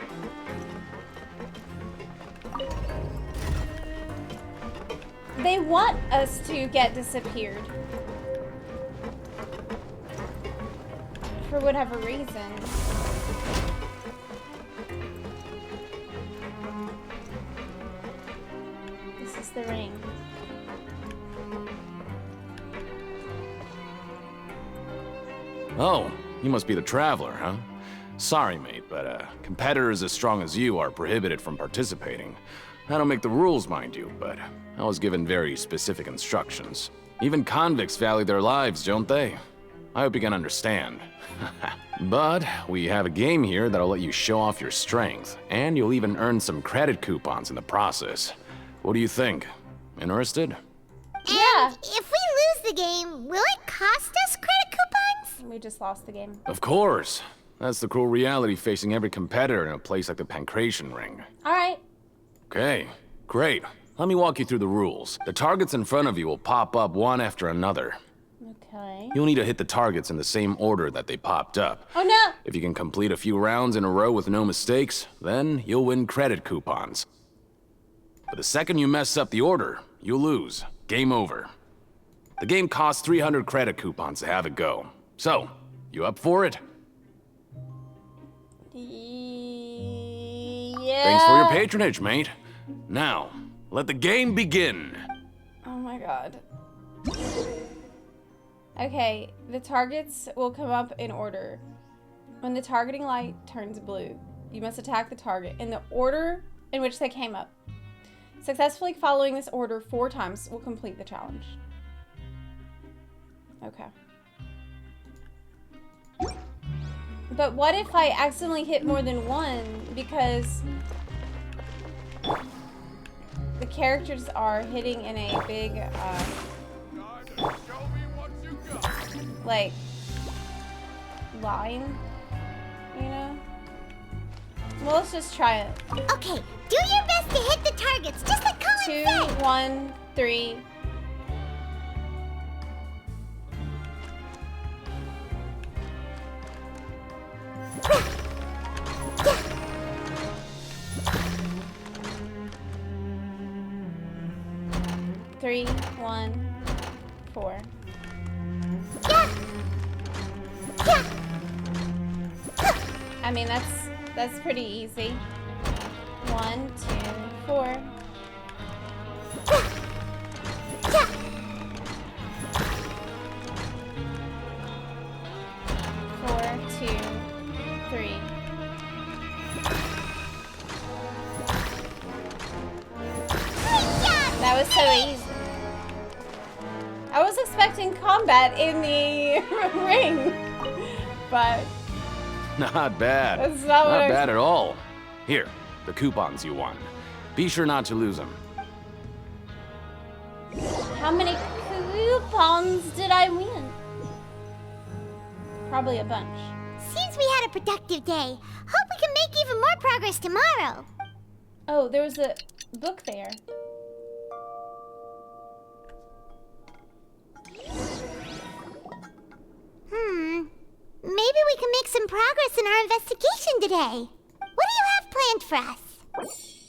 They want us to get disappeared. For whatever reason. This is the ring. Oh, you must be the Traveler, huh? Sorry, mate, but competitors as strong as you are prohibited from participating. I don't make the rules, mind you, but I was given very specific instructions. Even convicts value their lives, don't they? I hope you can understand. But we have a game here that'll let you show off your strength, and you'll even earn some credit coupons in the process. What do you think? Interested? Yeah. If we lose the game, will it cost us credit coupons? We just lost the game. Of course. That's the cruel reality facing every competitor in a place like the Pancration Ring. Alright. Okay, great. Let me walk you through the rules. The targets in front of you will pop up one after another. Okay. You'll need to hit the targets in the same order that they popped up. Oh no! If you can complete a few rounds in a row with no mistakes, then you'll win credit coupons. But the second you mess up the order, you'll lose. Game over. The game costs 300 credit coupons to have it go. So, you up for it? Yeah. Thanks for your patronage, mate. Now, let the game begin. Oh my god. Okay, the targets will come up in order. When the targeting light turns blue, you must attack the target in the order in which they came up. Successfully following this order 4 times will complete the challenge. Okay. But what if I accidentally hit more than one because the characters are hitting in a big, like, line, you know? Well, let's just try it. Okay, do your best to hit the targets, just like Colin 2, said. 1, 3. Three, 1, 4. I mean, that's pretty easy. 1, 2, 4. 4, 2, 3. That was so easy. I was expecting combat in the ring, but Not bad. That's not what I- bad at all. Here, the coupons you won. Be sure not to lose them. how many coupons did I win? Probably a bunch. Seems we had a productive day. Hope we can make even more progress tomorrow. Oh, there was a book there. Maybe we can make some progress in our investigation today. What do you have planned for us?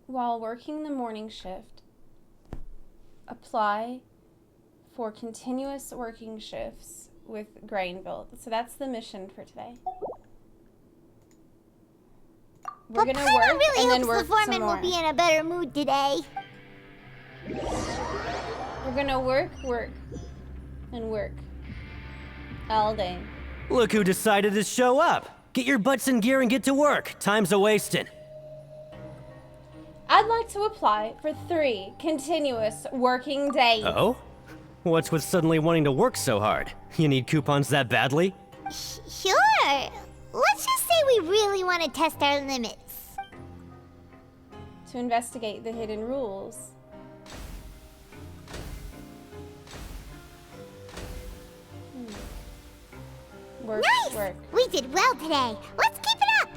While working the morning shift, apply for continuous working shifts with Grainville. So that's the mission for today. We're gonna Paimon work really and then hopes work the foreman some will more. be in a better mood today. We're gonna work, and work all day. Look who decided to show up. Get your butts in gear and get to work. Time's a-wasting. I'd like to apply for 3 continuous working days. Oh? What's with suddenly wanting to work so hard? You need coupons that badly? Sure. Let's just say we really want to test our limits. To investigate the hidden rules. Work, Nice! work. We did well today. Let's keep it up.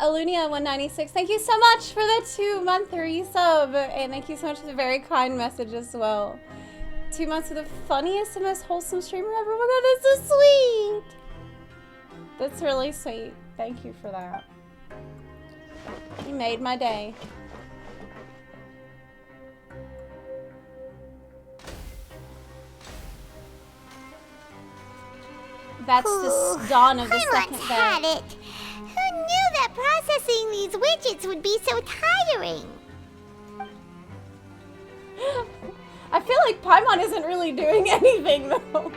Alunia196, thank you so much for the 2-month resub. And thank you so much for the very kind message as well. 2 months of the funniest and most wholesome streamer ever. Oh my god, that's so sweet. That's really sweet. Thank you for that. You made my day. That's the dawn of the I second once day. had it. Who knew that processing these widgets would be so tiring? I feel like Paimon isn't really doing anything though.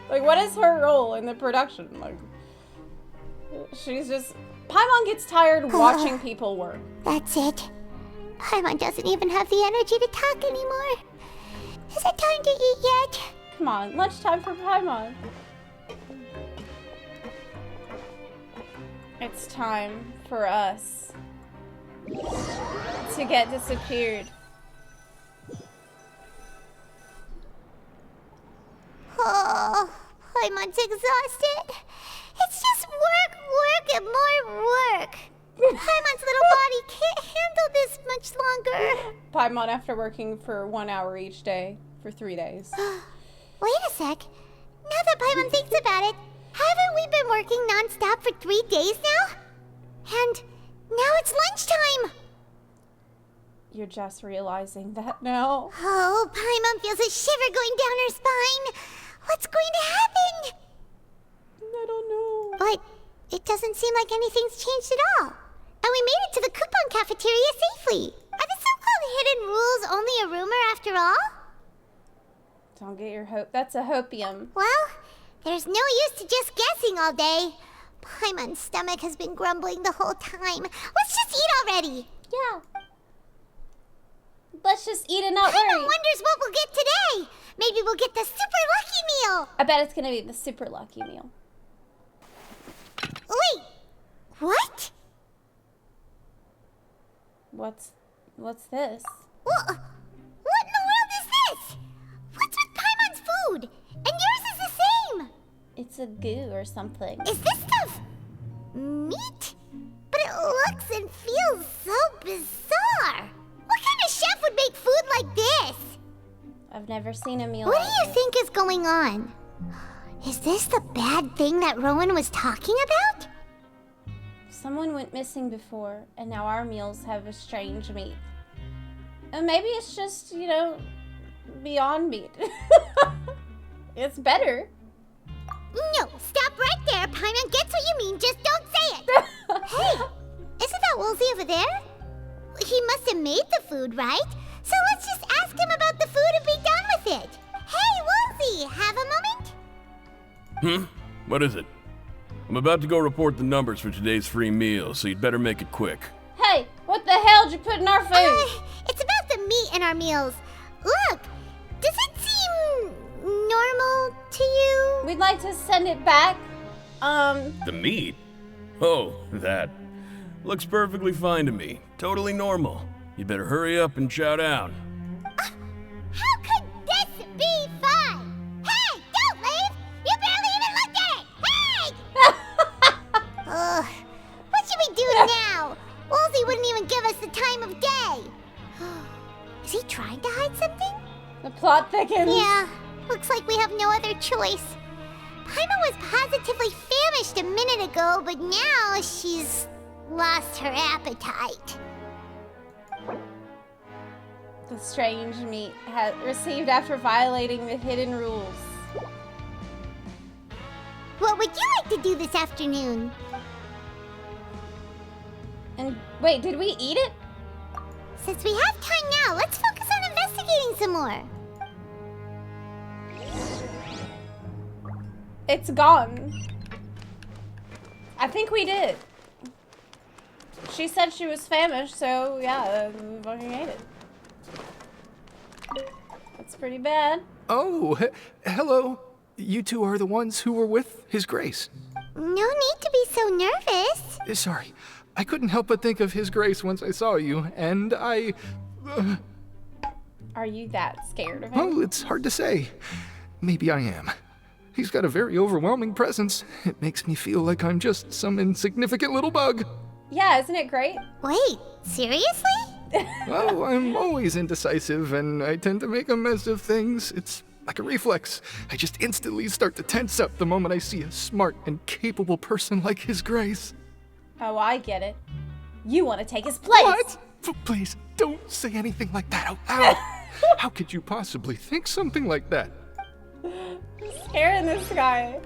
Like, what is her role in the production? Like, she's just... Paimon gets tired watching people work. That's it. Paimon doesn't even have the energy to talk anymore. Is it time to eat yet? Come on, lunchtime for Paimon. It's time for us to get disappeared. Oh, Paimon's exhausted. It's just work, and more work. Paimon's little body can't handle this much longer. Paimon after working for 1 hour each day for 3 days. Wait a sec. Now that Paimon thinks about it, haven't we been working non-stop for 3 days now? And now it's lunchtime. You're just realizing that now. Oh, Paimon feels a shiver going down her spine. What's going to happen? I don't know. But it doesn't seem like anything's changed at all. And we made it to the coupon cafeteria safely. Are the so-called hidden rules only a rumor after all? Don't get your hope. That's a hopium. Well, there's no use to just guessing all day. Paimon's stomach has been grumbling the whole time. Let's just eat already. Yeah. Let's just eat and not Paimon worry. wonders what we'll get today. Maybe we'll get the super lucky meal. I bet it's gonna be the super lucky meal. Wait, what? What's this? What in the world is this? What's with Paimon's food? And yours is the same. It's a goo or something. Is this stuff meat? But it looks and feels so bizarre. What kind of chef would make food like this? I've never seen a meal What like do you this. think is going on? Is this the bad thing that Rowan was talking about? Someone went missing before, and now our meals have a strange meat. And maybe it's just, you know, beyond meat. It's better. No, stop right there. Paimon gets what you mean, just don't say it. Hey, isn't that Woolsey over there? He must have made the food, right? So let's just ask him about the food and be done with it. Hey, Woolsey, have a moment? What is it? I'm about to go report the numbers for today's free meal, so you'd better make it quick. Hey, what the hell did you put in our food? It's about the meat in our meals. Look, does it seem normal to you? We'd like to send it back. The meat? Oh, that. Looks perfectly fine to me. Totally normal. You better hurry up and chow down. How could this be fun? Hey, don't leave! You barely even looked at it! Hey! Ugh, what should we do now? Woolsey wouldn't even give us the time of day. Is he trying to hide something? The plot thickens. Yeah, looks like we have no other choice. Paimon was positively famished a minute ago, but now she's lost her appetite. The strange meat received after violating the hidden rules. What would you like to do this afternoon? And wait, did we eat it? Since we have time now, let's focus on investigating some more. It's gone. I think we did. She said she was famished, so yeah, we fucking ate it. That's pretty bad. Oh, hello. You two are the ones who were with His Grace. No need to be so nervous. Sorry, I couldn't help but think of His Grace once I saw you, and I... Are you that scared of him? Well, it's hard to say. Maybe I am. He's got a very overwhelming presence. It makes me feel like I'm just some insignificant little bug. Yeah, isn't it great? Wait, seriously? Well, I'm always indecisive, and I tend to make a mess of things. It's like a reflex. I just instantly start to tense up the moment I see a smart and capable person like His Grace. Oh, I get it. You want to take his place. What? Please, don't say anything like that out loud. How could you possibly think something like that? Scaring this guy.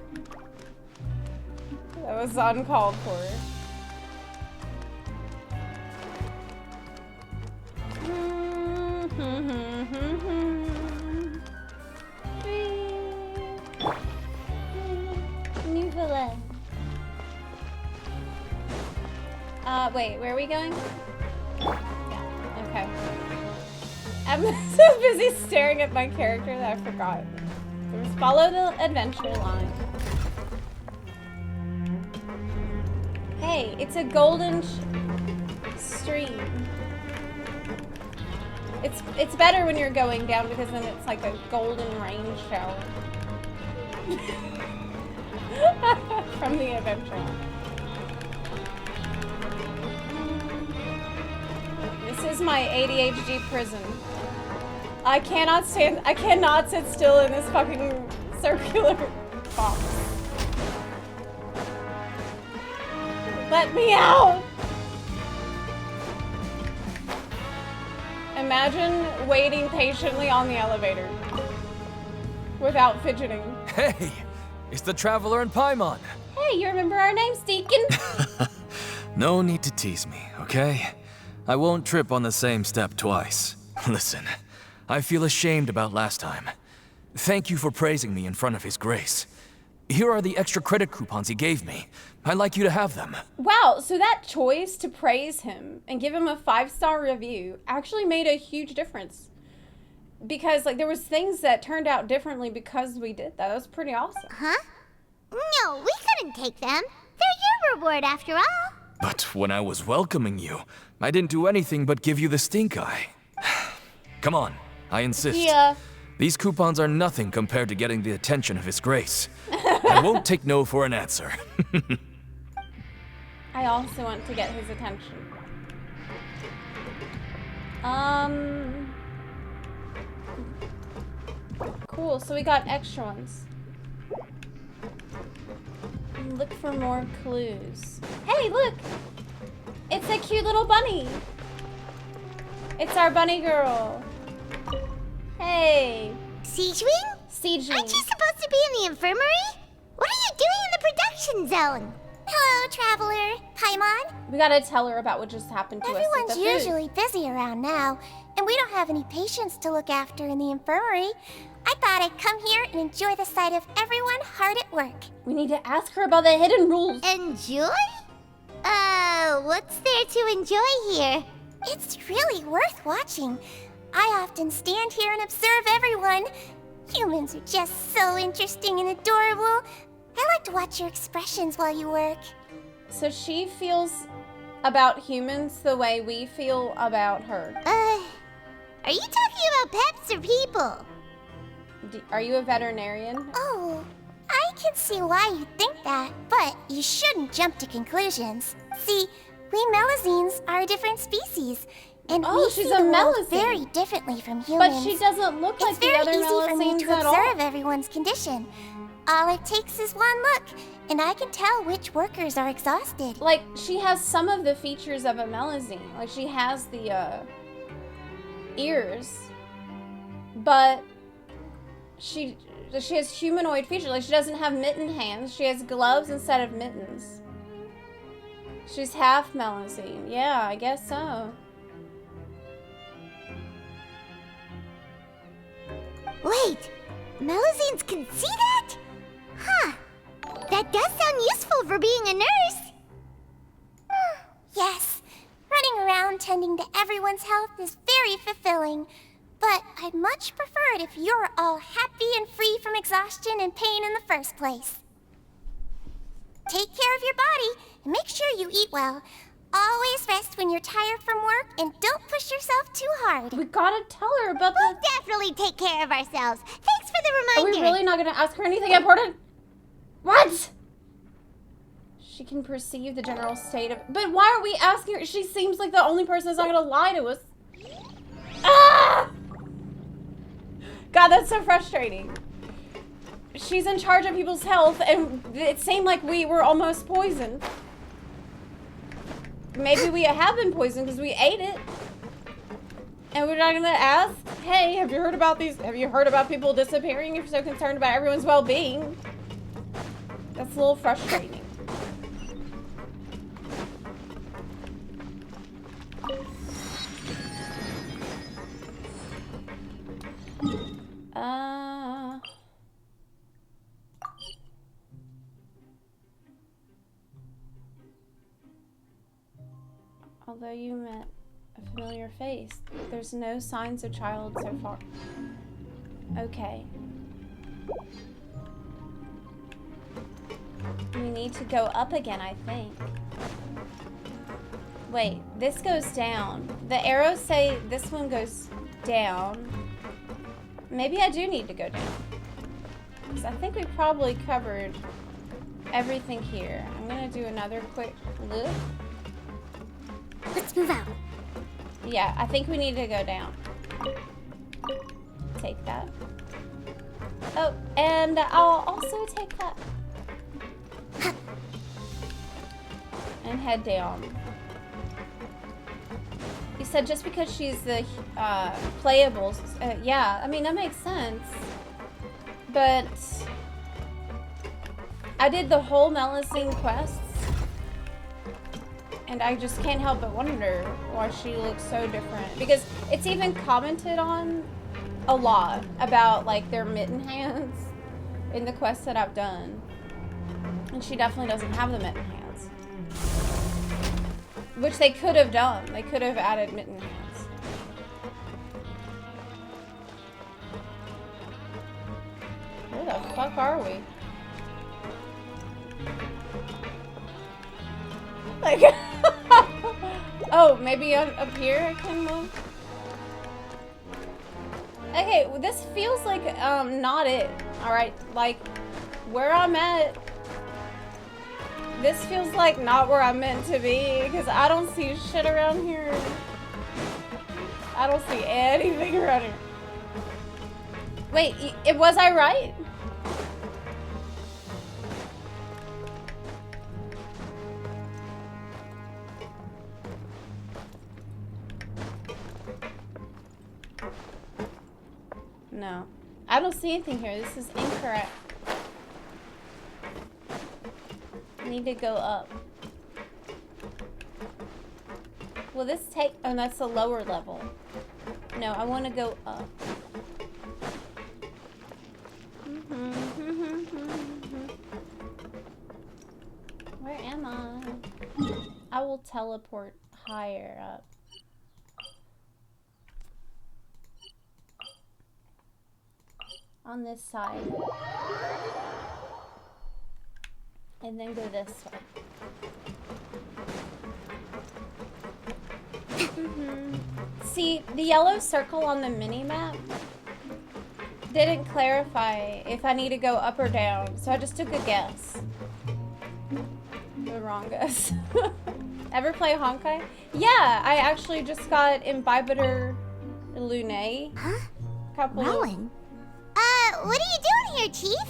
That was uncalled for. Nouvelle. Wait, where are we going? Yeah, okay. I'm so busy staring at my character that I forgot. Just follow the adventure line. Hey, it's a golden stream. It's better when you're going down because then it's like a golden rain shower. From the adventure. This is my ADHD prison. I cannot sit still in this fucking circular box. Let me out! Imagine waiting patiently on the elevator without fidgeting. Hey, it's the Traveler and Paimon. Hey, you remember our names, Deacon? No need to tease me, okay? I won't trip on the same step twice. Listen, I feel ashamed about last time. Thank you for praising me in front of His Grace. Here are the extra credit coupons he gave me. I'd like you to have them. Wow, so that choice to praise him and give him a 5-star review actually made a huge difference. Because, like, there was things that turned out differently because we did that. That was pretty awesome. Huh? No, we couldn't take them. They're your reward after all. But when I was welcoming you, I didn't do anything but give you the stink eye. Come on, I insist. Yeah. These coupons are nothing compared to getting the attention of His Grace. I won't take no for an answer. I also want to get his attention. Cool, so we got extra ones. Look for more clues. Hey, look! It's a cute little bunny. It's our bunny girl. Hey. Siegewing? Siegewing. Aren't you supposed to be in the infirmary? What are you doing in the production zone? Hello, Traveler. Paimon. We gotta tell her about what just happened to us. Everyone's usually busy around now, and we don't have any patients to look after in the infirmary. I thought I'd come here and enjoy the sight of everyone hard at work. We need to ask her about the hidden rules. Enjoy? What's there to enjoy here? It's really worth watching. I often stand here and observe everyone. Humans are just so interesting and adorable. I like to watch your expressions while you work. So she feels about humans the way we feel about her. Are you talking about pets or people? Are you a veterinarian? Oh, I can see why you think that, but you shouldn't jump to conclusions. See, we Melazines are a different species, and we see the world very differently from humans. But she doesn't look like the other Melazines at all. It's very easy for me to observe everyone's condition. All it takes is one look, and I can tell which workers are exhausted. Like, she has some of the features of a Melazine. Like, she has the, ears. But she has humanoid features. Like, she doesn't have mitten hands. She has gloves instead of mittens. She's half Melazine. Yeah, I guess so. Wait, Melazines can see that? Huh. That does sound useful for being a nurse. Yes, running around tending to everyone's health is very fulfilling. But I'd much prefer it if you're all happy and free from exhaustion and pain in the first place. Take care of your body and make sure you eat well. Always rest when you're tired from work and don't push yourself too hard. We gotta tell her about We'll definitely take care of ourselves. Thanks for the reminder. Are we really not gonna ask her anything important? What? She can perceive the general state of... But why are we asking her? She seems like the only person that's not gonna lie to us. Ah! God, that's so frustrating. She's in charge of people's health, and it seemed like we were almost poisoned. Maybe we have been poisoned because we ate it. And we're not gonna ask, hey, have you heard about these? Have you heard about people disappearing if you're so concerned about everyone's well-being? That's a little frustrating. Although you met a familiar face, there's no signs of child so far. Okay. We need to go up again, I think. Wait, this goes down. The arrows say this one goes down. Maybe I do need to go down. Because I think we probably covered everything here. I'm gonna do another quick look. Let's move out. Yeah, I think we need to go down. Take that. Oh, and I'll also take that. And head down. You said just because she's the playable, yeah, I mean, that makes sense. But I did the whole Melusine quests, and I just can't help but wonder why she looks so different. Because it's even commented on a lot about like their mitten hands in the quests that I've done. And she definitely doesn't have the mitten hands. Which they could have done. They could have added mitten hands. Where the fuck are we? Like, oh, maybe up here I can move? Okay, well, this feels like, not it. Alright, like, where I'm at, this feels like not where I'm meant to be, because I don't see shit around here. I don't see anything around here. Wait, was I right? No. I don't see anything here. This is incorrect. I need to go up. Will this take... Oh, that's a lower level. No, I want to go up. Where am I? I will teleport higher up. On this side. And then go this way. See, the yellow circle on the mini-map didn't clarify if I need to go up or down, so I just took a guess. The wrong guess. Ever play Honkai? Yeah, I actually just got Imbibitor Lunae. Huh? Couple Rowan? What are you doing here, Chief?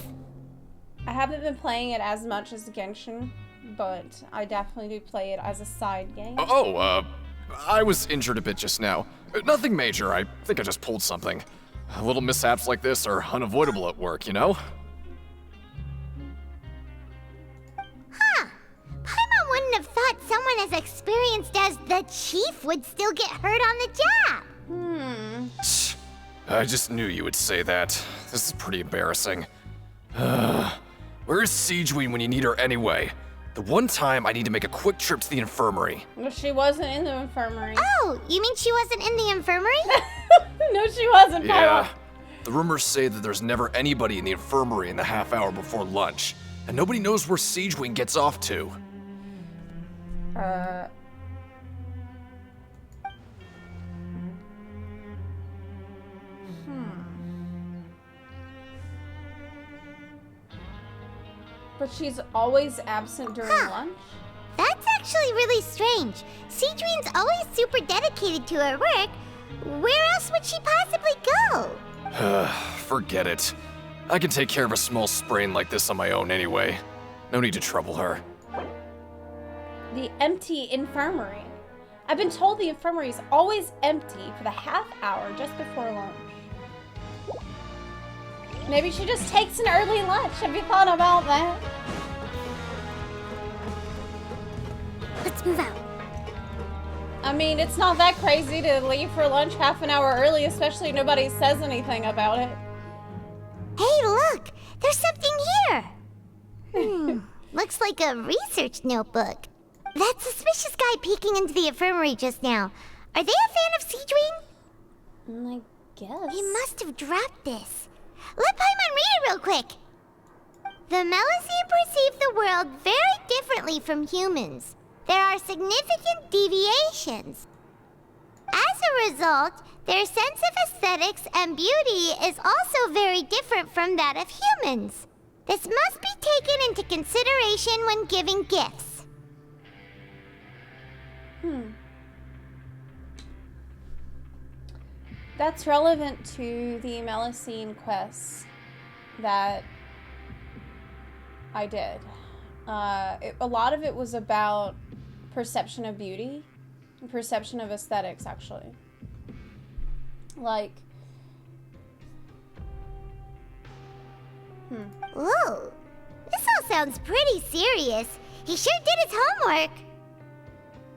I haven't been playing it as much as Genshin, but I definitely do play it as a side game. I was injured a bit just now. Nothing major, I think I just pulled something. Little mishaps like this are unavoidable at work, you know? Huh. Paimon wouldn't have thought someone as experienced as the Chief would still get hurt on the job. I just knew you would say that. This is pretty embarrassing. Where is Siegeween when you need her anyway? The one time I need to make a quick trip to the infirmary. No, she wasn't in the infirmary. Oh, you mean she wasn't in the infirmary? No, she wasn't. Yeah. The rumors say that there's never anybody in the infirmary in the half hour before lunch, and nobody knows where Siegeween gets off to. But she's always absent during lunch? That's actually really strange. Siegeween's always super dedicated to her work. Where else would she possibly go? Forget it. I can take care of a small sprain like this on my own anyway. No need to trouble her. The empty infirmary. I've been told the infirmary is always empty for the half hour just before lunch. Maybe she just takes an early lunch. Have you thought about that? Let's move out. I mean, it's not that crazy to leave for lunch half an hour early, especially if nobody says anything about it. Hey, look! There's something here! Looks like a research notebook. That suspicious guy peeking into the infirmary just now. Are they a fan of Seedwing? I guess. He must have dropped this. Let Paimon read it real quick. The Melusine perceive the world very differently from humans. There are significant deviations. As a result, their sense of aesthetics and beauty is also very different from that of humans. This must be taken into consideration when giving gifts. That's relevant to the Melusine quests that I did. A lot of it was about perception of beauty, and perception of aesthetics, actually. Like, Whoa, this all sounds pretty serious. He sure did his homework.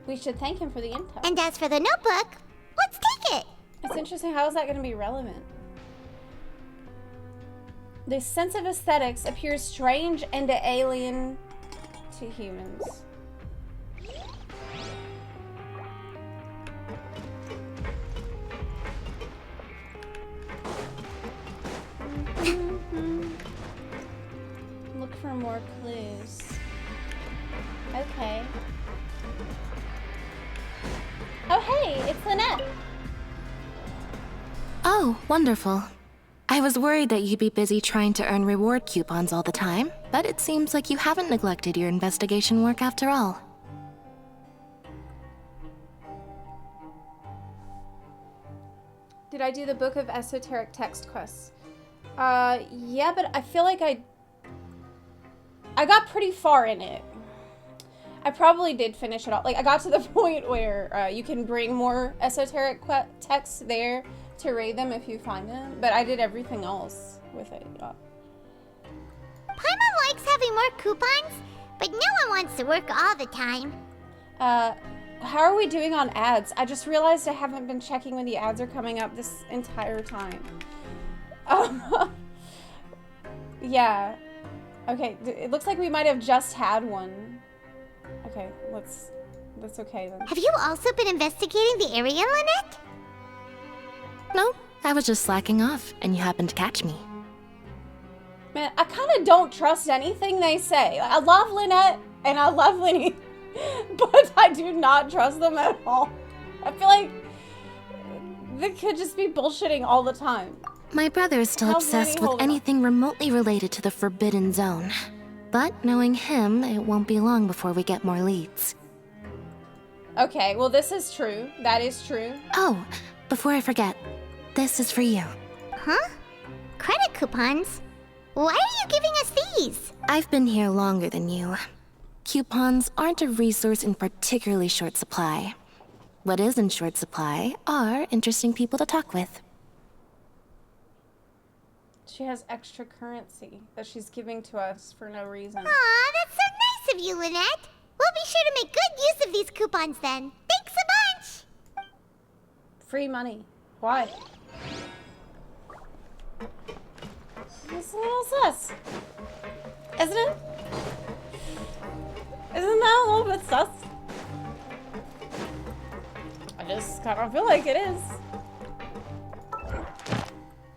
We should thank him for the intel. And as for the notebook, let's take it. It's interesting, how is that going to be relevant? The sense of aesthetics appears strange and alien to humans. Look for more clues. Okay. Oh hey, it's Lynette. Oh, wonderful. I was worried that you'd be busy trying to earn reward coupons all the time, but it seems like you haven't neglected your investigation work after all. Did I do the Book of Esoteric Text quests? Yeah, but I feel like I got pretty far in it. I probably did finish it all. Like, I got to the point where you can bring more esoteric texts there to read them if you find them, but I did everything else with it. Yeah. Paimon likes having more coupons, but no one wants to work all the time. How are we doing on ads? I just realized I haven't been checking when the ads are coming up this entire time. Yeah. Okay, it looks like we might have just had one. Okay, that's okay then. Have you also been investigating the area, Lynette? No, I was just slacking off, and you happened to catch me. Man, I kind of don't trust anything they say. I love Lynette, and I love Linny, but I do not trust them at all. I feel like they could just be bullshitting all the time. My brother is still How's obsessed Lenny with holding up? anything remotely related to the Forbidden Zone. But knowing him, it won't be long before we get more leads. Okay, well this is true. That is true. Oh, before I forget, this is for you. Huh? Credit coupons? Why are you giving us these? I've been here longer than you. Coupons aren't a resource in particularly short supply. What is in short supply are interesting people to talk with. She has extra currency that she's giving to us for no reason. Aw, that's so nice of you, Lynette. We'll be sure to make good use of these coupons then. Thanks a bunch! Free money. Why? It's a little sus. Isn't it? Isn't that a little bit sus? I just kind of feel like it is.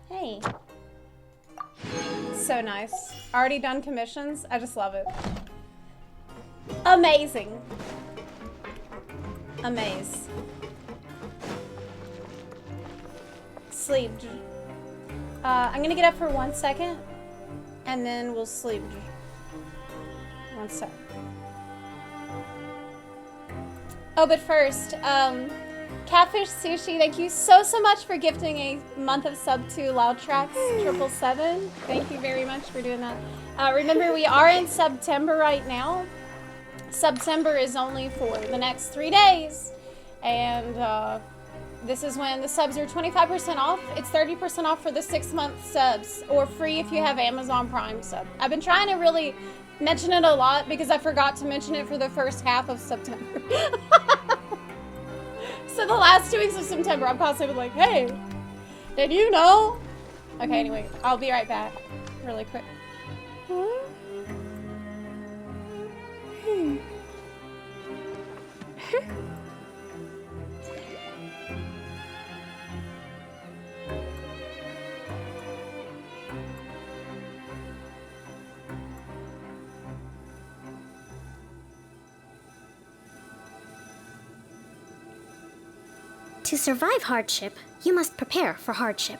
Hey. So nice. Already done commissions. I just love it. Amazing. Amaze. Sleep. I'm gonna get up for 1 second, and then we'll sleep. 1 sec. Oh, but first, Catfish Sushi, thank you so much for gifting a month of sub to Loudtracks 777. Thank you very much for doing that. Remember, we are in September right now. September is only for the next 3 days, and this is when the subs are 25% off. It's 30% off for the 6-month subs, or free if you have Amazon Prime sub. I've been trying to really mention it a lot because I forgot to mention it for the first half of September. So the last 2 weeks of September, I'm constantly like, hey, did you know? Okay, anyway, I'll be right back really quick. To survive hardship, you must prepare for hardship.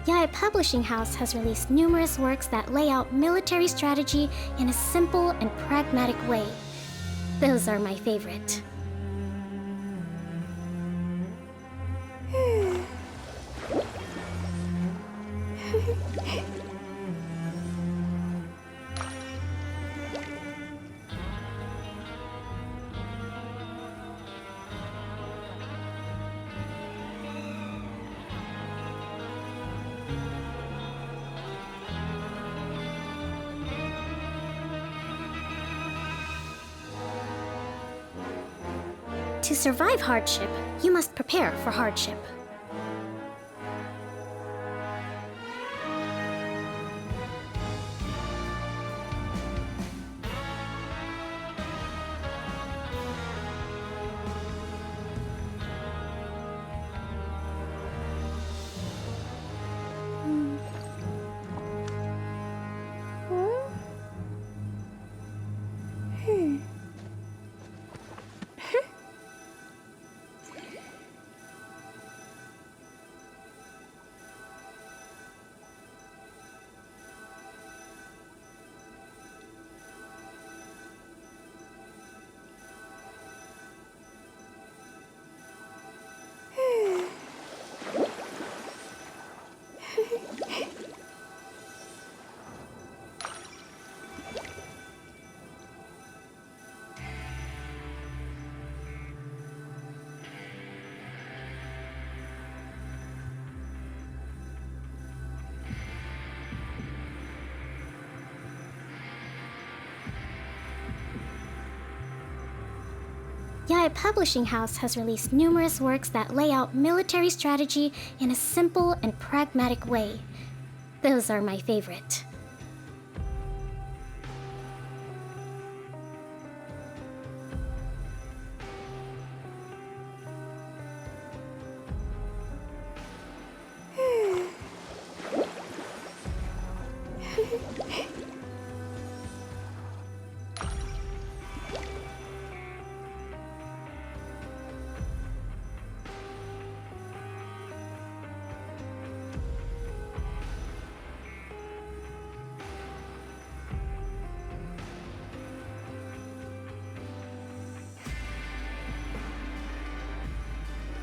Yaya Publishing House has released numerous works that lay out military strategy in a simple and pragmatic way. Those are my favorite. To survive hardship, you must prepare for hardship. Yaya Publishing House has released numerous works that lay out military strategy in a simple and pragmatic way. Those are my favorite.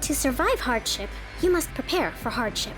To survive hardship, you must prepare for hardship.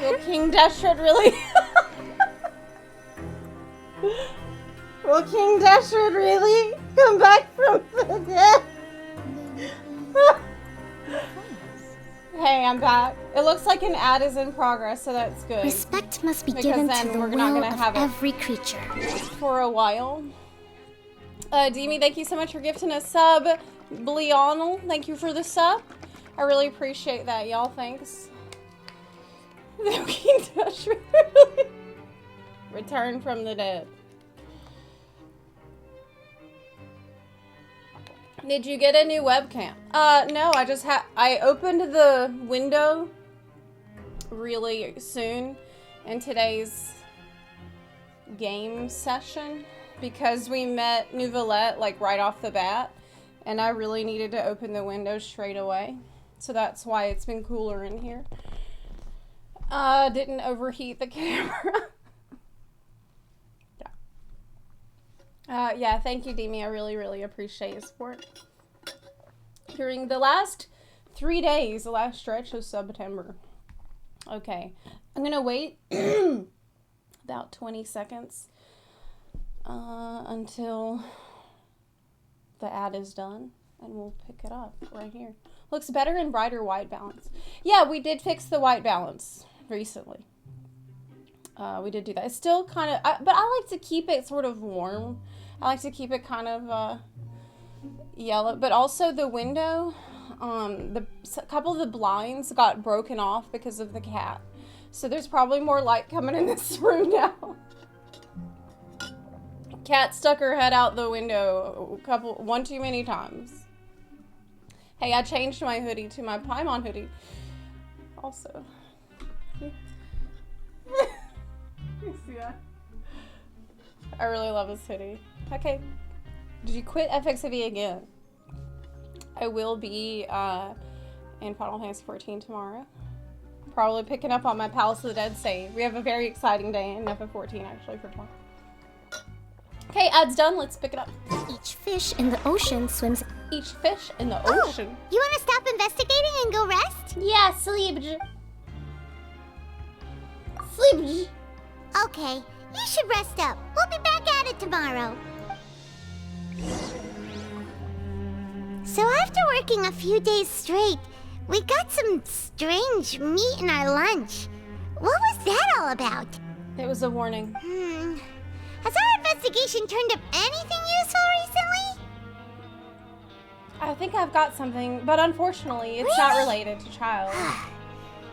Will King Dashwood really? Will King Dashwood really come back from the dead? Hey, I'm back. It looks like an ad is in progress, so that's good. Respect must be Because given then to the we're not will gonna of have it every creature. for a while. Demi, thank you so much for gifting a sub. Bleonel, thank you for the sub. I really appreciate that, y'all. Thanks. The King Dashwood return from the dead. Did you get a new webcam? No, I opened the window really soon in today's game session because we met Nouvellette like right off the bat and I really needed to open the window straight away. So that's why it's been cooler in here. Didn't overheat the camera. Yeah, thank you, Demi. I really, really appreciate your support. During the last 3 days, the last stretch of September. Okay, I'm gonna wait about 20 seconds until the ad is done, and we'll pick it up right here. Looks better in brighter white balance. Yeah, we did fix the white balance recently. We did do that. It's still kind of, but I like to keep it sort of warm. I like to keep it kind of yellow, but also the window, a couple of the blinds got broken off because of the cat. So there's probably more light coming in this room now. Cat stuck her head out the window one too many times. Hey, I changed my hoodie to my Paimon hoodie. Also. You see that? I really love this hoodie. Okay. Did you quit FXV again? I will be in Final Fantasy 14 tomorrow. Probably picking up on my Palace of the Dead save. We have a very exciting day in FF14 actually for tomorrow. Okay, ad's done. Let's pick it up. Each fish in the ocean swims. Each fish in the ocean. You want to stop investigating and go rest? Yeah, sleep. Sleep. Okay, you should rest up. We'll be back at it tomorrow. So after working a few days straight, we got some strange meat in our lunch. What was that all about? It was a warning. Has our investigation turned up anything useful recently? I think I've got something, but unfortunately, it's not related to Child.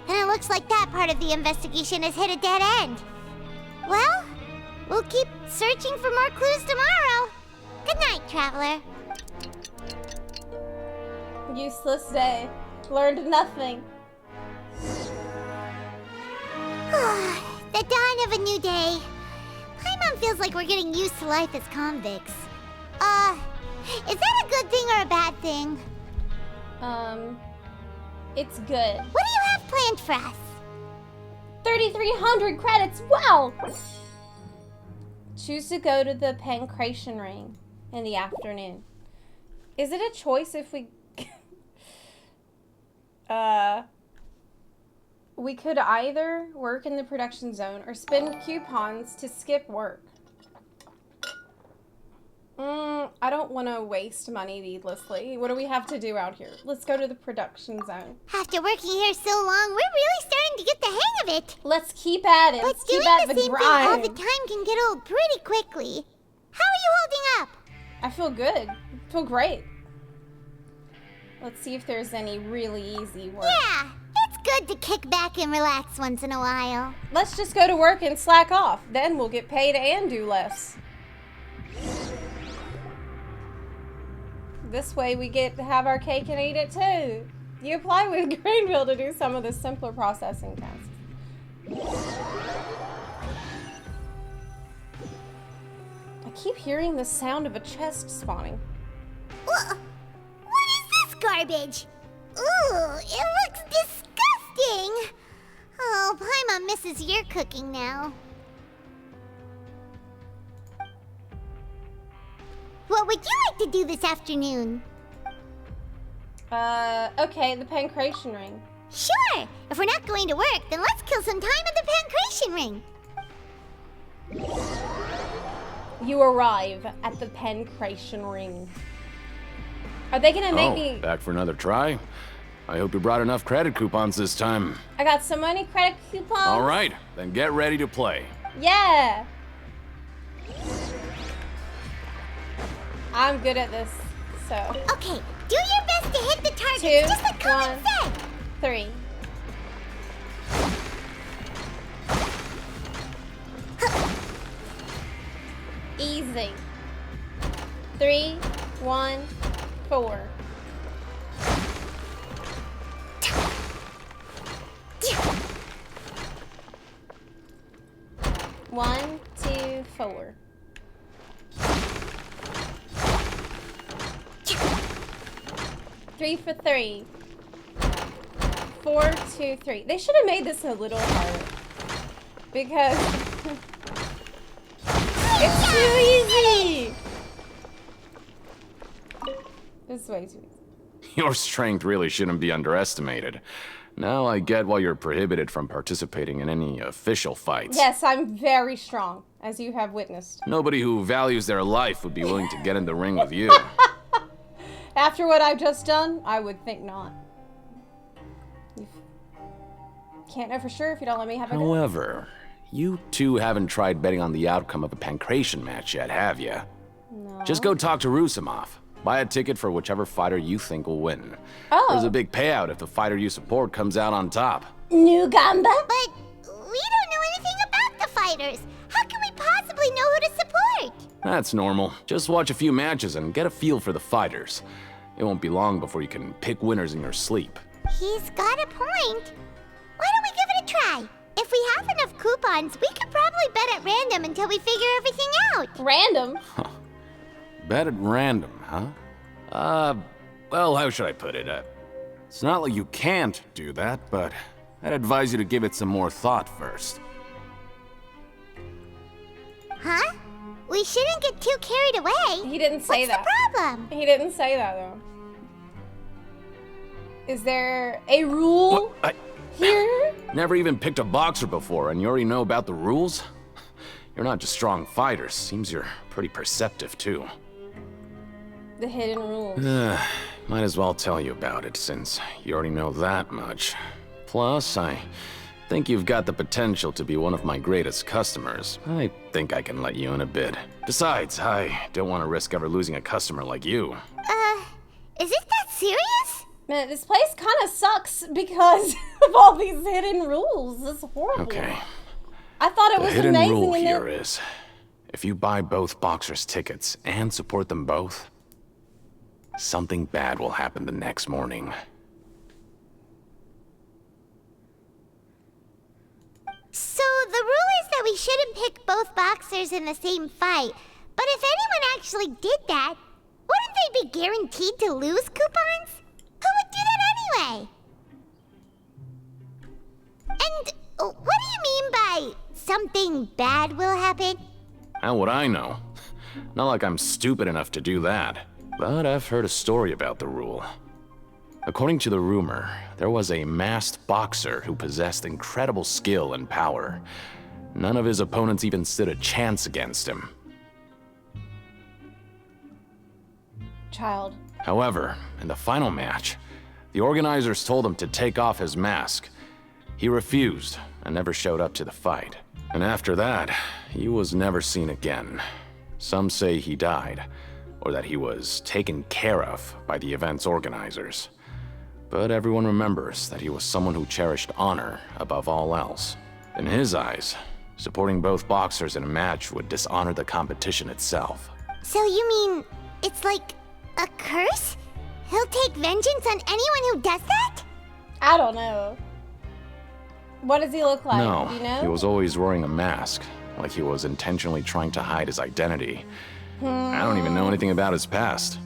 And it looks like that part of the investigation has hit a dead end. Well, we'll keep searching for more clues tomorrow. Good night, Traveler. Useless day. Learned nothing. The dawn of a new day. Paimon feels like we're getting used to life as convicts. Is that a good thing or a bad thing? It's good. What do you have planned for us? 3,300 credits, wow! Choose to go to the Pancration Ring in the afternoon. Is it a choice if we... we could either work in the production zone or spend coupons to skip work. I don't want to waste money needlessly. What do we have to do out here? Let's go to the production zone. After working here so long, we're really starting to get the hang of it. Let's keep at it. Let's keep at the same grind. thing all the time can get old pretty quickly. How are you holding up? I feel good. I feel great. Let's see if there's any really easy work. Yeah, it's good to kick back and relax once in a while. Let's just go to work and slack off. Then we'll get paid and do less. This way we get to have our cake and eat it too. You apply with Greenville to do some of the simpler processing tasks. I keep hearing the sound of a chest spawning. What is this garbage? Ooh, it looks disgusting. Oh, Paimon misses your cooking now. What would you like to do this afternoon? Okay, the Pancration Ring. Sure! If we're not going to work, then let's kill some time at the pancreation ring. You arrive at the pancreation ring. Are they gonna make me... back for another try? I hope you brought enough credit coupons this time. I got so many credit coupons. All right, then get ready to play. Yeah. I'm good at this, so. Okay, do your best to hit the target, 2, just like Conan 1, said. 3. Easy. 3, 1, 4. One, 2, 4. Three for 3. 4, 2, 3. They should have made this a little harder because it's too easy. This is way too easy. Your strength really shouldn't be underestimated. Now I get why you're prohibited from participating in any official fights. Yes, I'm very strong, as you have witnessed. Nobody who values their life would be willing to get in the ring with you. After what I've just done, I would think not. You can't know for sure if you don't let me have a go. However, you two haven't tried betting on the outcome of a pancreation match yet, have you? No. Just go talk to Rusimov. Buy a ticket for whichever fighter you think will win. Oh. There's a big payout if the fighter you support comes out on top. New Gamba? But we don't know anything about the fighters. How can we possibly know who to support? That's normal. Just watch a few matches and get a feel for the fighters. It won't be long before you can pick winners in your sleep. He's got a point. Why don't we give it a try? If we have enough coupons, we could probably bet at random until we figure everything out. Random? Bet at random, huh? Well, how should I put it? It's not like you can't do that, but I'd advise you to give it some more thought first. Huh? We shouldn't get too carried away. He didn't say that. What's the problem? He didn't say that, though. Is there a rule here? Never even picked a boxer before, and you already know about the rules? You're not just strong fighters. Seems you're pretty perceptive, too. The hidden rules. Might as well tell you about it, since you already know that much. Plus, I think you've got the potential to be one of my greatest customers. I think I can let you in a bit. Besides, I don't want to risk ever losing a customer like you. Is it that serious? Man, this place kind of sucks because of all these hidden rules. It's horrible. Okay. I thought it was The hidden amazing. rule and here is, if you buy both boxers' tickets and support them both, something bad will happen the next morning. So the rule is that we shouldn't pick both boxers in the same fight. But if anyone actually did that, wouldn't they be guaranteed to lose coupons? Who would do that anyway? And what do you mean by something bad will happen? How would I know? Not like I'm stupid enough to do that. But I've heard a story about the rule. According to the rumor, there was a masked boxer who possessed incredible skill and power. None of his opponents even stood a chance against him. Child. However, in the final match, the organizers told him to take off his mask. He refused and never showed up to the fight. And after that, he was never seen again. Some say he died, or that he was taken care of by the event's organizers. But everyone remembers that he was someone who cherished honor above all else. In his eyes, supporting both boxers in a match would dishonor the competition itself. So you mean it's like a curse? He'll take vengeance on anyone who does that? I don't know. What does he look like? No, Do you know? he was always wearing a mask, like he was intentionally trying to hide his identity. I don't even know anything about his past.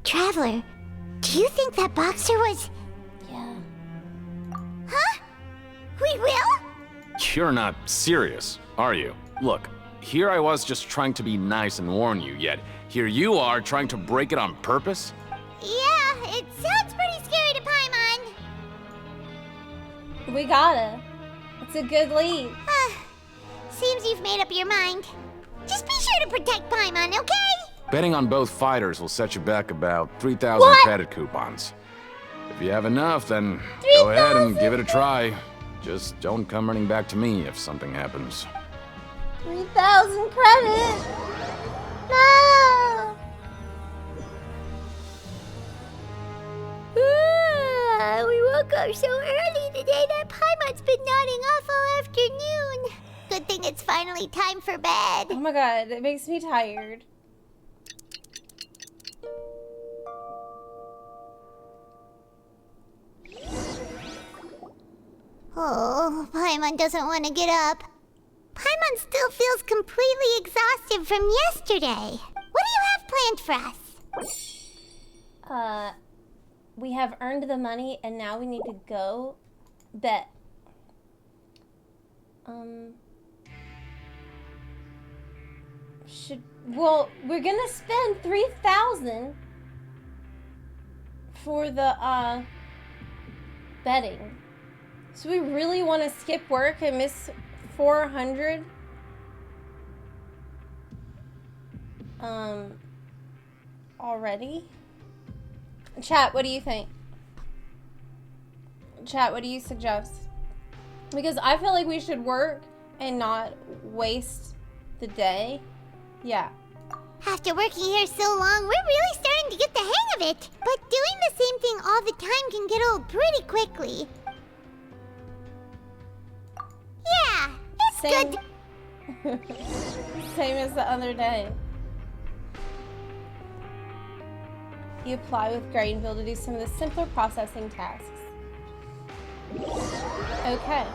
Traveler, do you think that boxer was... Yeah. Huh? We will? You're not serious, are you? Look, here I was just trying to be nice and warn you, yet here you are trying to break it on purpose? Yeah, it sounds pretty scary to We gotta. It's a good lead. Seems you've made up your mind. Just be sure to protect Paimon, okay? Betting on both fighters will set you back about 3,000 What? credit coupons. If you have enough, then go ahead and give it a try. Just don't come running back to me if something happens. 3,000 credit! No! We woke up so early today that Paimon's been nodding off all afternoon. Good thing it's finally time for bed. Oh my god, it makes me tired. Oh, Paimon doesn't want to get up. Paimon still feels completely exhausted from yesterday. What do you have planned for us? We have earned the money and now we need to go bet. Well, we're gonna spend 3,000 for the, betting. So we really want to skip work and miss 400? Already? Chat, what do you think? Chat, what do you suggest? Because I feel like we should work and not waste the day. Yeah. After working here so long, we're really starting to get the hang of it. But doing the same thing all the time can get old pretty quickly. Yeah, it's good. Same as the other day. You apply with Grainville to do some of the simpler processing tasks. Okay.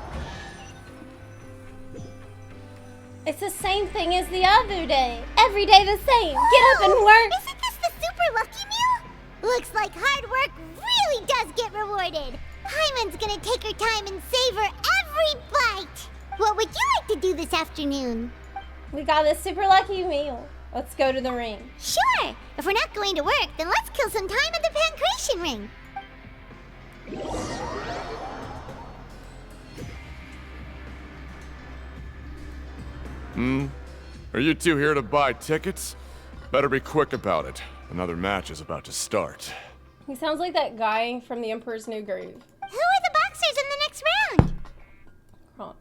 It's the same thing as the other day. Every day the same. Get up and work. Isn't this the super lucky meal? Looks like hard work really does get rewarded. Paimon's gonna take her time and savor every bite. What would you like to do this afternoon? We got a super lucky meal. Let's go to the ring. Sure. If we're not going to work, then let's kill some time at the Pancration ring. Are you two here to buy tickets? Better be quick about it. Another match is about to start. He sounds like that guy from The Emperor's New Groove. Who are the boxers in the next round? Kronk.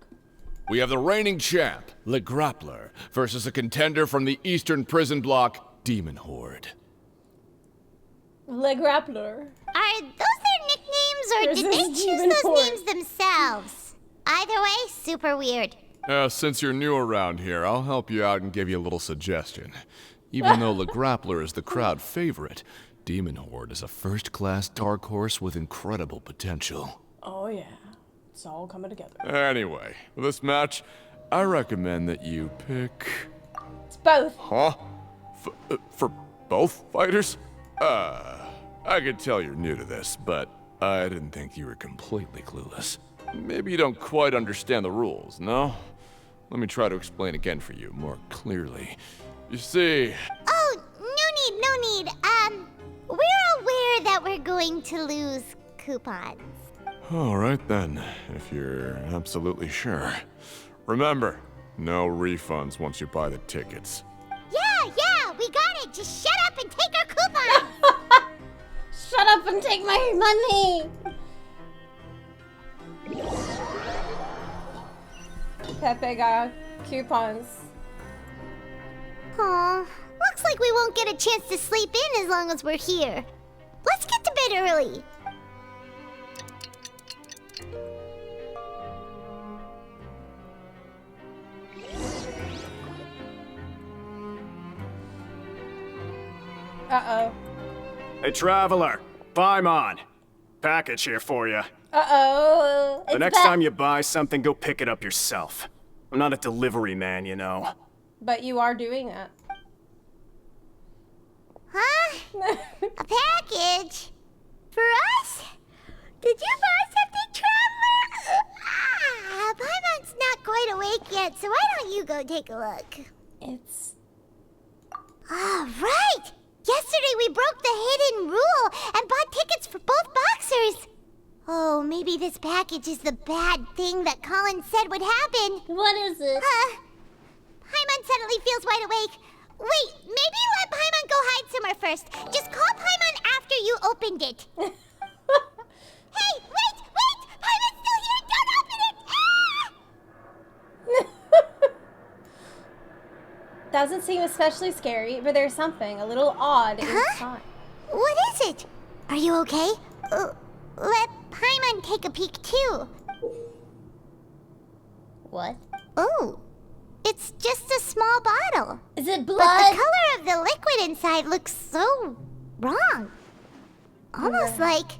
We have the reigning champ, Le Grappler, versus a contender from the Eastern Prison Block, Demon Horde. Le Grappler. Are those their nicknames, or Versus did they choose Demon those Horde. names themselves? Either way, super weird. Since you're new around here, I'll help you out and give you a little suggestion. Even though Le Grappler is the crowd favorite, Demon Horde is a first-class dark horse with incredible potential. Oh yeah. It's all coming together. Anyway, for this match, I recommend that you pick... It's both. Huh? For both fighters? I can tell you're new to this, but I didn't think you were completely clueless. Maybe you don't quite understand the rules, no? Let me try to explain again for you more clearly. You see... Oh, no need. We're aware that we're going to lose coupons. All right then, if you're absolutely sure. Remember, no refunds once you buy the tickets. Yeah, we got it. Just shut up and take our coupons. Shut up and take my money. Pepe got coupons. Aw, looks like we won't get a chance to sleep in as long as we're here. Let's get to bed early. Uh-oh. Hey, Traveler. Paimon. Package here for you. Uh-oh. The next time you buy something, go pick it up yourself. I'm not a delivery man, you know. But you are doing that. Huh? A package? For us? Did you buy something, Traveler? Paimon's not quite awake yet, so why don't you go take a look? It's... Right! Yesterday we broke the hidden rule and bought tickets for both boxers. Oh, maybe this package is the bad thing that Colin said would happen. What is it? Paimon suddenly feels wide awake. Wait, maybe let Paimon go hide somewhere first. Just call Paimon after you opened it. Hey, wait! Paimon's still here! Don't open it! Ah! Doesn't seem especially scary, but there's something a little odd inside. What is it? Are you okay? Let Paimon take a peek too. What? Oh, it's just a small bottle. Is it blood? But the color of the liquid inside looks so wrong. Almost like...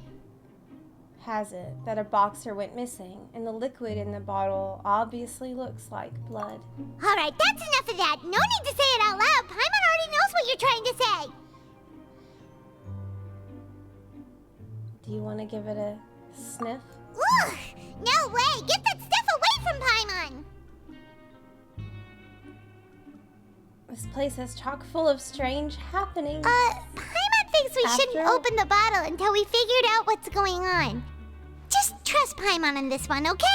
Has it that a boxer went missing, and the liquid in the bottle obviously looks like blood. Alright, that's enough of that. No need to say it out loud. Paimon already knows what you're trying to say. Do you want to give it a sniff? Ugh! No way! Get that stuff away from Paimon! This place is chock full of strange happenings. Paimon thinks we shouldn't open the bottle until we figured out what's going on. Just trust Paimon on this one, okay?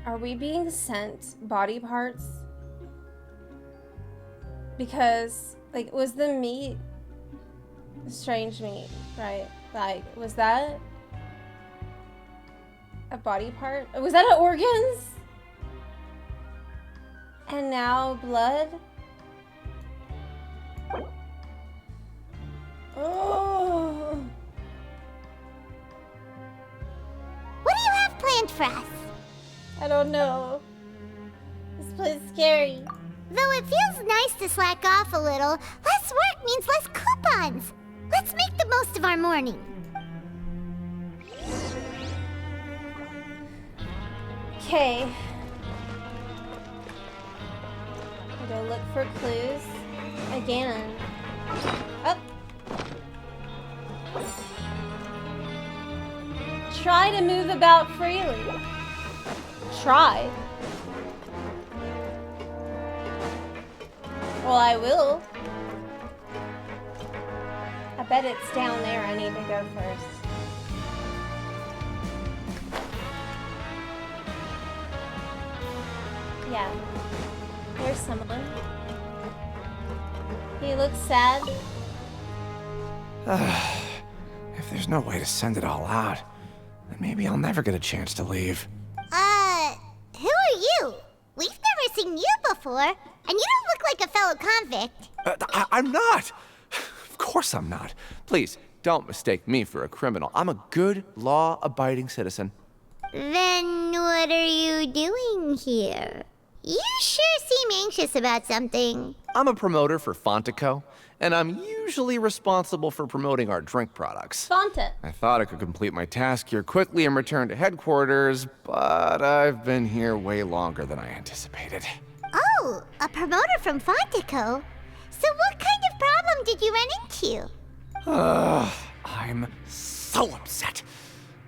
Are we being sent body parts? Because, like, was the meat strange meat, right? Like, was that a body part? Was that organs? And now blood? Oh. What do you have planned for us? I don't know. This place is scary. Though it feels nice to slack off a little, less work means less coupons. Let's make the most of our morning. Okay. Go look for clues again. Up. Try to move about freely. Try. Well, I will. I bet it's down there. I need to go first. Yeah. There's someone. He looks sad. If there's no way to send it all out, then maybe I'll never get a chance to leave. Who are you? We've never seen you before, and you don't look like a fellow convict. I'm not! Of course I'm not. Please, don't mistake me for a criminal. I'm a good, law-abiding citizen. Then what are you doing here? You sure seem anxious about something. I'm a promoter for Fontico, and I'm usually responsible for promoting our drink products. Fonta. I thought I could complete my task here quickly and return to headquarters, but I've been here way longer than I anticipated. Oh, a promoter from Fontico? So what kind of problem did you run into? I'm so upset.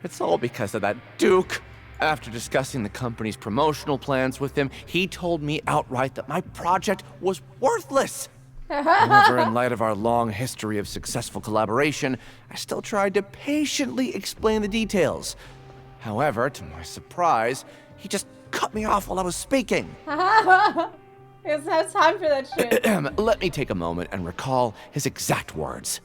It's all because of that Duke. After discussing the company's promotional plans with him, he told me outright that my project was worthless. However, in light of our long history of successful collaboration, I still tried to patiently explain the details. However, to my surprise, he just cut me off while I was speaking. There's no time for that shit. Let me take a moment and recall his exact words.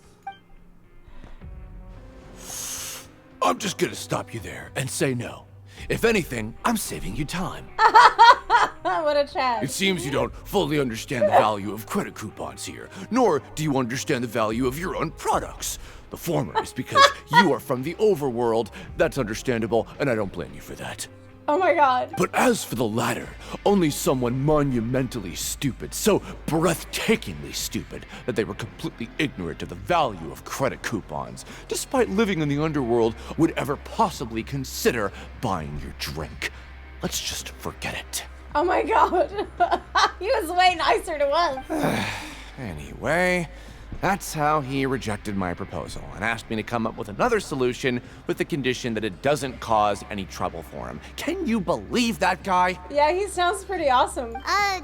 I'm just gonna stop you there and say no. If anything, I'm saving you time. What a chat. It seems you don't fully understand the value of credit coupons here, nor do you understand the value of your own products. The former is because you are from the overworld. That's understandable, and I don't blame you for that. Oh my god. But as for the latter, only someone monumentally stupid, so breathtakingly stupid, that they were completely ignorant of the value of credit coupons, despite living in the underworld, would ever possibly consider buying your drink. Let's just forget it. Oh my god. He was way nicer to us. Anyway, that's how he rejected my proposal and asked me to come up with another solution with the condition that it doesn't cause any trouble for him. Can you believe that guy? Yeah, he sounds pretty awesome. Well,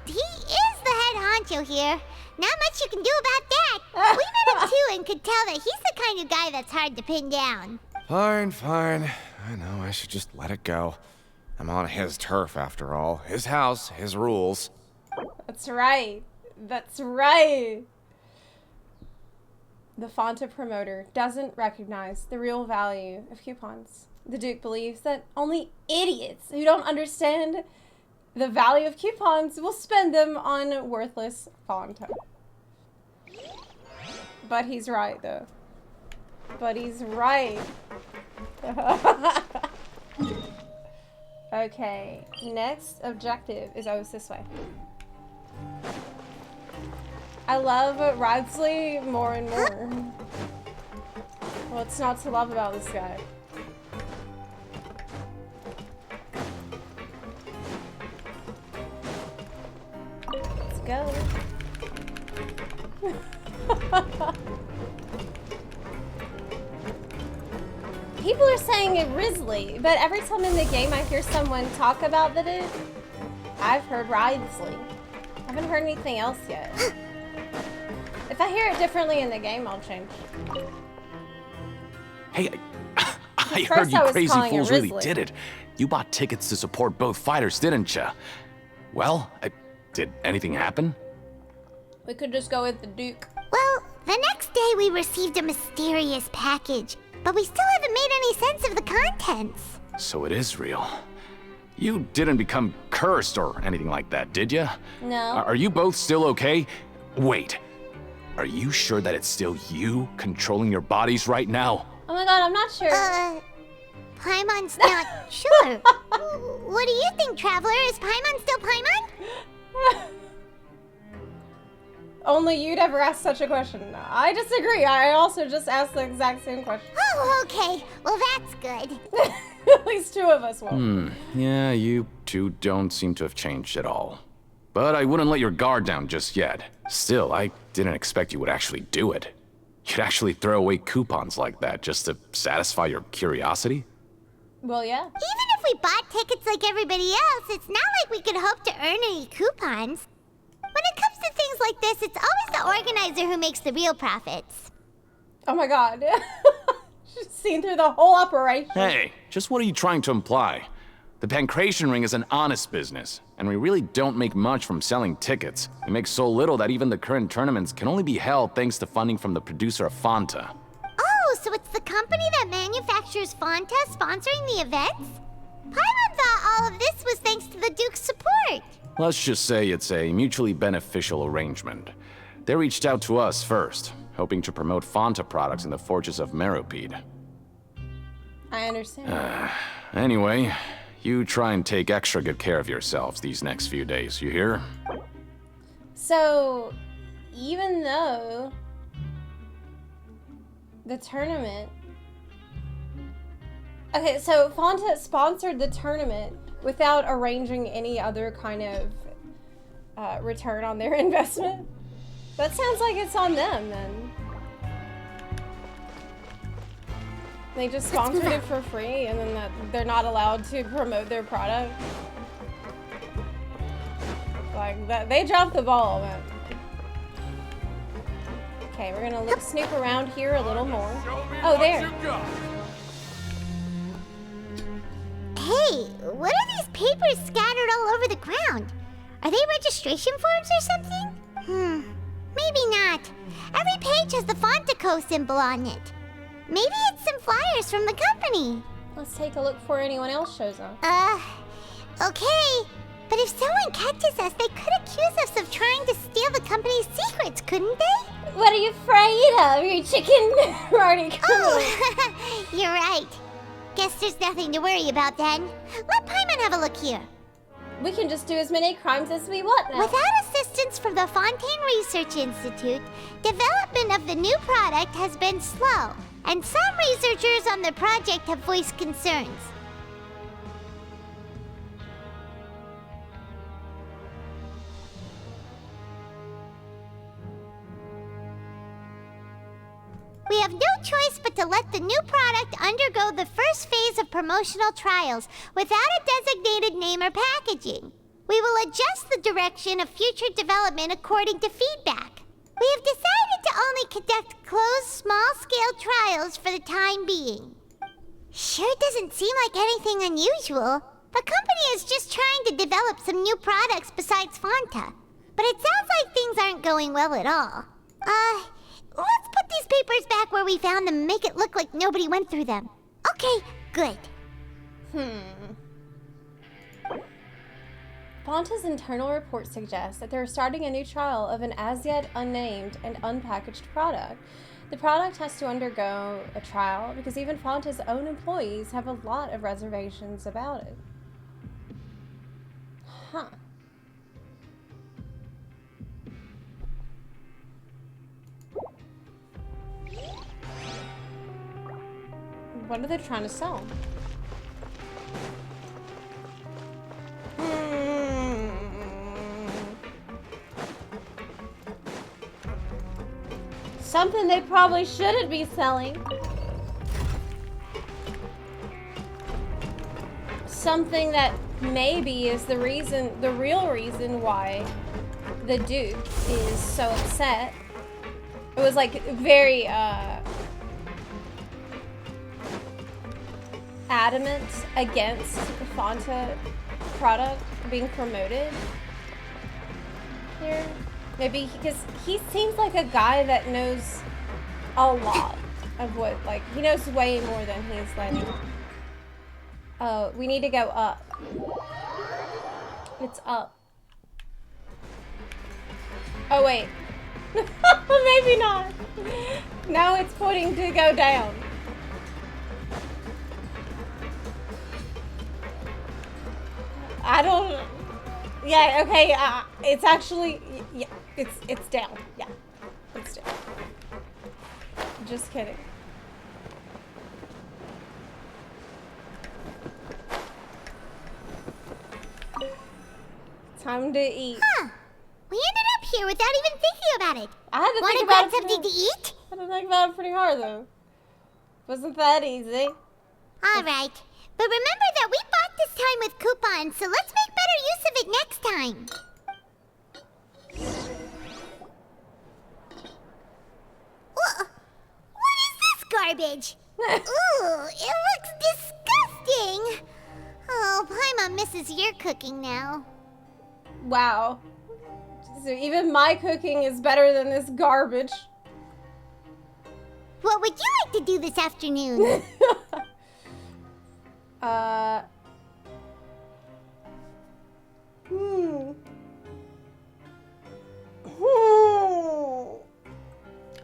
he is the head honcho here. not much you can do about that. We met him too and could tell that he's the kind of guy that's hard to pin down. Fine, fine. I know, I should just let it go. I'm on his turf after all. His house, his rules. That's right. That's right. The Fanta promoter doesn't recognize the real value of coupons. The Duke believes that only idiots who don't understand the value of coupons will spend them on worthless Fanta. But he's right, though. But he's right. Okay, next objective is always this way. I love Ridsley more and more. What's not to love about this guy? Let's go. People are saying it Risley, but every time in the game I hear someone talk about it, I've heard Ridsley. I haven't heard anything else yet. If I hear it differently in the game, I'll change. Hey, I heard you crazy fools really did it. You bought tickets to support both fighters, didn't you? Well, did anything happen? We could just go with the Duke. Well, the next day we received a mysterious package, but we still haven't made any sense of the contents. So it is real. You didn't become cursed or anything like that, did you? No. Are you both still okay? Wait, are you sure that it's still you controlling your bodies right now? Oh my god, I'm not sure. Paimon's not sure. What do you think, Traveler? Is Paimon still Paimon? Only you'd ever ask such a question. I disagree. I also just asked the exact same question. Oh, okay. Well, that's good. At least two of us will. Yeah, you two don't seem to have changed at all. But I wouldn't let your guard down just yet. Still, I didn't expect you would actually do it. You'd actually throw away coupons like that just to satisfy your curiosity? Well, yeah. Even if we bought tickets like everybody else, it's not like we could hope to earn any coupons. When it comes to things like this, it's always the organizer who makes the real profits. Oh my god. She's seen through the whole operation. Hey, just what are you trying to imply? The Pancration Ring is an honest business, and we really don't make much from selling tickets. We make so little that even the current tournaments can only be held thanks to funding from the producer of Fanta. Oh, so it's the company that manufactures Fanta sponsoring the events? Paimon thought all of this was thanks to the Duke's support. Let's just say it's a mutually beneficial arrangement. They reached out to us first, hoping to promote Fanta products in the Fortress of Meropide. I understand. Anyway, you try and take extra good care of yourselves these next few days, you hear? So, even though the tournament... Okay, so Fanta sponsored the tournament without arranging any other kind of return on their investment? That sounds like it's on them, then. They just sponsored it for free, and then they're not allowed to promote their product. Like, that, they dropped the ball, man. Okay, we're gonna snoop around here a little more. Oh, there. Hey, what are these papers scattered all over the ground? Are they registration forms or something? Maybe not. Every page has the Fontaco symbol on it. Maybe it's some flyers from the company. Let's take a look before anyone else shows up. Okay. But if someone catches us, they could accuse us of trying to steal the company's secrets, couldn't they? What are you afraid of? Your chicken already Oh, you're right. Guess there's nothing to worry about then. Let Paimon have a look here. We can just do as many crimes as we want now. Without assistance from the Fontaine Research Institute, development of the new product has been slow, and some researchers on the project have voiced concerns. We have no choice but to let the new product undergo the first phase of promotional trials without a designated name or packaging. We will adjust the direction of future development according to feedback. We have decided to only conduct closed, small-scale trials for the time being. Sure doesn't seem like anything unusual. The company is just trying to develop some new products besides Fanta. But it sounds like things aren't going well at all. Let's put these papers back where we found them and make it look like nobody went through them. Okay, good. Fanta's internal report suggests that they're starting a new trial of an as-yet unnamed and unpackaged product. The product has to undergo a trial because even Fanta's own employees have a lot of reservations about it. Huh. What are they trying to sell? Something they probably shouldn't be selling. Something that maybe is the real reason why the Duke is so upset. It was like very adamant against the Fanta product being promoted here. Maybe because he seems like a guy that knows a lot of what, like, he knows way more than he's letting. Oh, we need to go up. It's up. Oh, wait. Maybe not. Now it's pointing to go down. I don't. Yeah. Okay. It's actually. Yeah. It's down. Yeah. It's down. Just kidding. Time to eat. Huh. We ended up here without even thinking about it. I had to Wanna think about grab something to eat? I had to think about it pretty hard though. Wasn't that easy? Alright. But remember that we bought this time with coupons, so let's make better use of it next time. What is this garbage? Ooh, it looks disgusting. Oh, Paimon misses your cooking now. Wow. So even my cooking is better than this garbage. What would you like to do this afternoon?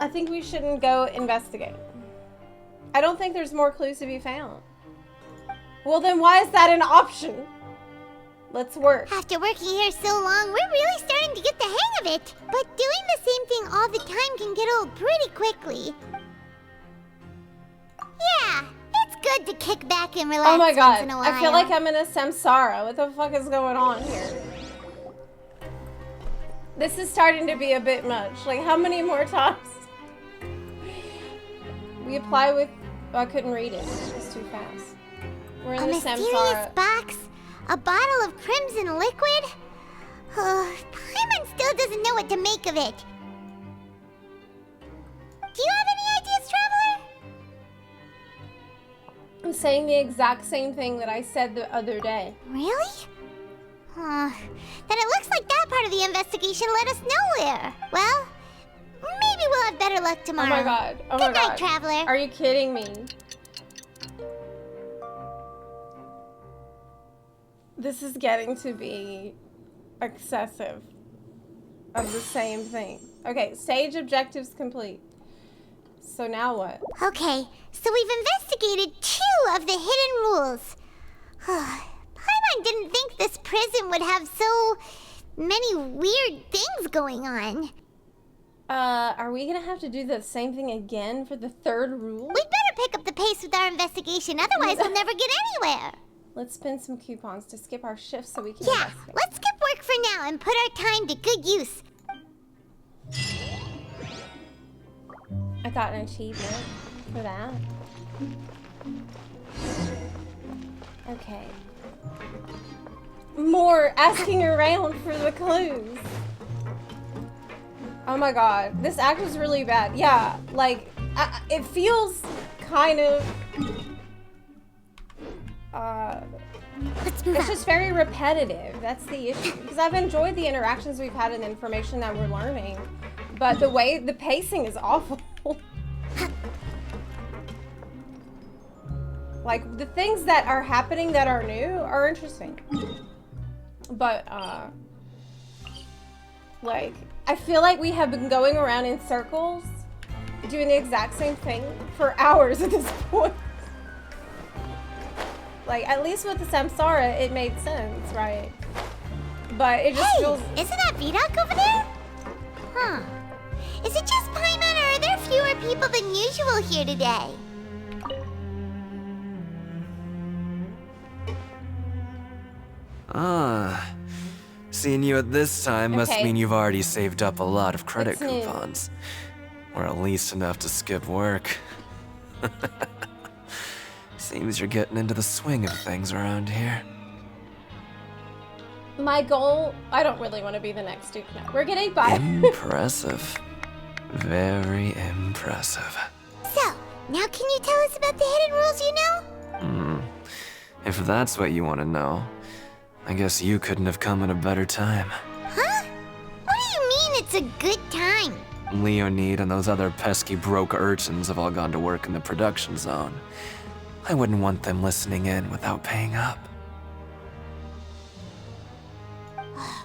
I think we shouldn't go investigate. I don't think there's more clues to be found. Well, then why is that an option? Let's work. After working here so long, we're really starting to get the hang of it. But doing the same thing all the time can get old pretty quickly. Yeah, it's good to kick back and relax Oh my god, once in a while. I feel like I'm in a samsara. What the fuck is going on here? This is starting to be a bit much. Like, how many more times? We apply with... Oh, I couldn't read it. It's too fast. We're in a the mysterious samsara. box? A bottle of crimson liquid? Paimon still doesn't know what to make of it. Do you have any ideas, Traveler? I'm saying the exact same thing that I said the other day. Really? Then it looks like that part of the investigation led us nowhere. Well, maybe we'll have better luck tomorrow. Oh my god. Oh Good my god. night, Traveler. Are you kidding me? This is getting to be excessive of the same thing. Okay, stage objectives complete. So now what? Okay, so we've investigated 2 of the hidden rules. Paimon didn't think this prison would have so many weird things going on. Are we gonna have to do the same thing again for the 3rd rule? We'd better pick up the pace with our investigation, otherwise we'll never get anywhere. Let's spend some coupons to skip our shifts so we can Yeah, investigate. let's skip work for now and put our time to good use. I got an achievement for that. Okay. More asking around for the clues. Oh my god, this act was really bad. Yeah, like, it feels kind of... it's just very repetitive. That's the issue. Because I've enjoyed the interactions we've had and the information that we're learning. But the pacing is awful. Like, the things that are happening that are new are interesting. But, like, I feel like we have been going around in circles, doing the exact same thing for hours at this point. Like, at least with the Samsara, it made sense, right? But it just feels... Isn't that Vidoc over there? Huh. Is it just Paimon, or are there fewer people than usual here today? Ah. Seeing you at this time must mean you've already saved up a lot of credit coupons. Or at least enough to skip work. Seems you're getting into the swing of things around here. My goal, I don't really want to be the next Duke. No, we're getting by. Impressive. Very impressive. So, now can you tell us about the hidden rules you know? If that's what you want to know, I guess you couldn't have come at a better time. Huh? What do you mean it's a good time? Leonid and those other pesky broke urchins have all gone to work in the production zone. I wouldn't want them listening in without paying up.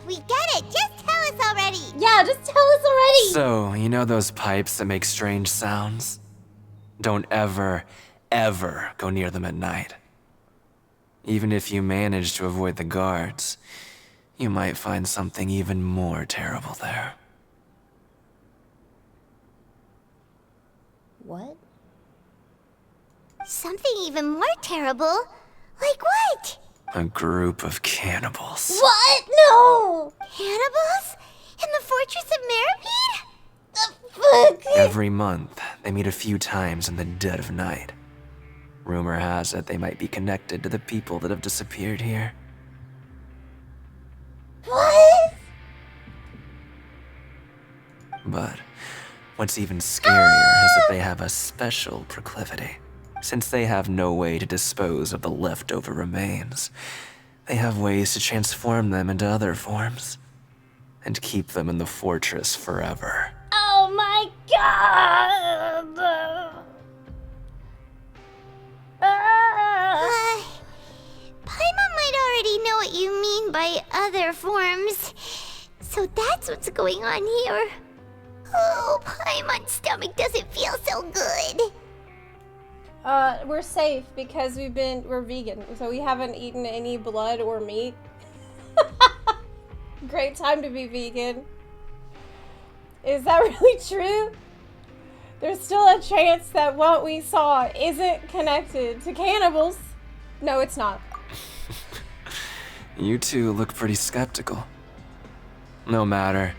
We get it! Just tell us already! Yeah, just tell us already! So, you know those pipes that make strange sounds? Don't ever, ever go near them at night. Even if you manage to avoid the guards, you might find something even more terrible there. What? Something even more terrible? Like what? A group of cannibals. What? No! Cannibals? In the Fortress of Meripede? The fuck? Every month, they meet a few times in the dead of night. Rumor has it they might be connected to the people that have disappeared here. What? But what's even scarier is that they have a special proclivity. Since they have no way to dispose of the leftover remains, they have ways to transform them into other forms and keep them in the fortress forever. Oh my god! Paimon might already know what you mean by other forms. So that's what's going on here. Oh, Paimon's stomach doesn't feel so good. We're safe because we're vegan, so we haven't eaten any blood or meat. Great time to be vegan. Is that really true? There's still a chance that what we saw isn't connected to cannibals. No, it's not. You two look pretty skeptical. No matter.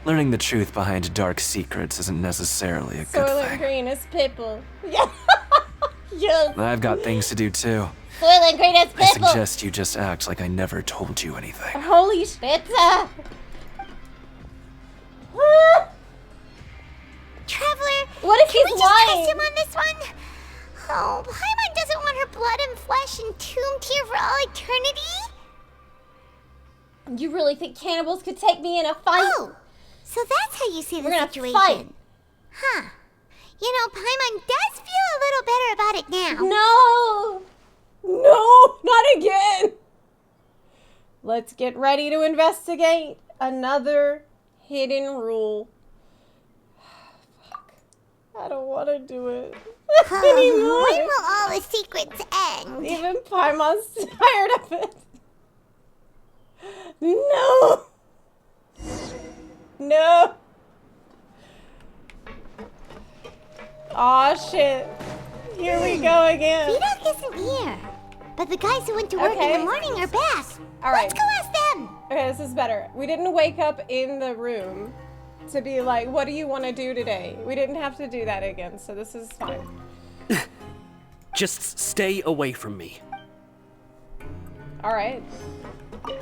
Learning the truth behind dark secrets isn't necessarily a good Soylent thing. Green is Pipple. Yeah. Yes. I've got things to do too. Soylent Green is I Pipple. suggest you just act like I never told you anything. Holy shit. Traveler, what if can he's we just lying? trust him on this one? Oh, Paimon doesn't want her blood and flesh entombed here for all eternity? You really think cannibals could take me in a fight? Oh, so that's how you see the We're gonna situation. fight. Huh. You know, Paimon does feel a little better about it now. No, not again. Let's get ready to investigate another hidden rule. Fuck. I don't want to do it anymore. When will all the secrets end? Even Paimon's tired of it. No. No. Aw, shit. Here we go again. Vidoc isn't here. But the guys who went to work in the morning are back. All right. Let's go ask them. Okay, this is better. We didn't wake up in the room to be like, what do you want to do today? We didn't have to do that again, so this is fine. Just stay away from me. All right.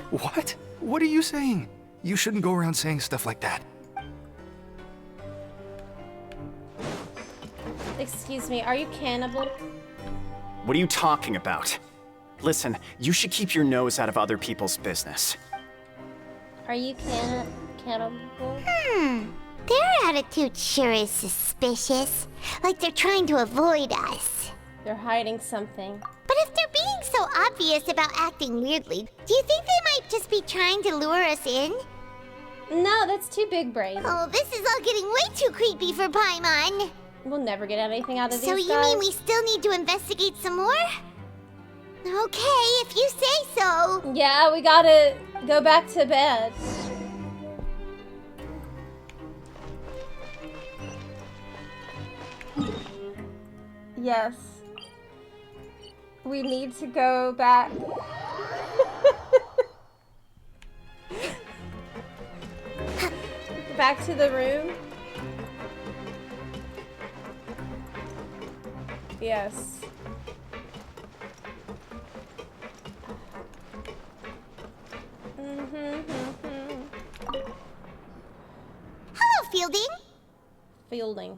What? What are you saying? You shouldn't go around saying stuff like that. Excuse me, are you cannibal? What are you talking about? Listen, you should keep your nose out of other people's business. Are you cannibal? Their attitude sure is suspicious. Like they're trying to avoid us. They're hiding something. But if they're being so obvious about acting weirdly, do you think they might just be trying to lure us in? No, that's too big brain. Oh, this is all getting way too creepy for Paimon. We'll never get anything out of these So guys. you mean we still need to investigate some more? Okay, if you say so. Yeah, we gotta go back to bed. Yes. We need to go back. Back to the room. Yes. Hello, Fielding. Fielding.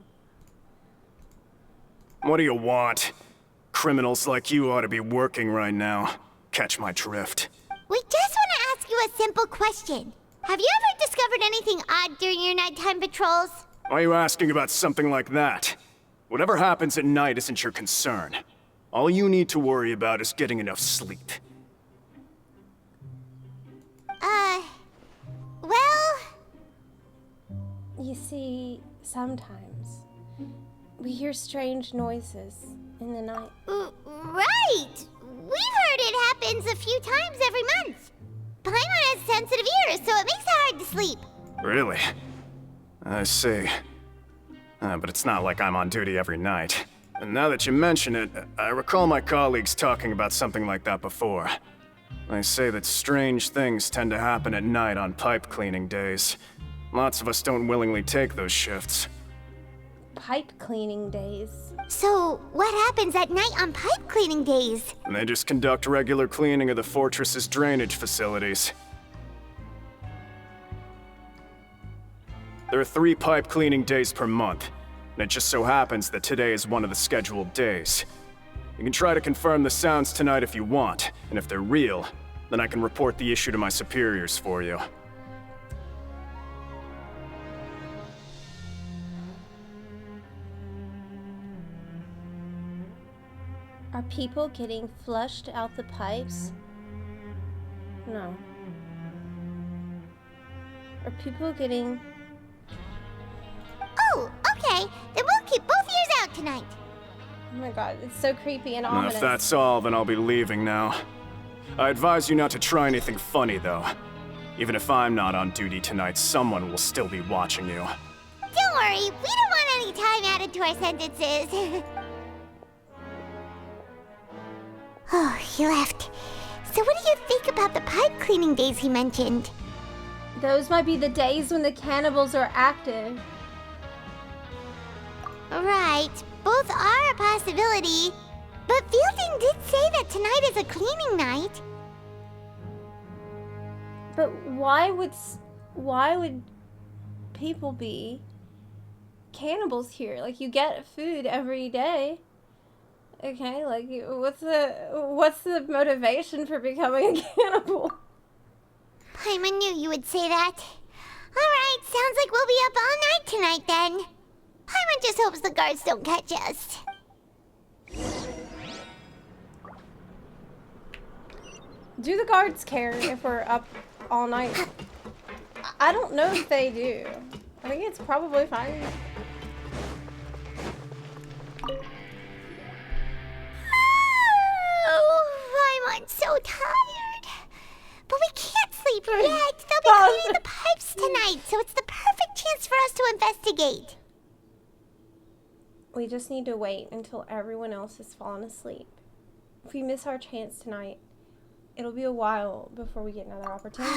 What do you want? Criminals like you ought to be working right now. Catch my drift. We just want to ask you a simple question. Have you ever discovered anything odd during your nighttime patrols? Why are you asking about something like that? Whatever happens at night isn't your concern. All you need to worry about is getting enough sleep. Well... You see, sometimes we hear strange noises in the night. Right! We've heard it happens a few times every month. Paimon has sensitive ears, so it makes it hard to sleep. Really? I see. But it's not like I'm on duty every night. And now that you mention it, I recall my colleagues talking about something like that before. They say that strange things tend to happen at night on pipe cleaning days. Lots of us don't willingly take those shifts. Pipe cleaning days. So, what happens at night on pipe cleaning days? And they just conduct regular cleaning of the fortress's drainage facilities. There are 3 pipe cleaning days per month, and it just so happens that today is one of the scheduled days. You can try to confirm the sounds tonight if you want, and if they're real, then I can report the issue to my superiors for you. Are people getting flushed out the pipes? No. Are people getting... Oh, okay. Then we'll keep both ears out tonight. Oh my god, it's so creepy and And ominous. if that's all, then I'll be leaving now. I advise you not to try anything funny, though. Even if I'm not on duty tonight, someone will still be watching you. Don't worry, we don't want any time added to our sentences. Oh, he left. So what do you think about the pipe cleaning days he mentioned? Those might be the days when the cannibals are active. Right, both are a possibility. But Fielding did say that tonight is a cleaning night. But why would people be cannibals here? Like, you get food every day. Okay, like, what's the motivation for becoming a cannibal? Paimon knew you would say that. Alright, sounds like we'll be up all night tonight then. Paimon just hopes the guards don't catch us. Do the guards care if we're up all night? I don't know if they do. I think it's probably fine. Oh, Paimon's so tired. But we can't sleep yet. They'll be cleaning the pipes tonight, so it's the perfect chance for us to investigate. We just need to wait until everyone else has fallen asleep. If we miss our chance tonight, it'll be a while before we get another opportunity.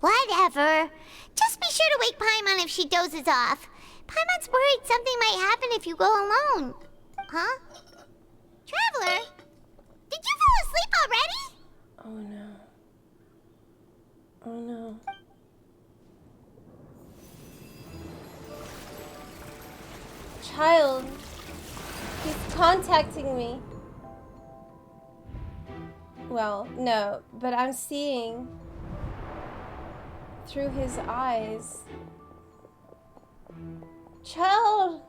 Whatever. Just be sure to wake Paimon if she dozes off. Paimon's worried something might happen if you go alone. Huh? Traveler? Did you fall asleep already? Oh no. Oh no. Child, contacting me. Well, no, but I'm seeing through his eyes. Child!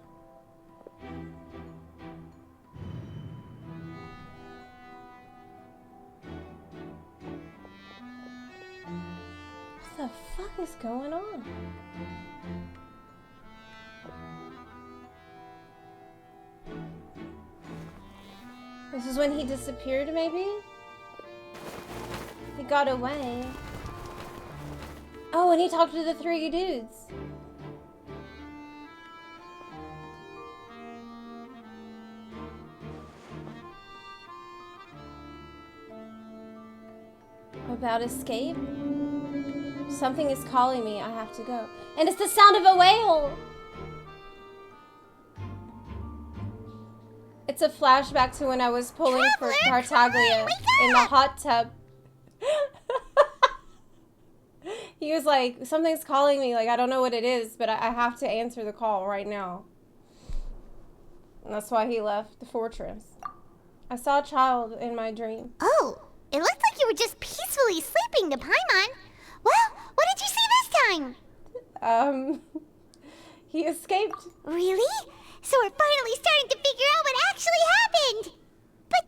What the fuck is going on? This is when he disappeared, maybe? He got away. Oh, and he talked to the three dudes. About escape? Something is calling me. I have to go. And it's the sound of a whale! It's a flashback to when I was pulling for Tartaglia in the hot tub. He was like, something's calling me. Like, I don't know what it is, but I have to answer the call right now. And that's why he left the fortress. I saw a child in my dream. Oh, it looked like you were just peacefully sleeping to Paimon. Well, what did you see this time? He escaped. Really? So we're finally starting to figure out what actually happened. But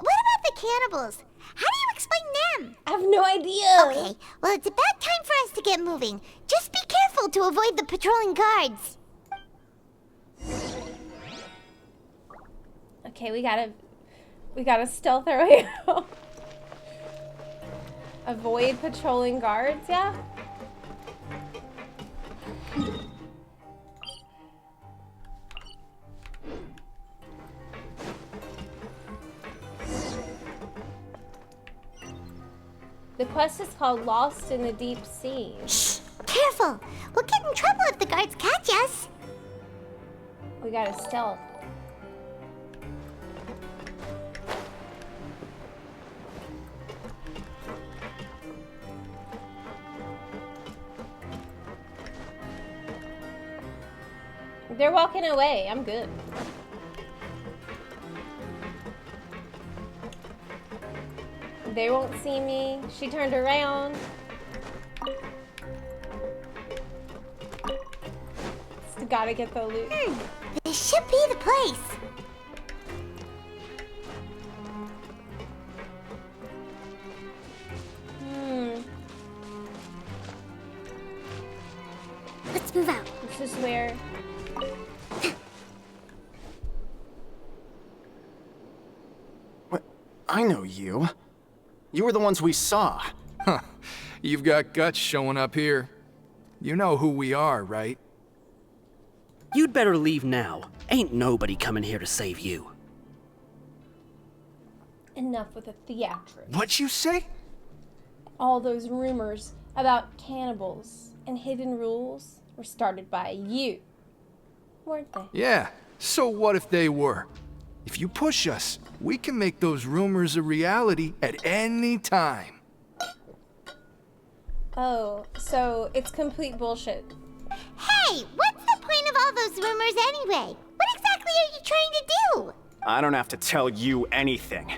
what about the cannibals? How do you explain them? I have no idea. Okay, well, it's about time for us to get moving. Just be careful to avoid the patrolling guards. Okay, we gotta stealth our way out. Avoid patrolling guards, yeah? The quest is called Lost in the Deep Sea. Shh! Careful! We'll get in trouble if the guards catch us. We gotta stealth. They're walking away. I'm good. They won't see me. She turned around. Just gotta get the loot. This should be the place. Let's move out. This is where... What? I know you. You were the ones we saw. Huh. You've got guts showing up here. You know who we are, right? You'd better leave now. Ain't nobody coming here to save you. Enough with the theatrics. What'd you say? All those rumors about cannibals and hidden rules were started by you, weren't they? Yeah, so what if they were? If you push us, we can make those rumors a reality at any time. Oh, so it's complete bullshit. Hey, what's the point of all those rumors anyway? What exactly are you trying to do? I don't have to tell you anything.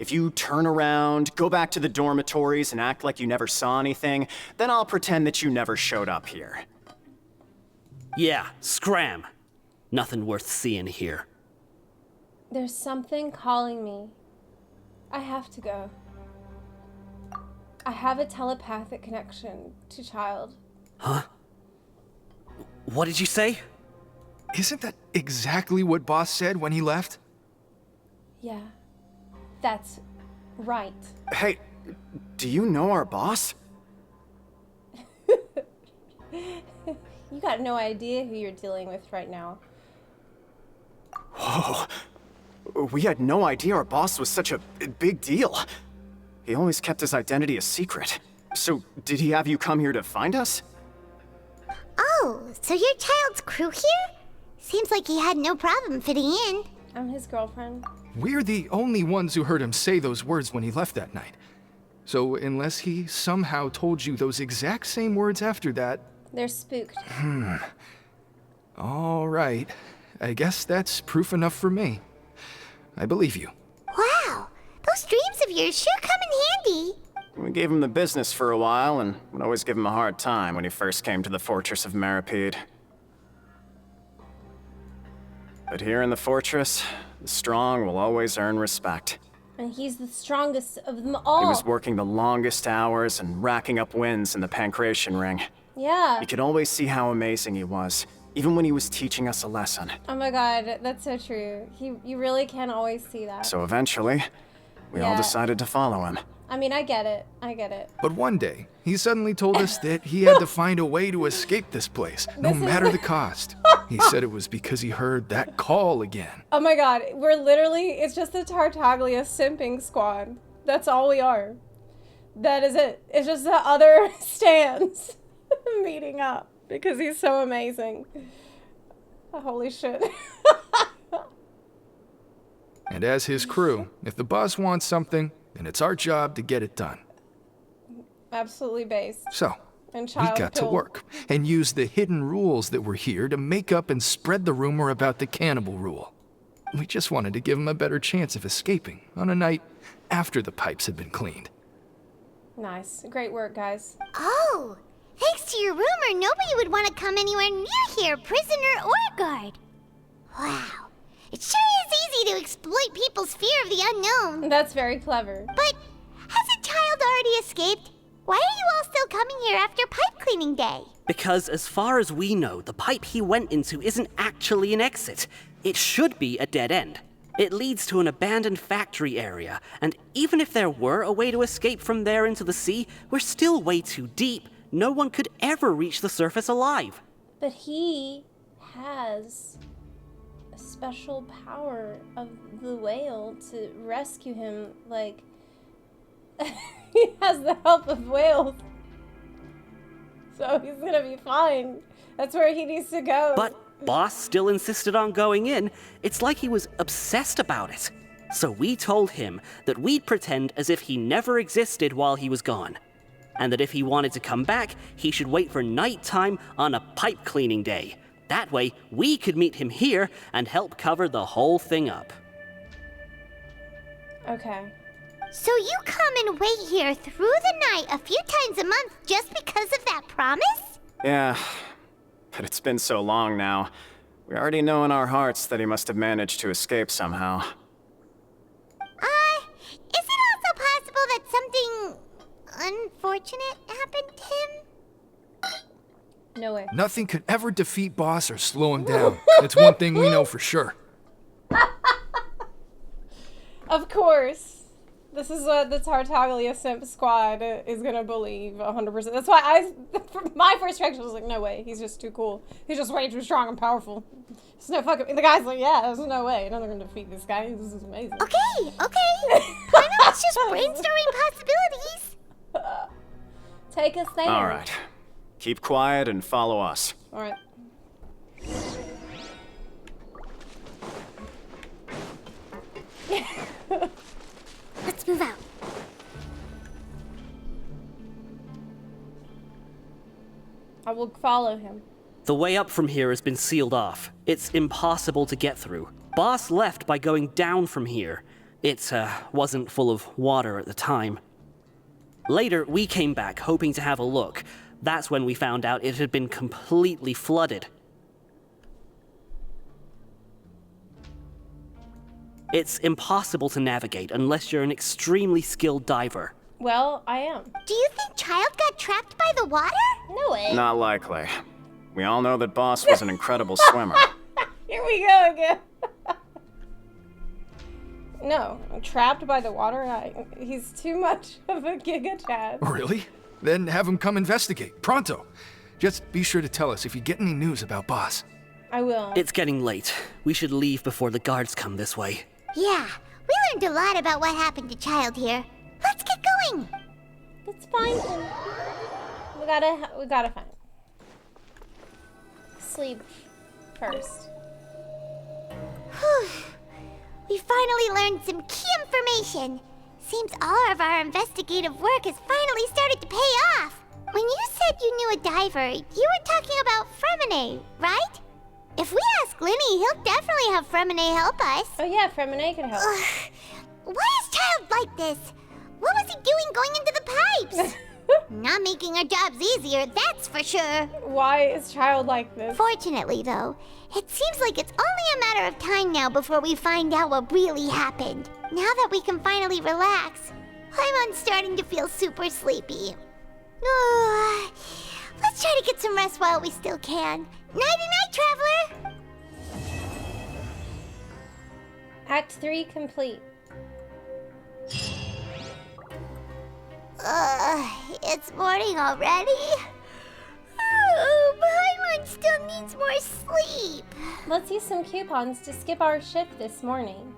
If you turn around, go back to the dormitories and act like you never saw anything, then I'll pretend that you never showed up here. Yeah, scram. Nothing worth seeing here. There's something calling me. I have to go. I have a telepathic connection to Child. Huh? What did you say? Isn't that exactly what Boss said when he left? Yeah, that's right. Hey, do you know our boss? You got no idea who you're dealing with right now. Whoa. We had no idea our boss was such a big deal. He always kept his identity a secret. So, did he have you come here to find us? Oh, so you're Child's crew here? Seems like he had no problem fitting in. I'm his girlfriend. We're the only ones who heard him say those words when he left that night. So unless he somehow told you those exact same words after that... They're spooked. All right. I guess that's proof enough for me. I believe you. Wow, those dreams of yours sure come in handy. We gave him the business for a while and would always give him a hard time when he first came to the fortress of Maripede. But here in the fortress, the strong will always earn respect. And he's the strongest of them all. He was working the longest hours and racking up wins in the Pancration Ring. Yeah. You could always see how amazing he was, even when he was teaching us a lesson. Oh my god, that's so true. You really can always see that. So eventually, we all decided to follow him. I mean, I get it. I get it. But one day, he suddenly told us that he had to find a way to escape this place, no matter the cost. He said it was because he heard that call again. Oh my god, we're literally, it's just the Tartaglia simping squad. That's all we are. That is it. It's just the other stands meeting up because he's so amazing. Holy shit. And as his crew, if the boss wants something, then it's our job to get it done. Absolutely based. So, And we child got to killed. work and use the hidden rules that were here to make up and spread the rumor about the cannibal rule. We just wanted to give him a better chance of escaping on a night after the pipes had been cleaned. Nice. Great work, guys. Oh, thanks to your rumor, nobody would want to come anywhere near here, prisoner or guard. Wow, it sure is easy to exploit people's fear of the unknown. That's very clever. But has a child already escaped? Why are you all still coming here after pipe cleaning day? Because as far as we know, the pipe he went into isn't actually an exit. It should be a dead end. It leads to an abandoned factory area, and even if there were a way to escape from there into the sea, we're still way too deep. No one could ever reach the surface alive. But he has a special power of the whale to rescue him. Like, he has the help of whales. So he's gonna be fine. That's where he needs to go. But Boss still insisted on going in. It's like he was obsessed about it. So we told him that we'd pretend as if he never existed while he was gone. And that if he wanted to come back, he should wait for nighttime on a pipe cleaning day. That way, we could meet him here and help cover the whole thing up. Okay. So you come and wait here through the night a few times a month just because of that promise? Yeah, but it's been so long now. We already know in our hearts that he must have managed to escape somehow. Is it also possible that something unfortunate happened to him? No way. Nothing could ever defeat Boss or slow him down. It's one thing we know for sure. Of course. This is what the Tartaglia simp squad is gonna believe 100%. That's why my first reaction was like, no way, he's just too cool. He's just way too strong and powerful. There's no fucking, the guy's like, yeah, there's no way. None of them are gonna defeat this guy. This is amazing. Okay. I know it's just brainstorming possibilities. Take us there. All right. Keep quiet and follow us. All right. Let's move out. I will follow him. The way up from here has been sealed off. It's impossible to get through. Boss left by going down from here. It wasn't full of water at the time. Later, we came back hoping to have a look. That's when we found out it had been completely flooded. It's impossible to navigate unless you're an extremely skilled diver. Well, I am. Do you think Child got trapped by the water? No way. Not likely. We all know that Boss was an incredible swimmer. Here we go again. No, I'm trapped by the water. He's too much of a Giga Chad. Really? Then have him come investigate, pronto. Just be sure to tell us if you get any news about Boss. I will. It's getting late. We should leave before the guards come this way. Yeah, we learned a lot about what happened to Child here. Let's get going. Let's find him. We gotta find him. Sleep first. Whew. We finally learned some key information. Seems all of our investigative work has finally started to pay off. When you said you knew a diver, you were talking about Fremine, right? If we ask Linny, he'll definitely have Fremine help us. Oh yeah, Fremine can help. Why is Child like this? What was he doing going into the pipes? Not making our jobs easier, that's for sure. Why is Child like this? Fortunately, though, it seems like it's only a matter of time now before we find out what really happened. Now that we can finally relax, I'm starting to feel super sleepy. Let's try to get some rest while we still can. Nighty-night, Traveler! Act 3 complete. It's morning already? Oh, Paimon still needs more sleep. Let's use some coupons to skip our shift this morning.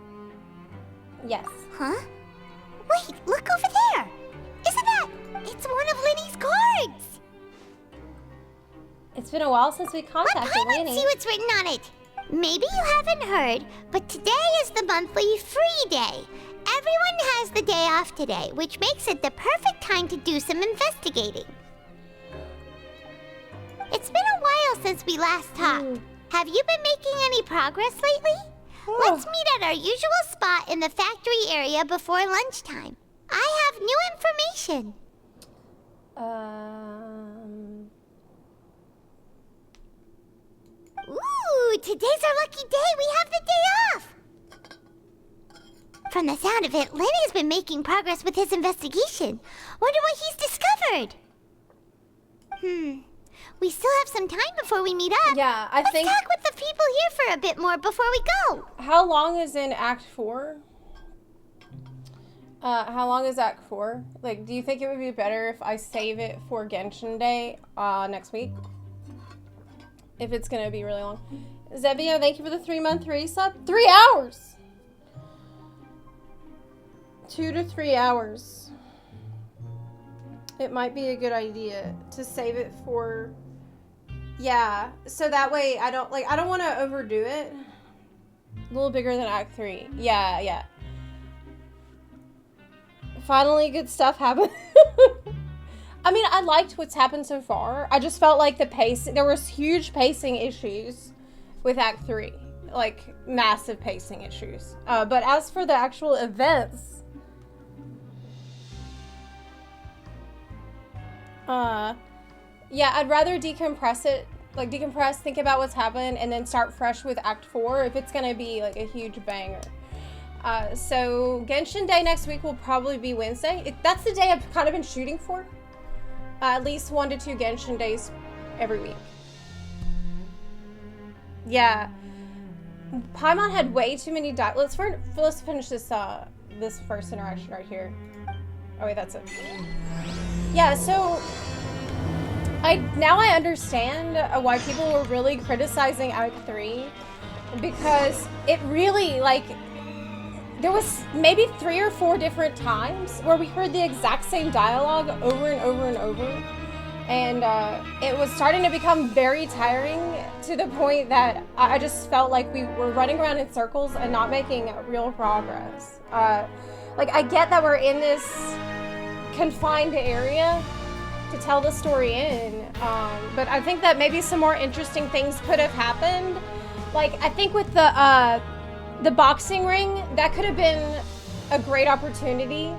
Yes. Huh? Wait, look over there! Isn't that... It's one of Linny's cards! It's been a while since we contacted Let Paimon Linny. see what's written on it. Maybe you haven't heard, but today is the monthly free day. Everyone has the day off today, which makes it the perfect time to do some investigating. It's been a while since we last talked. Have you been making any progress lately? Let's meet at our usual spot in the factory area before lunchtime. I have new information. Ooh, today's our lucky day. We have the day off. From the sound of it, Lenny's been making progress with his investigation. Wonder what he's discovered. We still have some time before we meet up. Yeah, I think... Let's talk with the people here for a bit more before we go. How long is in Act 4? How long is Act 4? Like, do you think it would be better if I save it for Genshin Day next week? If it's gonna be really long. Zebio, thank you for the 3-month resub. 3 hours! 2 to 3 hours. It might be a good idea to save it for... Yeah, so that way I don't want to overdo it. A little bigger than Act 3. Yeah. Finally, good stuff happened. I mean, I liked what's happened so far. I just felt like there was huge pacing issues with Act 3. Like, massive pacing issues. But as for the actual events... yeah, I'd rather decompress it. Like, decompress, think about what's happened, and then start fresh with Act 4 if it's gonna be, like, a huge banger. So, Genshin Day next week will probably be Wednesday. That's the day I've kind of been shooting for. At least 1 to 2 Genshin Days every week. Yeah. Paimon had way too many let's finish this this first interaction right here. Oh wait, that's it. Yeah, so now I understand why people were really criticizing Act 3, because it really, like, there was maybe 3 or 4 different times where we heard the exact same dialogue over and over and over, and it was starting to become very tiring to the point that I just felt like we were running around in circles and not making real progress. Like, I get that we're in this confined area to tell the story in, but I think that maybe some more interesting things could have happened. Like, I think with the boxing ring, that could have been a great opportunity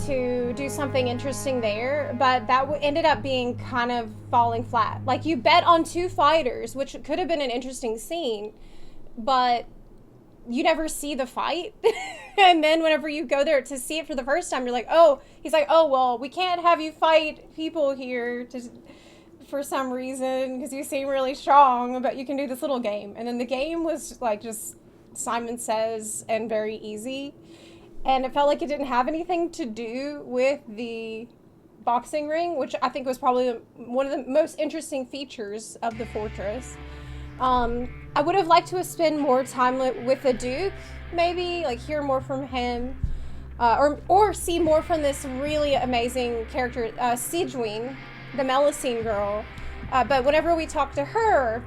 to do something interesting there, but that ended up being kind of falling flat. Like, you bet on 2 fighters, which could have been an interesting scene, but you never see the fight. And then whenever you go there to see it for the first time, you're like, oh, he's like, oh, well, we can't have you fight people here for some reason because you seem really strong, but you can do this little game. And then the game was like just Simon Says and very easy. And it felt like it didn't have anything to do with the boxing ring, which I think was probably one of the most interesting features of the fortress. I would have liked to have spent more time with the Duke, maybe, like hear more from him, or see more from this really amazing character, Sigewin, the Melusine girl. But whenever we talked to her,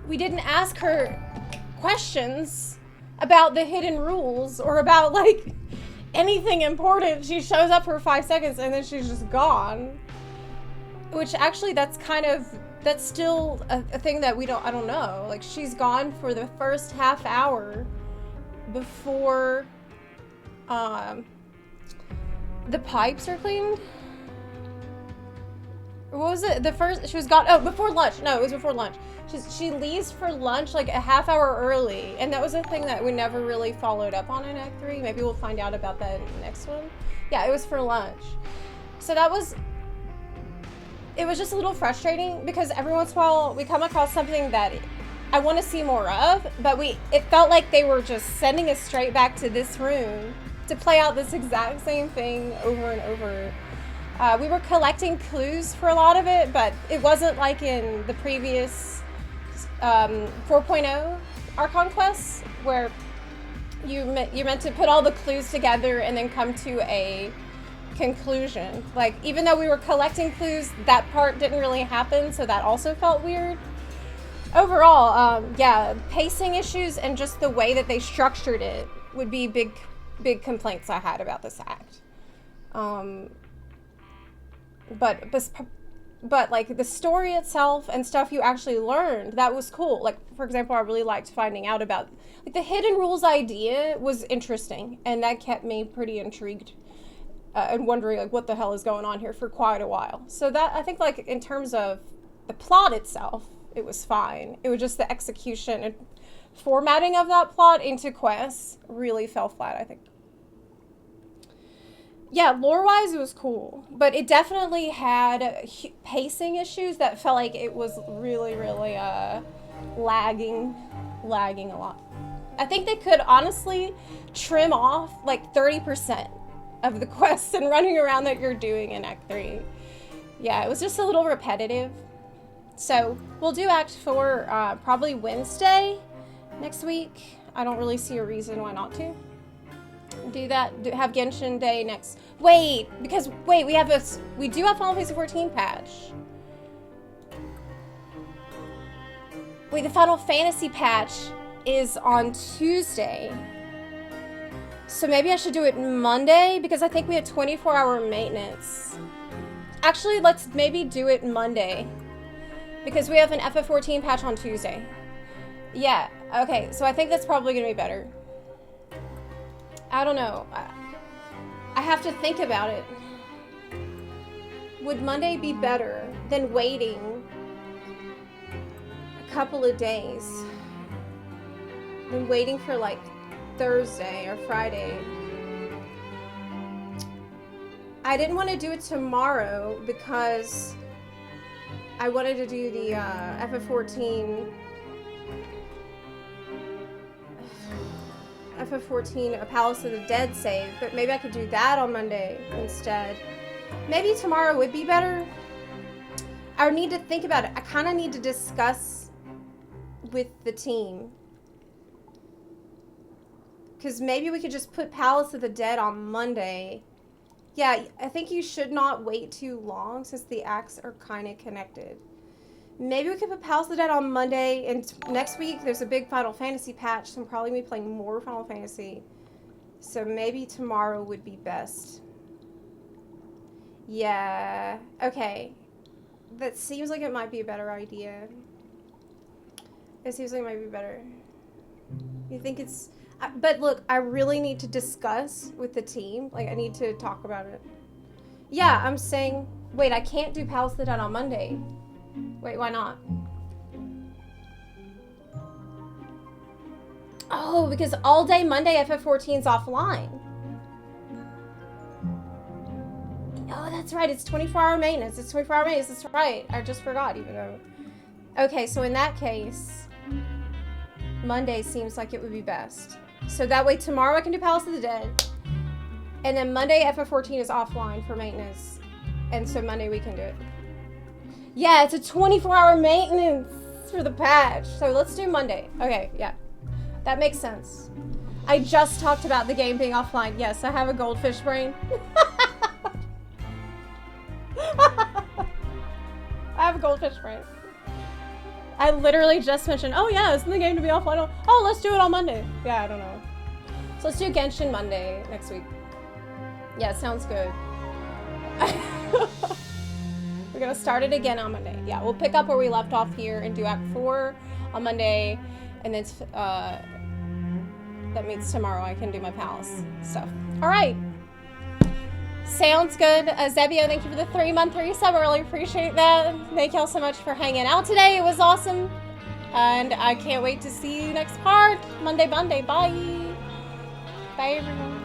we didn't ask her questions about the hidden rules or about, like, anything important. She shows up for 5 seconds and then she's just gone. Which actually, that's kind of that's still a thing that I don't know. Like, she's gone for the first half hour before the pipes are cleaned. What was it? She was gone, before lunch. No, it was before lunch. She leaves for lunch like a half hour early, and that was a thing that we never really followed up on in Act 3. Maybe we'll find out about that in the next one. Yeah, it was for lunch. So it was just a little frustrating because every once in a while we come across something that I want to see more of, but it felt like they were just sending us straight back to this room to play out this exact same thing over and over. We were collecting clues for a lot of it, but it wasn't like in the previous 4.0 Archon quests where you're meant to put all the clues together and then come to a conclusion. Like, even though we were collecting clues, that part didn't really happen, so that also felt weird. Overall, yeah, pacing issues and just the way that they structured it would be big complaints I had about this act. But like the story itself and stuff you actually learned, that was cool. Like, for example, I really liked finding out about like the hidden rules idea was interesting, and that kept me pretty intrigued and wondering like what the hell is going on here for quite a while. So that, I think, like in terms of the plot itself, it was fine. It was just the execution and formatting of that plot into quests really fell flat, I think. Yeah, lore-wise, it was cool, but it definitely had pacing issues that felt like it was really, really lagging a lot. I think they could honestly trim off like 30% of the quests and running around that you're doing in Act 3. Yeah, it was just a little repetitive. So we'll do Act 4 probably Wednesday next week. I don't really see a reason why not to. Do that, have Genshin Day next. Wait, we do have Final Fantasy 14 patch. Wait, the Final Fantasy patch is on Tuesday. So maybe I should do it Monday because I think we have 24-hour maintenance. Actually, let's maybe do it Monday because we have an FF14 patch on Tuesday. Yeah, okay, so I think that's probably gonna be better. I don't know. I have to think about it. Would Monday be better than waiting a couple of days? Than waiting for like Thursday or Friday? I didn't want to do it tomorrow because I wanted to do the FF14 a Palace of the Dead save, but maybe I could do that on Monday instead. Maybe tomorrow would be better. I would need to think about it. I kind of need to discuss with the team. Because maybe we could just put Palace of the Dead on Monday. Yeah, I think you should not wait too long since the acts are kind of connected. Maybe we could put Palace of the Dead on Monday, and next week there's a big Final Fantasy patch, so I'm probably going to be playing more Final Fantasy. So maybe tomorrow would be best. Yeah, okay. That seems like it might be a better idea. It seems like it might be better. You think it's... But look, I really need to discuss with the team. Like, I need to talk about it. Yeah, I'm saying... Wait, I can't do Palace of the Dead on Monday. Wait, why not? Oh, because all day Monday FF14's offline. Oh, that's right. It's 24-hour maintenance. It's 24-hour maintenance. That's right. I just forgot, even though... Okay, so in that case, Monday seems like it would be best. So that way tomorrow I can do Palace of the Dead. And then Monday FF14 is offline for maintenance. And so Monday we can do it. Yeah, it's a 24-hour maintenance for the patch. So let's do Monday. Okay, yeah. That makes sense. I just talked about the game being offline. Yes, I have a goldfish brain. I have a goldfish brain. I literally just mentioned, oh yeah, isn't the game to be offline? Oh, let's do it on Monday. Yeah, I don't know. So let's do Genshin Monday next week. Yeah, sounds good. We're gonna start it again on Monday. Yeah, we'll pick up where we left off here and do Act 4 on Monday, and then that means tomorrow I can do my palace stuff. All right. Sounds good. Zebia, thank you for the 3-month resub. I really appreciate that. Thank y'all so much for hanging out today. It was awesome. And I can't wait to see you next part. Monday. Bye. Bye, everyone.